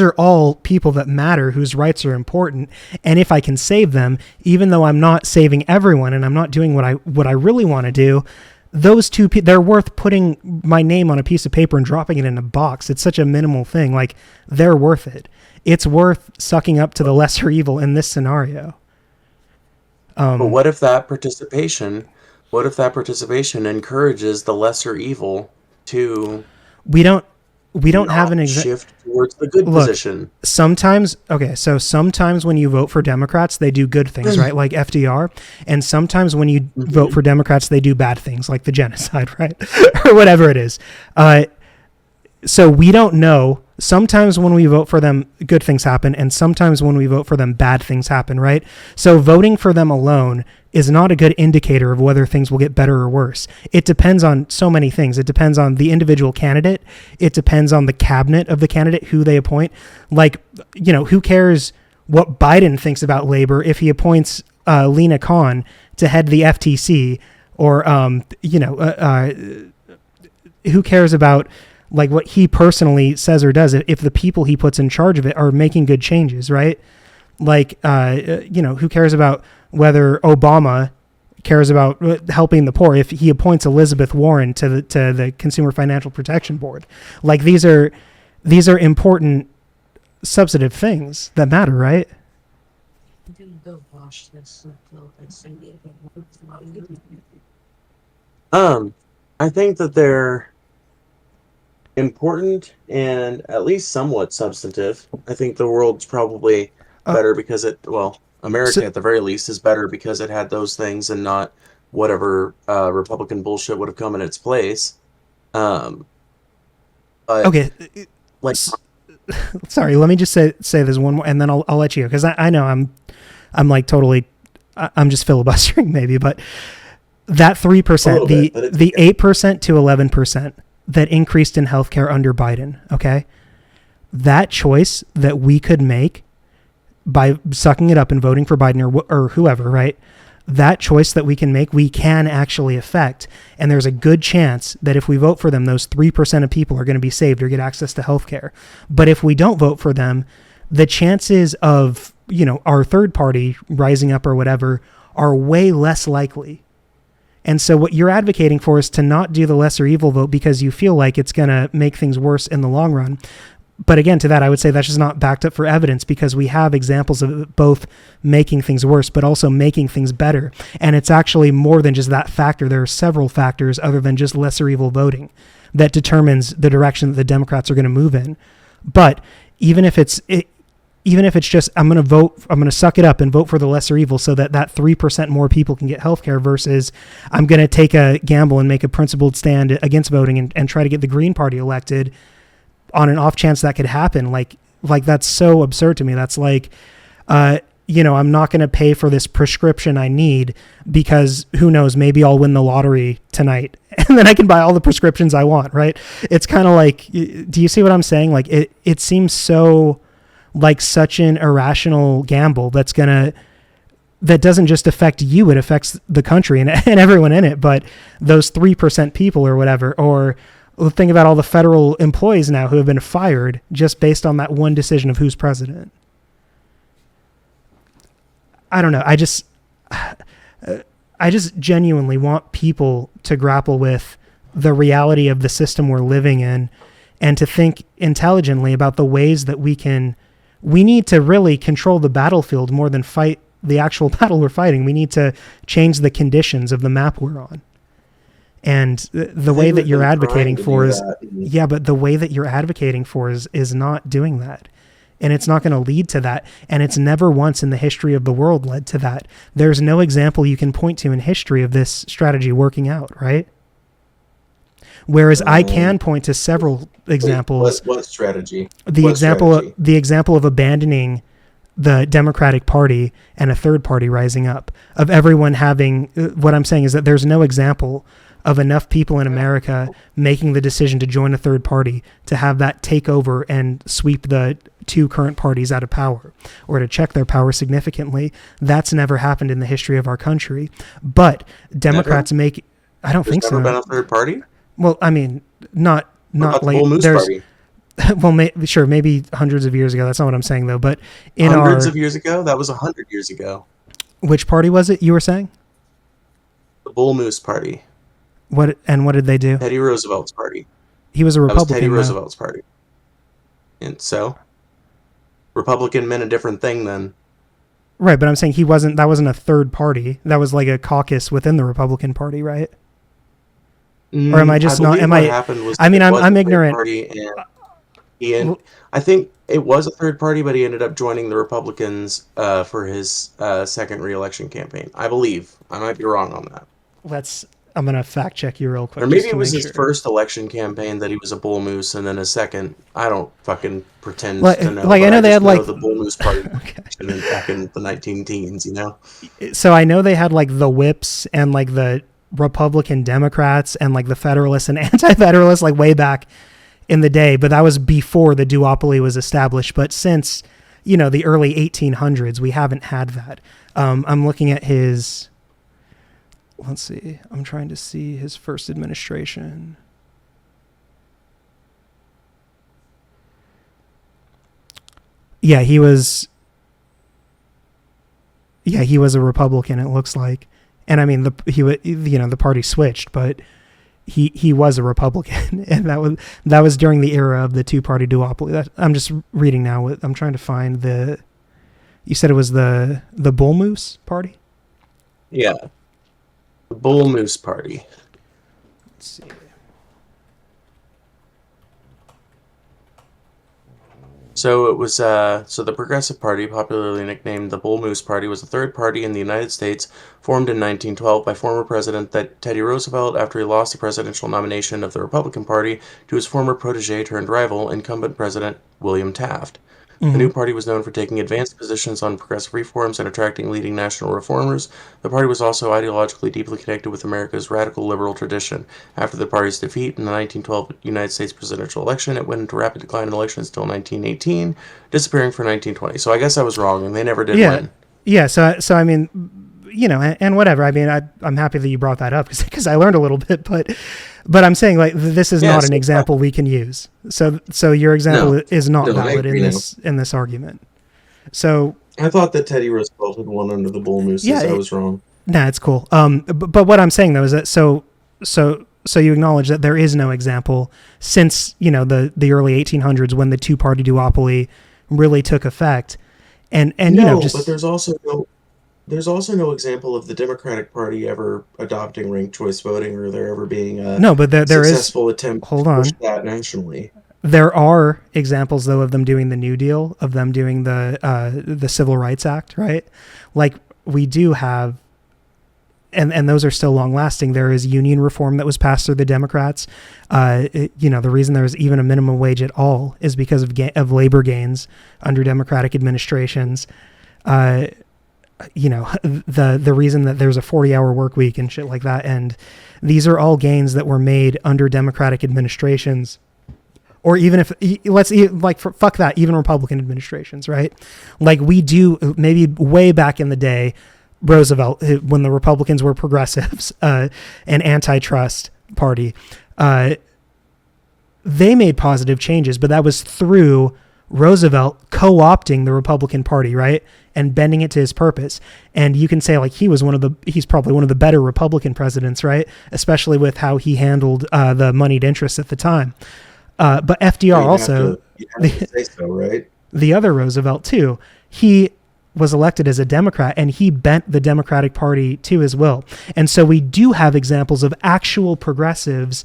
are all people that matter, whose rights are important, and if I can save them, even though I'm not saving everyone and I'm not doing what I really want to do, those two they're worth putting my name on a piece of paper and dropping it in a box. It's such a minimal thing. Like they're worth it. It's worth sucking up to the lesser evil in this scenario. But Um, what if that participation encourages the lesser evil to we don't we don't have not an exact shift towards the good look. position? Sometimes when you vote for Democrats, they do good things, right? Like FDR. And sometimes when you vote Hmm. for Democrats, they do bad things, like the genocide, right? Or whatever it is. So we don't know. Sometimes when we vote for them, good things happen, and sometimes when we vote for them, bad things happen, right? So voting for them alone is not a good indicator of whether things will get better or worse. It depends on so many things. It depends on the individual candidate. It depends on the cabinet of the candidate, who they appoint. Like, who cares what Biden thinks about labor if he appoints Lena Khan to head the FTC, or who cares about like what he personally says or does if the people he puts in charge of it are making good changes, right? Like who cares about whether Obama cares about helping the poor if he appoints Elizabeth Warren to the Consumer Financial Protection Board? Like these are important substantive things that matter, right? Um, I think that they're important and at least somewhat substantive. I think the world's probably Uh, better because well, so America at the very least is better because it had those things and not whatever Republican bullshit would have come in its place. Um, but okay, like, sorry, let me just say this one more, and then I'll let you go, because I know I'm like totally, I'm just filibustering maybe, but that A 3%, little bit, but it's the okay. 8% to 11% that increased in healthcare under Biden, okay, that choice that we could make by sucking it up and voting for Biden or whoever, right? That choice that we can make, we can actually affect. And there's a good chance that if we vote for them, those 3% of people are going to be saved or get access to healthcare. But if we don't vote for them, the chances of, our third party rising up or whatever are way less likely. And so what you're advocating for is to not do the lesser evil vote because you feel like it's going to make things worse in the long run. But again, to that, I would say that's just not backed up for evidence, because we have examples of it both making things worse, but also making things better. And it's actually more than just that factor. There are several factors other than just lesser evil voting that determines the direction that the Democrats are going to move in. But even if it's just, I'm going to suck it up and vote for the lesser evil so that 3% more people can get healthcare, versus I'm going to take a gamble and make a principled stand against voting and try to get the Green Party elected on an off chance that could happen. Like that's so absurd to me. That's like, I'm not going to pay for this prescription I need because who knows, maybe I'll win the lottery tonight and then I can buy all the prescriptions I want. Right. It's kind of like, do you see what I'm saying? Like it seems so like such an irrational gamble that doesn't just affect you, it affects the country and everyone in it. But those 3% people or whatever, or think about all the federal employees now who have been fired just based on that one decision of who's president. I don't know. I just genuinely want people to grapple with the reality of the system we're living in and to think intelligently about the ways that we need to really control the battlefield more than fight the actual battle we're fighting. We need to change the conditions of the map we're on. And the way that you're advocating for is, yeah, but the way that you're advocating for is not doing that. And it's not going to lead to that. And it's never once in the history of the world led to that. There's no example you can point to in history of this strategy working out, right? Whereas I can point to several examples. What strategy? The example of abandoning the Democratic Party and a third party rising up, of everyone having, what I'm saying is that there's no example of enough people in America making the decision to join a third party to have that take over and sweep the two current parties out of power or to check their power significantly. That's never happened in the history of our country. But Democrats make, I don't think so. There's never been a third party? Well, I mean, not What about the late. Bull Moose There's, Party? well, sure, maybe hundreds of years ago. That's not what I'm saying though. But in Hundreds of years ago? That was 100 years ago. which party was it you were saying? The Bull Moose Party. What did they do? Teddy Roosevelt's party. He was a That was Republican. Teddy Though. Roosevelt's party. And so, Republican meant a different thing then. Right, but I'm saying that wasn't a third party. That was like a caucus within the Republican Party, right? Or am I just not? Am I? Happened was I mean, it was I'm a third ignorant. party, and I think it was a third party, but he ended up joining the Republicans for his second re-election campaign. I believe. I might be wrong on that. I'm gonna fact check you real quick. Or maybe it was his first election campaign that he was a bull moose, and then his second. I don't fucking pretend to know. Like I know they had like the Bull Moose Party back in the 19 teens. So I know they had like the whips and like the Republican Democrats and like the Federalists and Anti-Federalists like way back in the day, but that was before the duopoly was established. But since the early 1800s, we haven't had that. I'm looking at his. Let's see. I'm trying to see his first administration. Yeah, he was a Republican, it looks like. And I mean, the party switched, but he was a Republican, and that was during the era of the two-party duopoly. I'm just reading now. I'm trying to find the. You said it was the Bull Moose Party? Yeah. The Bull Moose Party. Let's see. So it was the Progressive Party, popularly nicknamed the Bull Moose Party, was the third party in the United States, formed in 1912 by former President Teddy Roosevelt after he lost the presidential nomination of the Republican Party to his former protege turned rival, incumbent President William Taft. The Hmm. new party was known for taking advanced positions on progressive reforms and attracting leading national reformers. The party was also ideologically deeply connected with America's radical liberal tradition. After the party's defeat in the 1912 United States presidential election, it went into rapid decline in elections until 1918, disappearing for 1920. So I guess I was wrong, and they never did Yeah, win. yeah. So I mean, and whatever. I mean, I'm happy that you brought that up because I learned a little bit, but I'm saying like this is Yeah, not an so example we can use. So your example no, is not no, I valid agree now. in this argument. So I thought that Teddy Roosevelt had won under the bull yeah, mooses. I was wrong. nah, it's cool. But what I'm saying though is that so you acknowledge that there is no example since the early 1800s when the two party duopoly really took effect, and No, but just there's also no example of the Democratic Party ever adopting ranked choice voting or there ever being a no, but there is. successful attempt to Hold push on. that nationally. There are examples though of them doing the New Deal, of them doing the Civil Rights Act, right? Like we do have, and those are still long lasting. There is union reform that was passed through the Democrats. The reason there is even a minimum wage at all is because of labor gains under Democratic administrations. The reason that there's a 40-hour work week and shit like that, and these are all gains that were made under Democratic administrations, or even if fuck that, even Republican administrations, right? Like we do maybe way back in the day, Roosevelt, when the Republicans were progressives, an antitrust party, they made positive changes, but that was through Roosevelt co-opting the Republican Party, right? And bending it to his purpose. And you can say like he's probably one of the better Republican presidents, right? Especially with how he handled the moneyed interests at the time. But FDR also, You'd have to say so, right? the other Roosevelt too, he was elected as a Democrat and he bent the Democratic Party to his will. And so we do have examples of actual progressives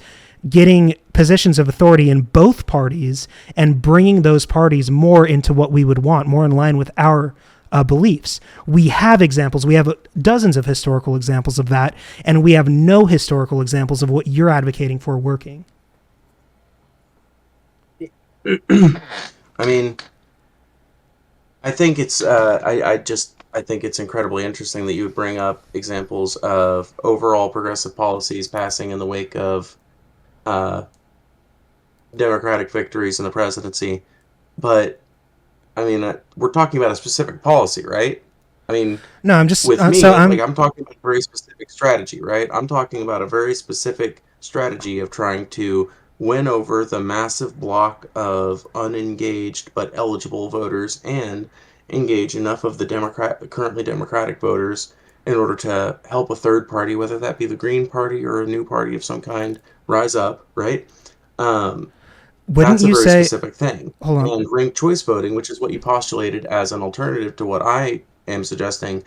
getting positions of authority in both parties and bringing those parties more into what we would want, more in line with our beliefs. We have examples. We have dozens of historical examples of that, and we have no historical examples of what you're advocating for working. I mean, I think it's I think it's incredibly interesting that you would bring up examples of overall progressive policies passing in the wake of uh, Democratic victories in the presidency. But I mean, we're talking about a specific policy, right? I mean, No, I'm just with so me, like I'm I'm talking about a very specific strategy, right? I'm talking about a very specific strategy of trying to win over the massive block of unengaged but eligible voters and engage enough of the currently Democratic voters in order to help a third party, whether that be the Green Party or a new party of some kind, rise up, right? Um, wouldn't that's a you very say specific thing. hold on. And ranked choice voting, which is what you postulated as an alternative to what I am suggesting,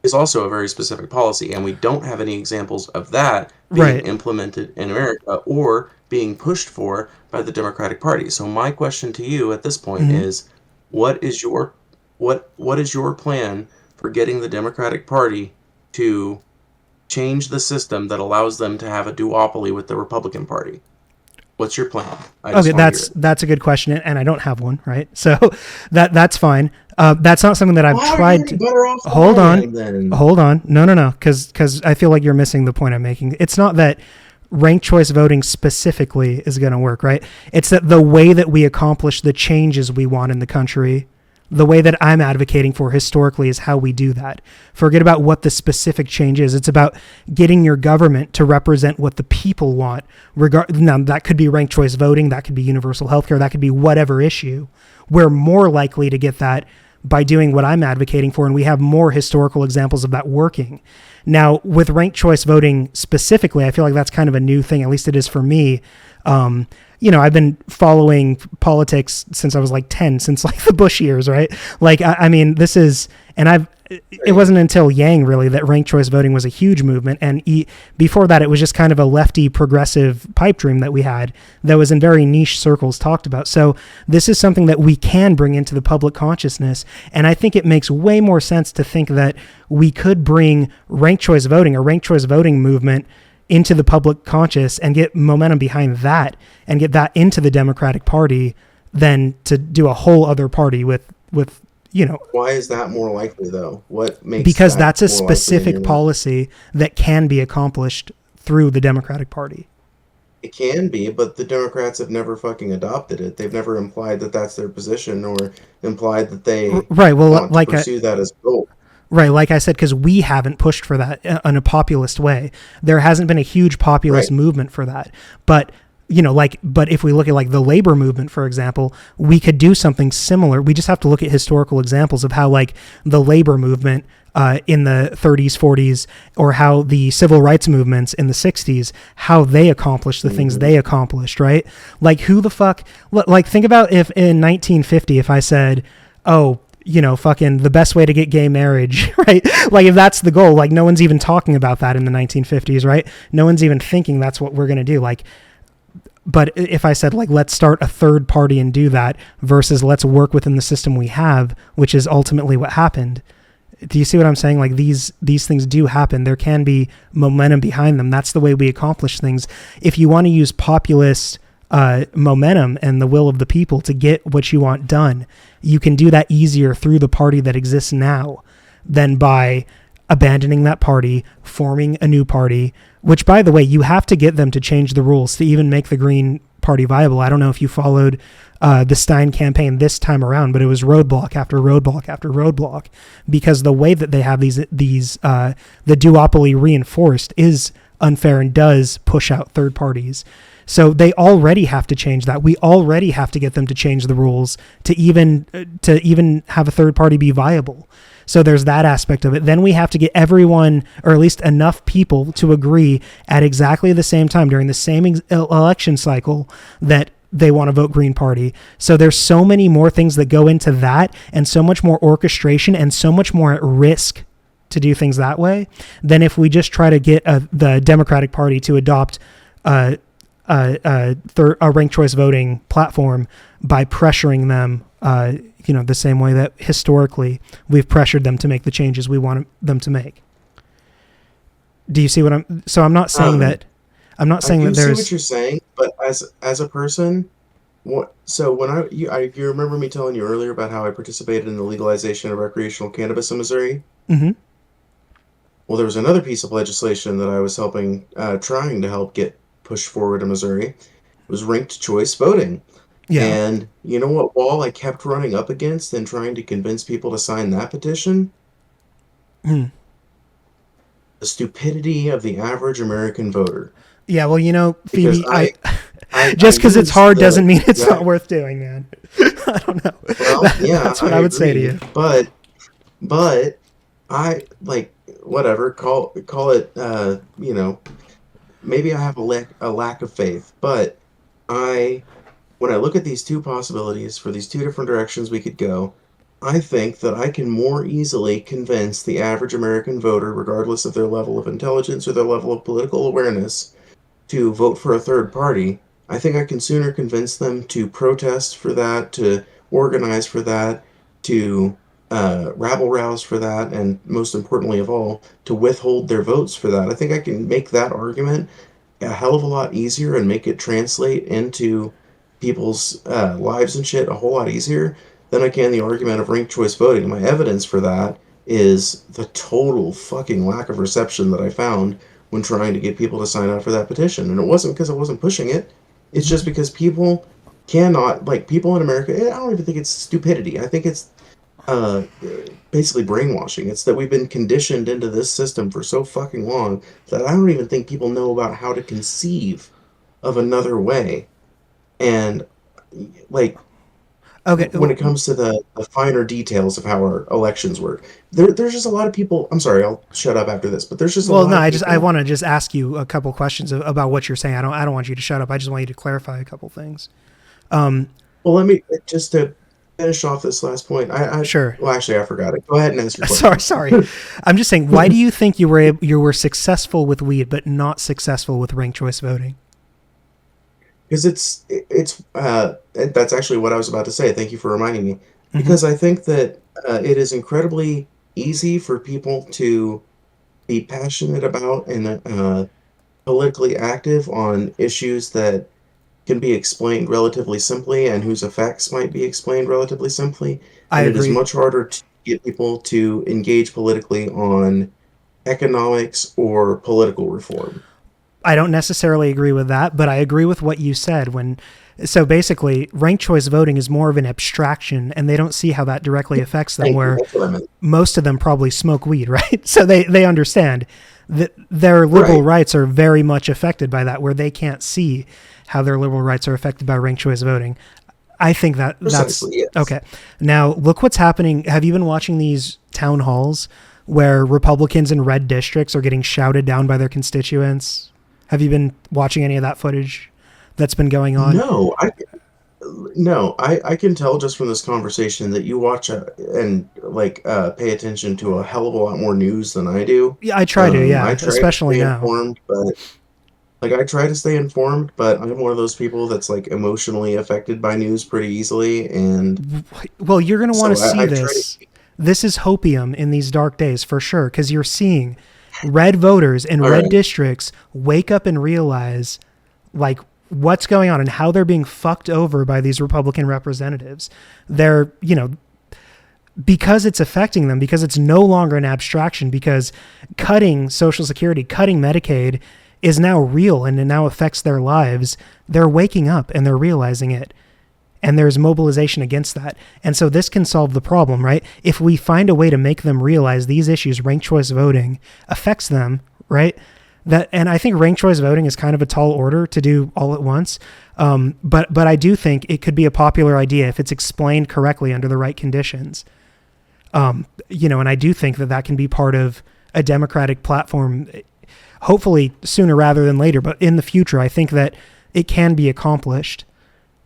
is also a very specific policy. And we don't have any examples of that being Right. implemented in America or being pushed for by the Democratic Party. So my question to you at this point Mhm. is what is your what is your plan for getting the Democratic Party to change the system that allows them to have a duopoly with the Republican Party? What's your plan? I Okay, just want to hear it. that's a good question, and I don't have one, right? So that's fine. That's not something that I've Why are you tried any to. better off than Hold I on, am then? hold on. No, because I feel like you're missing the point I'm making. It's not that ranked choice voting specifically is going to work, right? It's that the way that we accomplish the changes we want in the country, the way that I'm advocating for historically is how we do that. Forget about what the specific change is. It's about getting your government to represent what the people want. Now, that could be ranked choice voting, that could be universal healthcare, that could be whatever issue. We're more likely to get that by doing what I'm advocating for, and we have more historical examples of that working. Now, with ranked choice voting specifically, I feel like that's kind of a new thing, at least it is for me. I've been following politics since I was like 10, since like the Bush years, right? Like, I mean, it wasn't until Yang really that ranked choice voting was a huge movement. And before that, it was just kind of a lefty progressive pipe dream that we had that was in very niche circles talked about. So this is something that we can bring into the public consciousness. And I think it makes way more sense to think that we could bring ranked choice voting, a ranked choice voting movement into the public conscious and get momentum behind that and get that into the Democratic Party than to do a whole other party with you know, Why is that more likely, though? What makes because that that's a more likely in your specific mind? policy that can be accomplished through the Democratic Party. It can be, but the Democrats have never fucking adopted it. They've never implied that that's their position or implied that they Right. Well, want to pursue that as a goal. right, like I said, because we haven't pushed for that in a populist way. There hasn't been a huge populist Right. movement for that. But but if we look at like the labor movement, for example, we could do something similar. We just have to look at historical examples of how like the labor movement in the 30s, 40s, or how the civil rights movements in the 60s, how they accomplished the things Mm-hmm. they accomplished, right? Like who the fuck, like think about if in 1950, if I said, oh, fucking the best way to get gay marriage, right? Like if that's the goal, like no one's even talking about that in the 1950s, right? No one's even thinking that's what we're going to do. Like, but if I said like, let's start a third party and do that versus let's work within the system we have, which is ultimately what happened. Do you see what I'm saying? Like these things do happen. There can be momentum behind them. That's the way we accomplish things. If you want to use populist momentum and the will of the people to get what you want done, you can do that easier through the party that exists now than by abandoning that party, forming a new party, which, by the way, you have to get them to change the rules to even make the Green Party viable. I don't know if you followed the Stein campaign this time around, but it was roadblock after roadblock after roadblock because the way that they have the duopoly reinforced is unfair and does push out third parties. So they already have to change that. We already have to get them to change the rules to even have a third party be viable. So there's that aspect of it. Then we have to get everyone, or at least enough people, to agree at exactly the same time during the same election cycle that they want to vote Green Party. So there's so many more things that go into that, and so much more orchestration, and so much more at risk to do things that way than if we just try to get the Democratic Party to adopt a ranked choice voting platform by pressuring them, the same way that historically we've pressured them to make the changes we want them to make. Do you see what I'm? So I'm not saying that. I'm not I saying do that see what there's. you're saying, but as a person, what? So when you remember me telling you earlier about how I participated in the legalization of recreational cannabis in Missouri? Mm-hmm. Well, there was another piece of legislation that I was trying to help get pushed forward in Missouri. It was ranked choice voting. Yeah. And you know what wall I kept running up against and trying to convince people to sign that petition? Mm. The stupidity of the average American voter. Yeah. Well, Because Phoebe, I I just because it's used hard the doesn't mean it's not exact, worth doing, man. I don't know. well, yeah, That's what I I would say to agree. you. But I like whatever, call it maybe I have a lack of faith, but I when I look at these two possibilities for these two different directions we could go, I think that I can more easily convince the average American voter, regardless of their level of intelligence or their level of political awareness, to vote for a third party. I think I can sooner convince them to protest for that, to organize for that, to rabble rouse for that, and most importantly of all, to withhold their votes for that. I think I can make that argument a hell of a lot easier and make it translate into people's lives and shit a whole lot easier than I can the argument of ranked choice voting. My evidence for that is the total fucking lack of reception that I found when trying to get people to sign up for that petition. And it wasn't because I wasn't pushing it. It's just because people cannot, like people in America, I don't even think it's stupidity. I think it's uh, basically brainwashing. It's that we've been conditioned into this system for so fucking long that I don't even think people know about how to conceive of another way. And like Okay. when it comes to the finer details of how our elections work, there's just a lot of people. I'm sorry, I'll shut up after this, but there's just a Well, lot no, of I people. want to just ask you a couple questions about what you're saying. I don't want you to shut up. I just want you to clarify a couple things. Um, Well, let me just to finish off this last point. sure. Well, actually, I forgot it. Go ahead and ask your Sorry, question. sorry. I'm just saying, why do you think you were successful with weed but not successful with ranked choice voting? Because that's actually what I was about to say. Thank you for reminding me. Mm-hmm. Because I think that it is incredibly easy for people to be passionate about and politically active on issues that can be explained relatively simply and whose effects might be explained relatively simply. I And it is agree. much harder to get people to engage politically on economics or political reform. I don't necessarily agree with that, but I agree with what you said so basically ranked choice voting is more of an abstraction and they don't see how that directly affects them, Thank you. where That's what I meant. most of them probably smoke weed, right? So they understand that their liberal Right. rights are very much affected by that, where they can't see how their liberal rights are affected by ranked choice voting. I think that's Precisely. Yes. okay. Now, look what's happening. Have you been watching these town halls where Republicans in red districts are getting shouted down by their constituents? Have you been watching any of that footage that's been going on? No, I no, I can tell just from this conversation that you watch and pay attention to a hell of a lot more news than I do. Yeah, I try to, I yeah, try to especially stay now. informed, but I try to stay informed, but I'm one of those people that's like emotionally affected by news pretty easily, and Well, you're going to want to so see I try to this. This is hopium in these dark days for sure, because you're seeing red voters in all red right. districts wake up and realize like what's going on and how they're being fucked over by these Republican representatives. They're, because it's affecting them, because it's no longer an abstraction, because cutting Social Security, cutting Medicaid is now real and it now affects their lives. They're waking up and they're realizing it. And there's mobilization against that. And so this can solve the problem, right? If we find a way to make them realize these issues, ranked choice voting affects them, right? And I think ranked choice voting is kind of a tall order to do all at once. But I do think it could be a popular idea if it's explained correctly under the right conditions. And I do think that can be part of a democratic platform, hopefully sooner rather than later. But in the future, I think that it can be accomplished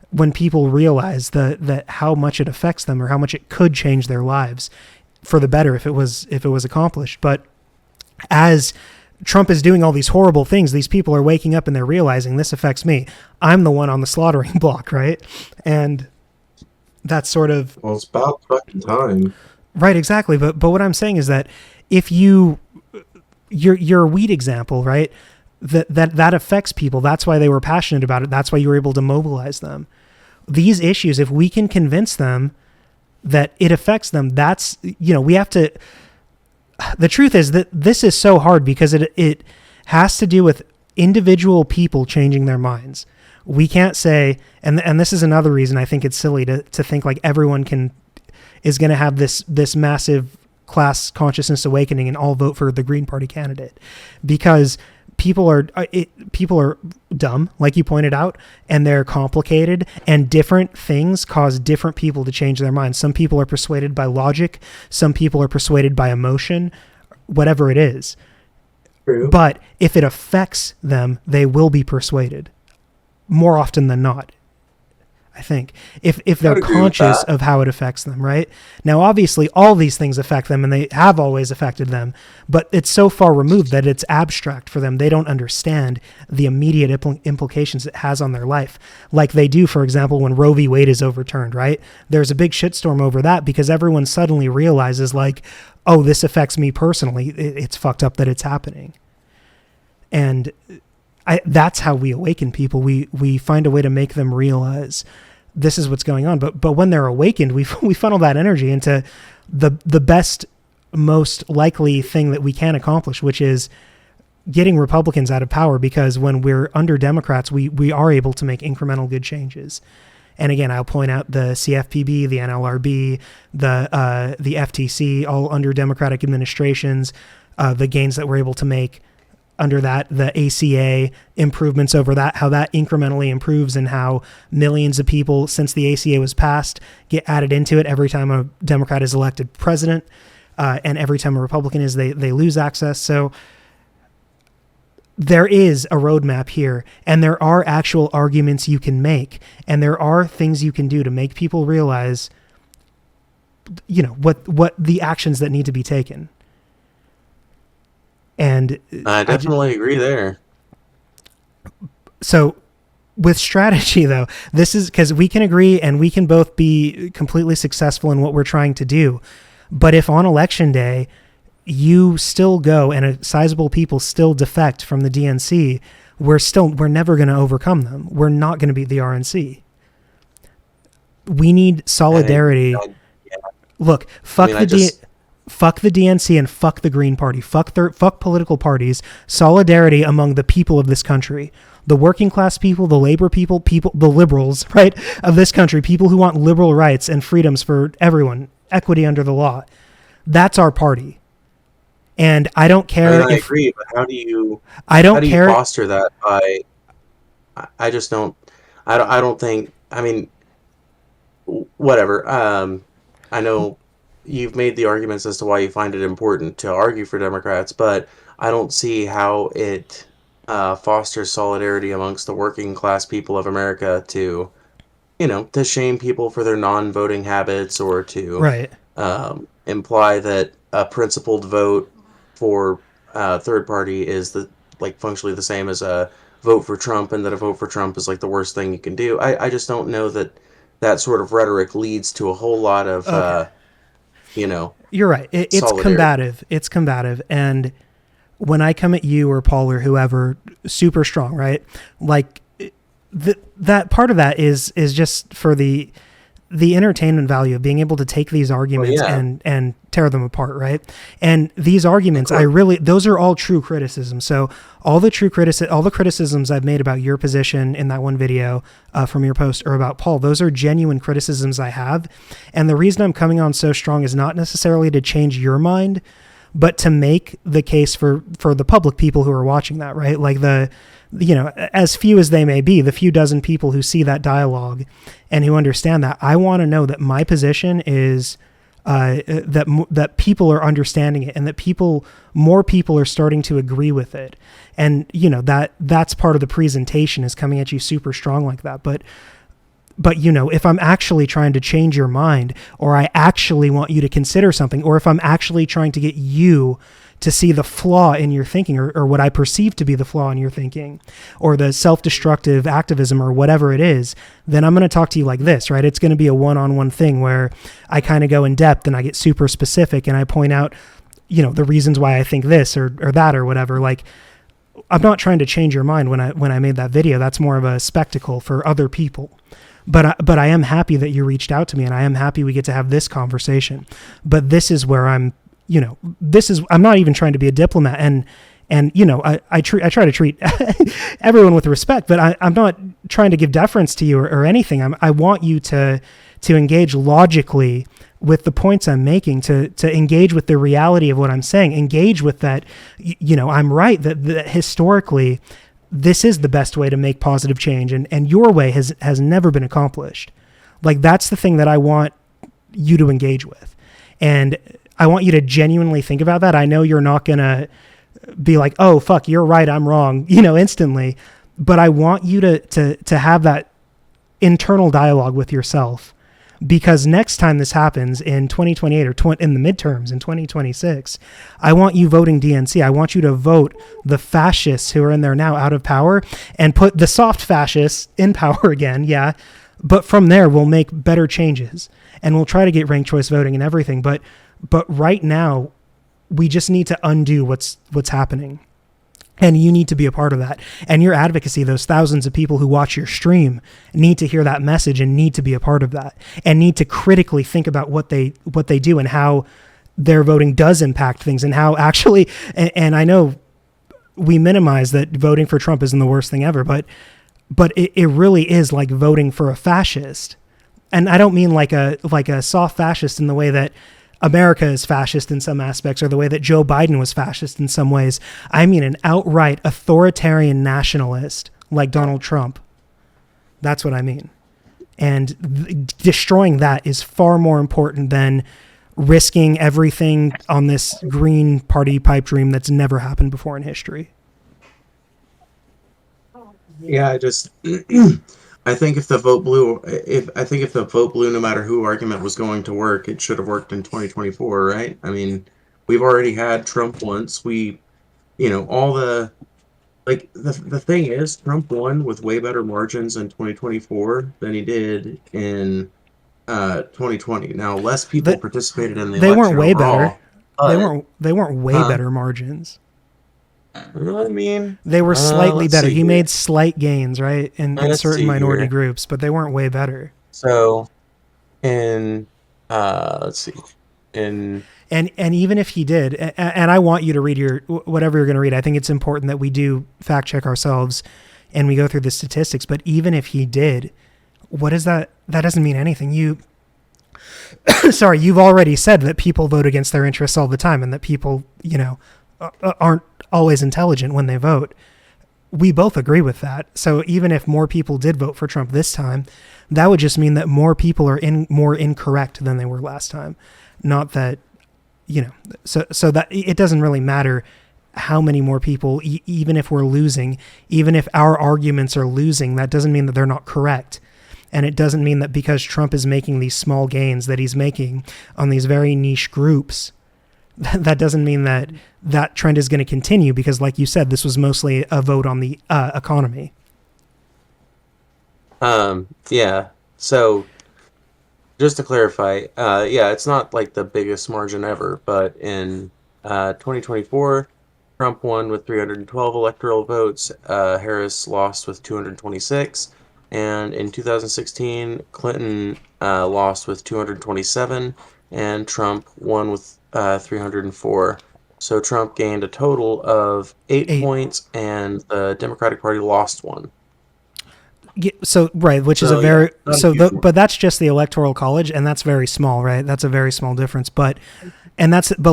when people realize that how much it affects them or how much it could change their lives for the better if it was accomplished. But as Trump is doing all these horrible things, these people are waking up and they're realizing this affects me. I'm the one on the slaughtering block, right? And that's sort of Well, it's about fucking time. right, exactly. But what I'm saying is that if your weed example, right? That affects people. That's why they were passionate about it. That's why you were able to mobilize them. These issues, if we can convince them that it affects them, that's, we have to, the truth is that this is so hard because it has to do with individual people changing their minds. We can't say, and this is another reason I think it's silly to think like everyone is going to have this massive class consciousness awakening and all vote for the Green Party candidate, because people are dumb, like you pointed out, and they're complicated, and different things cause different people to change their minds. Some people are persuaded by logic, some people are persuaded by emotion, whatever it is. True. But if it affects them, they will be persuaded more often than not. I think if they're I'd agree with conscious that. of how it affects them, right? Now, obviously, all these things affect them and they have always affected them, but it's so far removed that it's abstract for them. They don't understand the immediate implications it has on their life. Like they do, for example, when Roe v. Wade is overturned, right? There's a big shitstorm over that because everyone suddenly realizes like, oh, this affects me personally. It's fucked up that it's happening. And that's how we awaken people. We find a way to make them realize this is what's going on. But when they're awakened, we funnel that energy into the best, most likely thing that we can accomplish, which is getting Republicans out of power. Because when we're under Democrats, we are able to make incremental good changes. And again, I'll point out the CFPB, the NLRB, the FTC, all under Democratic administrations, the gains that we're able to make under that, the ACA, improvements over that, how that incrementally improves and how millions of people since the ACA was passed get added into it every time a Democrat is elected president, and every time a Republican is, they lose access. So there is a roadmap here, and there are actual arguments you can make, and there are things you can do to make people realize, what the actions that need to be taken. And I definitely agree there. so with strategy, though, this is because we can agree and we can both be completely successful in what we're trying to do. But if on election day you still go and a sizable people still defect from the DNC, we're never going to overcome them. We're not going to beat the RNC. We need And solidarity. yeah, Look, I mean, I just, fuck the DNC and fuck the Green Party. Fuck political parties. Solidarity among the people of this country. The working class people, the labor people, the liberals, right, of this country, people who want liberal rights and freedoms for everyone, equity under the law. That's our party. And I don't I mean, care I if agree, but I how don't do you care. foster that by, I just don't, I don't think, I mean, whatever. I know you've made the arguments as to why you find it important to argue for Democrats, but I don't see how it fosters solidarity amongst the working class people of America to, to shame people for their non-voting habits or to Right. imply that a principled vote for third party is like functionally the same as a vote for Trump, and that a vote for Trump is like the worst thing you can do. I just don't know that that sort of rhetoric leads to a whole lot of Okay. you know You're right. It's solidarity. combative. It's combative. And when I come at you or Paul or whoever super strong, right? Like that part of that is just for the entertainment value of being able to take these Well, arguments yeah, and tear them apart, right? And these of arguments, course. those are all true criticisms. So all the criticisms I've made about your position in that one video from your post or about Paul, those are genuine criticisms I have. And the reason I'm coming on so strong is not necessarily to change your mind, but to make the case for the public people who are watching that, right? Like as few as they may be, the few dozen people who see that dialogue and who understand that, I want to know that my position is that people are understanding it and that more people are starting to agree with it. And that's part of the presentation, is coming at you super strong like that. But if I'm actually trying to change your mind, or I actually want you to consider something, or if I'm actually trying to get you to see the flaw in your thinking, or what I perceive to be the flaw in your thinking, or the self-destructive activism, or whatever it is, then I'm going to talk to you like this, right? It's going to be a one-on-one thing where I kind of go in depth and I get super specific and I point out, the reasons why I think this or that or whatever. Like, I'm not trying to change your mind when I made that video. That's more of a spectacle for other people. But I am happy that you reached out to me, and I am happy we get to have this conversation. But this is where I'm not even trying to be a diplomat, and I try to treat everyone with respect, but I'm not trying to give deference to you or anything. I want you to engage logically with the points I'm making, to engage with the reality of what I'm saying, engage with that. I'm right that historically, this is the best way to make positive change, and your way has never been accomplished. Like, that's the thing that I want you to engage with. And I want you to genuinely think about that. I know you're not going to be like, oh, fuck, you're right, I'm wrong, instantly. But I want you to have that internal dialogue with yourself, because next time this happens in 2028 or in the midterms in 2026, I want you voting DNC. I want you to vote the fascists who are in there now out of power and put the soft fascists in power again. Yeah. But from there, we'll make better changes and we'll try to get ranked choice voting and everything. But right now, we just need to undo what's happening. And you need to be a part of that. And your advocacy, those thousands of people who watch your stream, need to hear that message and need to be a part of that, and need to critically think about what they do and how their voting does impact things, and how actually, and I know we minimize that voting for Trump isn't the worst thing ever, but it really is like voting for a fascist. And I don't mean like a soft fascist in the way that America is fascist in some aspects, or the way that Joe Biden was fascist in some ways. I mean an outright authoritarian nationalist like Donald Trump. That's what I mean. And destroying that is far more important than risking everything on this Green Party pipe dream that's never happened before in history. Yeah, I just I think if the vote blue, no matter who argument was going to work, it should have worked in 2024, right? I mean, we've already had Trump once. All the thing is, Trump won with way better margins in 2024 than he did in 2020. Now, less people That participated in the they weren't election way better. overall, but They weren't way huh? better margins. I mean, They were slightly let's better. see He here. made slight gains, right, in Let's certain see minority here. groups, but they weren't way better. So in let's see. In And even if he did, and I want you to read your whatever you're going to read, I think it's important that we do fact check ourselves and we go through the statistics. But even if he did, what is that? That doesn't mean anything. Sorry, you've already said that people vote against their interests all the time, and that people, aren't always intelligent when they vote. We both agree with that. So even if more people did vote for Trump this time, that would just mean that more people are more incorrect than they were last time. Not that, so that it doesn't really matter how many more people, even if we're losing, even if our arguments are losing, that doesn't mean that they're not correct. And it doesn't mean that because Trump is making these small gains that he's making on these very niche groups, that doesn't mean that that trend is going to continue, because like you said, this was mostly a vote on the economy. yeah. So just to clarify, yeah, it's not like the biggest margin ever, but in 2024, Trump won with 312 electoral votes. Harris lost with 226, and in 2016, Clinton lost with 227, and Trump won with 304. So Trump gained a total of 8 Eight. points, and the Democratic Party lost one. So right, which is a So yeah, very not a huge one. but that's just the electoral college, and that's very small, right? That's a very small difference. But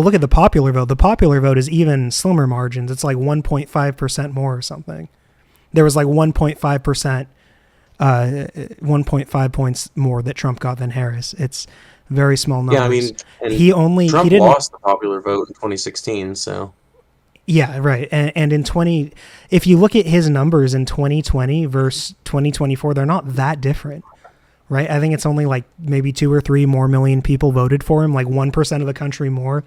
look at the popular vote. The popular vote is even slimmer margins. It's like 1.5% more or something. There was like 1.5%, 1.5 points more that Trump got than Harris. It's very small Yeah, I numbers. mean, and He Trump didn't. lost the popular vote in 2016, so Yeah, right. And in 20, if you look at his numbers in 2020 versus 2024, they're not that different, right? I think it's only like maybe 2 or 3 more million people voted for him, like 1% of the country more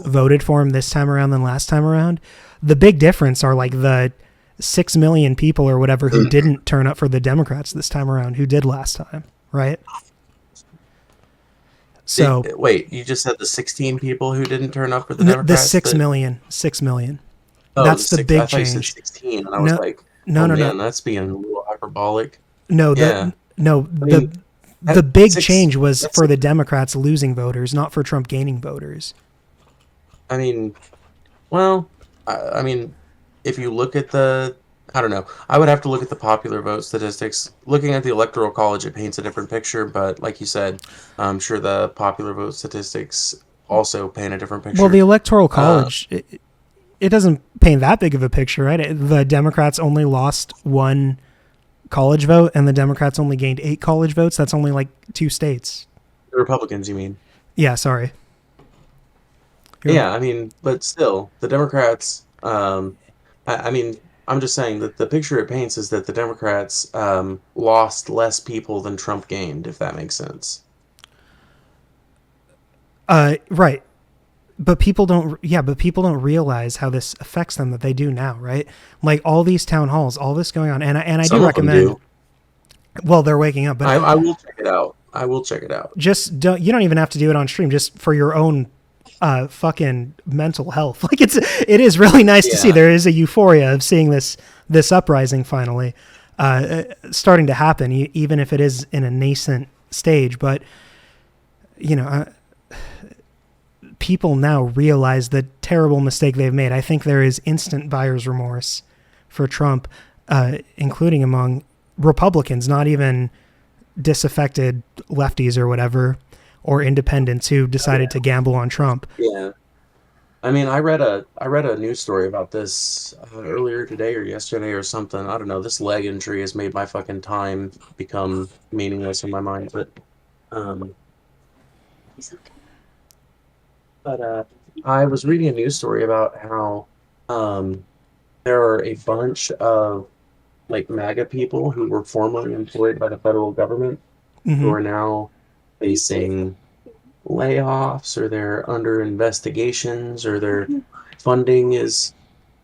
voted for him this time around than last time around. The big difference are like the 6 million people or whatever who didn't turn up for the Democrats this time around, who did last time, right? So wait, you just said the 16 people who didn't turn up for the the Democrats 6 that million, 6 million. oh, the That's the six I big thought you said change. 16 and I was No, like, no, "Oh no, no. man, that's being a little hyperbolic." No, Yeah. I the mean, the that big six change was that's for the Democrats losing voters, not for Trump gaining voters. I mean, well, I mean, if you look at the I don't know. I would have to look at the popular vote statistics. Looking at the Electoral College, it paints a different picture, but like you said, I'm sure the popular vote statistics also paint a different Well, the picture. electoral Uh, college, it doesn't paint that big of a picture, right? The Democrats only lost 1 college vote, and the Democrats only gained 8 college votes. That's only like 2 states. the Republicans, you mean? Yeah, sorry. You're Yeah, right. I mean, but still, the Democrats. I mean, I'm just saying that the picture it paints is that the Democrats lost less people than Trump gained, if that makes sense. Right. But people don't realize how this affects them that they do now, right? Like all these town halls, all this going on, and I do Some of them recommend. do. Well, they're waking up, but I will check it out. I will check it out. just don't. You don't even have to do it on stream, just for your own fucking mental health. Like it is really nice to see. Yeah. There is a euphoria of seeing this uprising finally starting to happen, even if it is in a nascent stage. But you know, people now realize the terrible mistake they've made. I think there is instant buyer's remorse for Trump, including among Republicans, not even disaffected lefties or whatever, or independents who Oh decided yeah. to gamble on Trump. Yeah. I mean, I read a news story about this earlier today or yesterday or something. I don't know. This leg injury has made my fucking time become meaningless in my mind. Um, but I was reading a news story about how um, there are a bunch of like MAGA people who were formerly employed by the federal government who Hmm. are now facing layoffs or they're under investigations or their funding is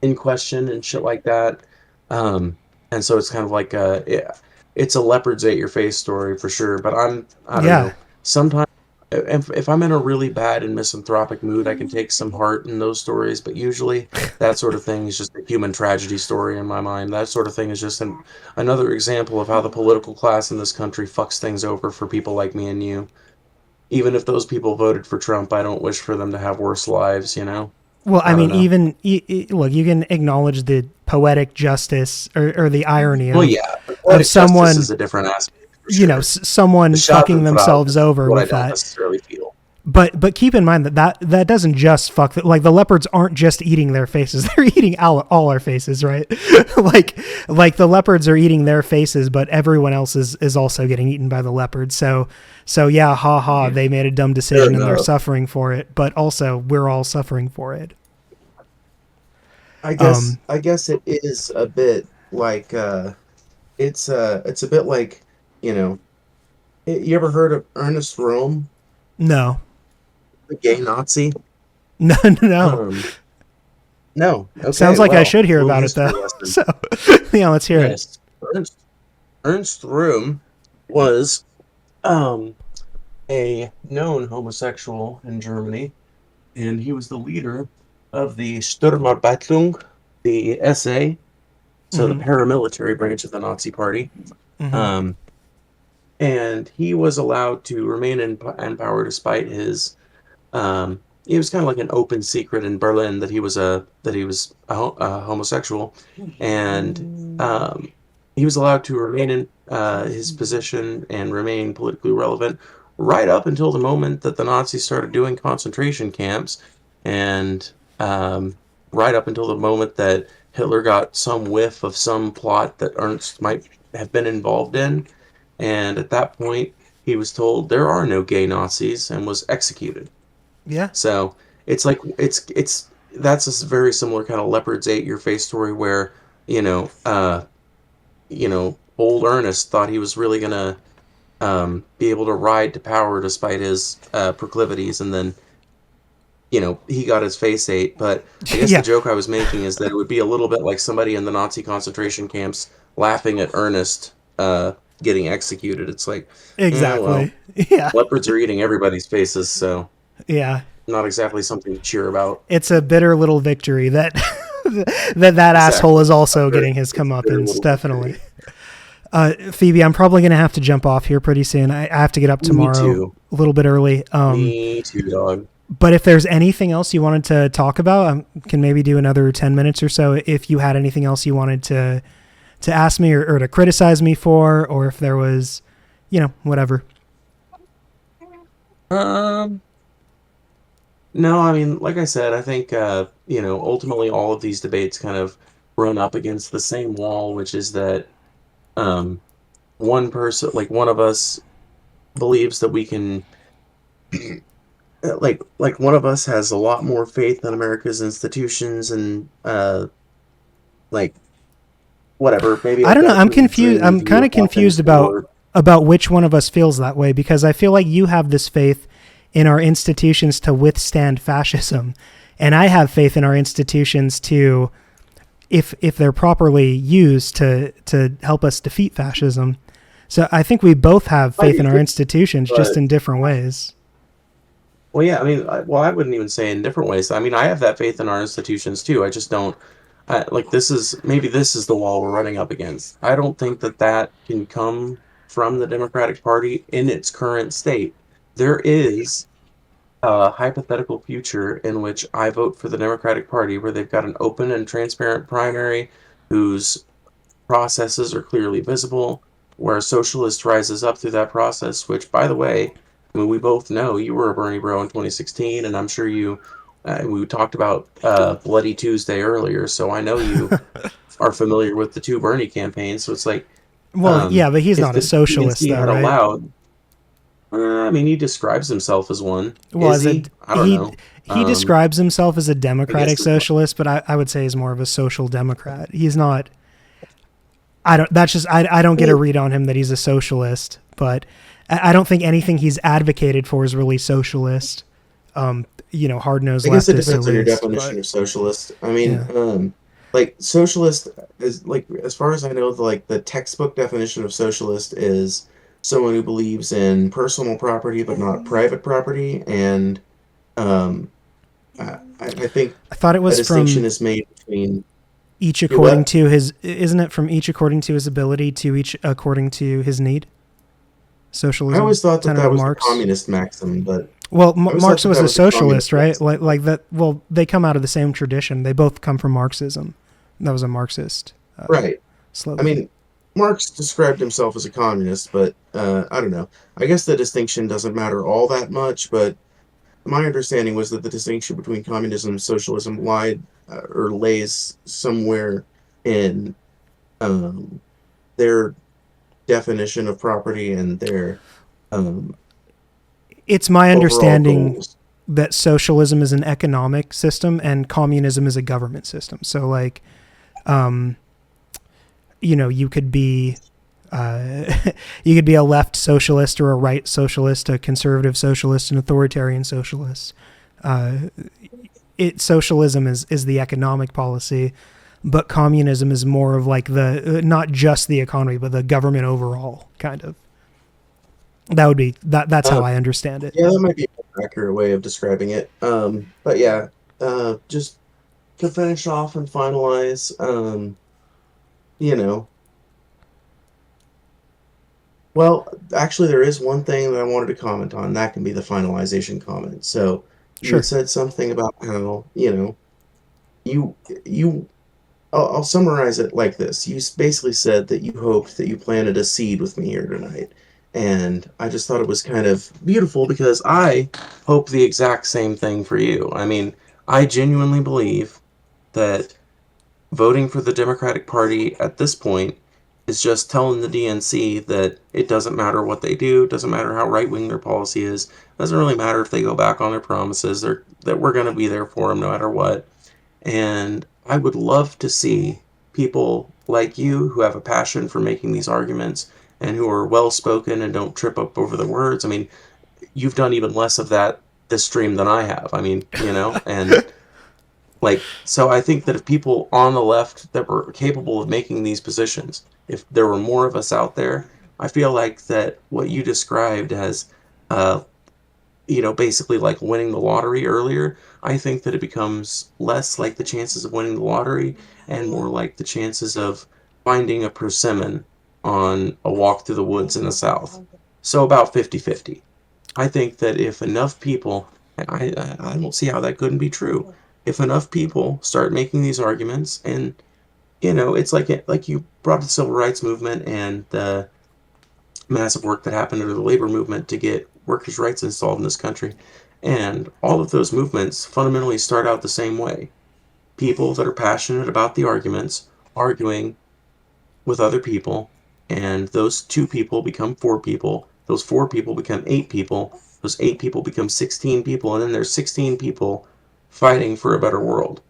in question and shit like that. Um, and so it's kind of like it's a leopards at your face story for sure. But I don't Yeah, know. Sometimes. if I'm in a really bad and misanthropic mood, I can take some heart in those stories. But usually, that sort of thing is just a human tragedy story in my mind. That sort of thing is just another example of how the political class in this country fucks things over for people like me and you. Even if those people voted for Trump, I don't wish for them to have worse lives. You know, Well, I I don't mean, know. even look, you can acknowledge the poetic justice or the irony Well, yeah, of poetic justice someone, is a different aspect for sure. The someone fucking Schadenfreude themselves is over what I with don't that. necessarily feel. But keep in mind that doesn't just fuck like the leopards aren't just eating their faces; they're eating all our faces, right? like the leopards are eating their faces, but everyone else is also getting eaten by the leopards. So yeah, ha ha, they made a dumb Fair decision and they're enough. suffering for it. But also we're all suffering for it. I guess Um, I guess it is a bit like it's a bit like, you know, you ever heard of Ernest Röhm, no, the gay Nazi? no, no. Um, no. Sounds Okay, like I well, should hear little about it though. history lesson. So yeah, let's hear it. Yes. Ernst Röhm was um a known homosexual in Germany, and he was the leader of the Sturmabteilung, the SA, so the Mm-hmm. paramilitary branch of the Nazi Party. Mm-hmm. Um, and he was allowed to remain in power despite his. It was kind of like an open secret in Berlin that he was a homosexual, and he was allowed to remain in his position and remain politically relevant right up until the moment that the Nazis started doing concentration camps, and right up until the moment that Hitler got some whiff of some plot that Ernst might have been involved in, and at that point he was told there are no gay Nazis and was executed. Yeah. So it's like it's that's a very similar kind of leopards ate your face story where you know uh old Ernest thought he was really gonna be able to ride to power despite his proclivities, and then he got his face ate. But I guess the Yeah. joke I was making is that it would be a little bit like somebody in the Nazi concentration camps laughing at Ernest getting executed. It's like, well, Exactly. Yeah. leopards are eating everybody's faces, so Yeah. not exactly something to cheer about. It's a bitter little victory that that asshole Exactly. is also Very, getting his it's a very comeuppance. little Definitely. victory. Phoebe, I'm probably gonna have to jump off here pretty soon. I have to get up Me tomorrow too. a little bit early. Me too, dog. But if there's anything else you wanted to talk about, I can maybe do another 10 minutes or so. If you had anything else you wanted to ask me or to criticize me for, or if there was, whatever. Um, no, I mean, like I said, I think ultimately all of these debates kind of run up against the same wall, which is that um, one person, like one of us, believes that we can, like one of us has a lot more faith in America's institutions and like whatever. Maybe I I've don't know. got a I'm confused. contrarian I'm view kind of of how confused things work. about which one of us feels that way because I feel like you have this faith in our institutions to withstand fascism, and I have faith in our institutions to, if they're properly used, to help us defeat fascism. So I think we both have I faith do in our too, institutions, just but in different ways. well, yeah, I mean, I wouldn't even say in different ways. I mean, I have that faith in our institutions too. I just don't. Like this is the wall we're running up against. I don't think that that can come from the Democratic Party in its current state. There is a hypothetical future in which I vote for the Democratic Party where they've got an open and transparent primary whose processes are clearly visible, where a socialist rises up through that process, which, by the way, I mean, we both know you were a Bernie bro in 2016, and I'm sure we talked about Bloody Tuesday earlier, so I know you are familiar with the two Bernie campaigns. So it's like, Well, yeah, but he's if not a the socialist, DNC though, had right? allowed, I mean, he describes himself as one. Well, Is as a he? I don't he know. he describes himself as a I guess democratic as well. socialist, but I would say he's more of a social democrat. He's not. I don't. That's just. I don't get a Well, read on him that he's a socialist, but I don't think anything he's advocated for is really socialist. Hard nosed I guess it leftist at depends on your least. definition But of socialist. I mean, yeah, like socialist is like as far as I know, like the textbook definition of socialist is someone who believes in personal property but not private property, and um, I think I thought it a was distinction from is made between each you according what? to his, isn't it from each according to his ability to each according to his need? I Socialism, always thought that tenet that of was the Marx. communist maxim, but Well, I always thought Marx that was that a was the socialist, communist right? maxim. Like that. Well, they come out of the same tradition. They both come from Marxism. That was a Marxist Right. I slogan. mean, Marx described himself as a communist, but I don't know. I guess the distinction doesn't matter all that much, but my understanding was that the distinction between communism and socialism lied or lays somewhere in um, their definition of property and their um, It's my overall understanding goals. that socialism is an economic system and communism is a government system. So, like, um, you could be you could be a left socialist or a right socialist, a conservative socialist, an authoritarian socialist. Uh, Socialism is the economic policy, but communism is more of like the not just the economy, but the government overall kind of. That would be that's how Uh, I understand it. yeah, that might be a more accurate way of describing it. But yeah, just to finish off and finalize, you know, well, actually, there is one thing that I wanted to comment on. That can be the finalization comment. So you had Sure. said something about how, you you I'll summarize it like this. You basically said that you hoped that you planted a seed with me here tonight. And I just thought it was kind of beautiful because I hope the exact same thing for you. I mean, I genuinely believe that voting for the Democratic Party at this point is just telling the DNC that it doesn't matter what they do, doesn't matter how right wing their policy is, doesn't really matter if they go back on their promises, that we're going to be there for them no matter what. And I would love to see people like you who have a passion for making these arguments and who are well spoken and don't trip up over the words. I mean, you've done even less of that this stream than I have. I mean, and like, so I think that if people on the left that were capable of making these positions, if there were more of us out there, I feel like that what you described as uh, basically like winning the lottery earlier, I think that it becomes less like the chances of winning the lottery and more like the chances of finding a persimmon on a walk through the woods in the South. So about 50-50. I think that if enough people, and I don't see how that couldn't be true, if enough people start making these arguments, and it's like you brought the civil rights movement and the massive work that happened under the labor movement to get workers' rights installed in this country. And all of those movements fundamentally start out the same way. People that are passionate about the arguments arguing with other people, and those two people become four people. Those four people become eight people. Those eight people become 16 people, and then there's 16 people fighting for a better world.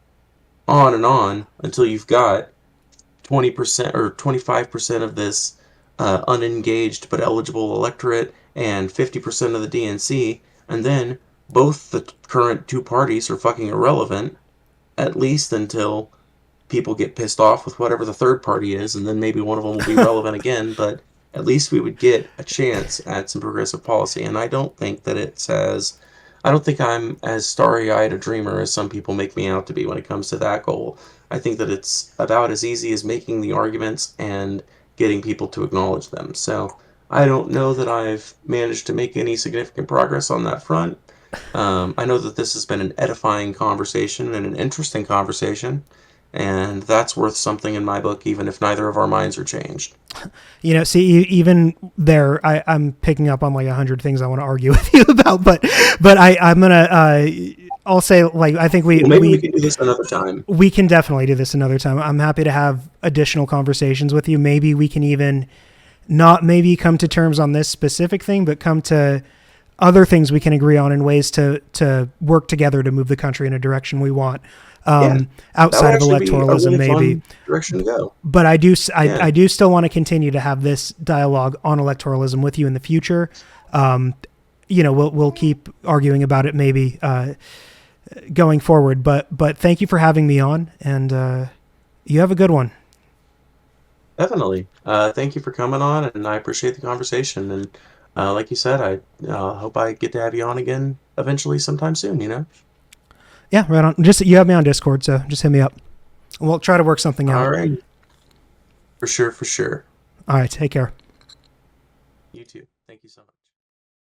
On until you've got 20% or 25% of this unengaged but eligible electorate and 50% of the DNC, and then both the current two parties are fucking irrelevant, at least until people get pissed off with whatever the third party is, and then maybe one of them will be relevant again, but at least we would get a chance at some progressive policy. And I don't think I'm as starry eyed a dreamer as some people make me out to be when it comes to that goal. I think that it's about as easy as making the arguments and getting people to acknowledge them. So I don't know that I've managed to make any significant progress on that front. I know that this has been an edifying conversation and an interesting conversation, and that's worth something in my book, even if neither of our minds are changed. See, even there, I'm picking up on like 100 things I want to argue with you about, but I'm gonna, I'll say, like, I think Well, maybe we can do this another time. we can definitely do this another time. I'm happy to have additional conversations with you. Maybe we can even not maybe come to terms on this specific thing, but come to other things we can agree on in ways to work together to move the country in a direction we want. Yeah, that would Outside of actually be a electoralism, really maybe. fun direction to go. But Yeah. I do still want to continue to have this dialogue on electoralism with you in the future. We'll keep arguing about it maybe going forward. But thank you for having me on, and you have a good one. Definitely. Thank you for coming on, and I appreciate the conversation. And like you said, I hope I get to have you on again eventually sometime soon, you know? Yeah, right on. Just you have me on Discord, so just hit me up. We'll try to work something All out. right. For sure, for sure. All right, take care. You too. Thank you so much.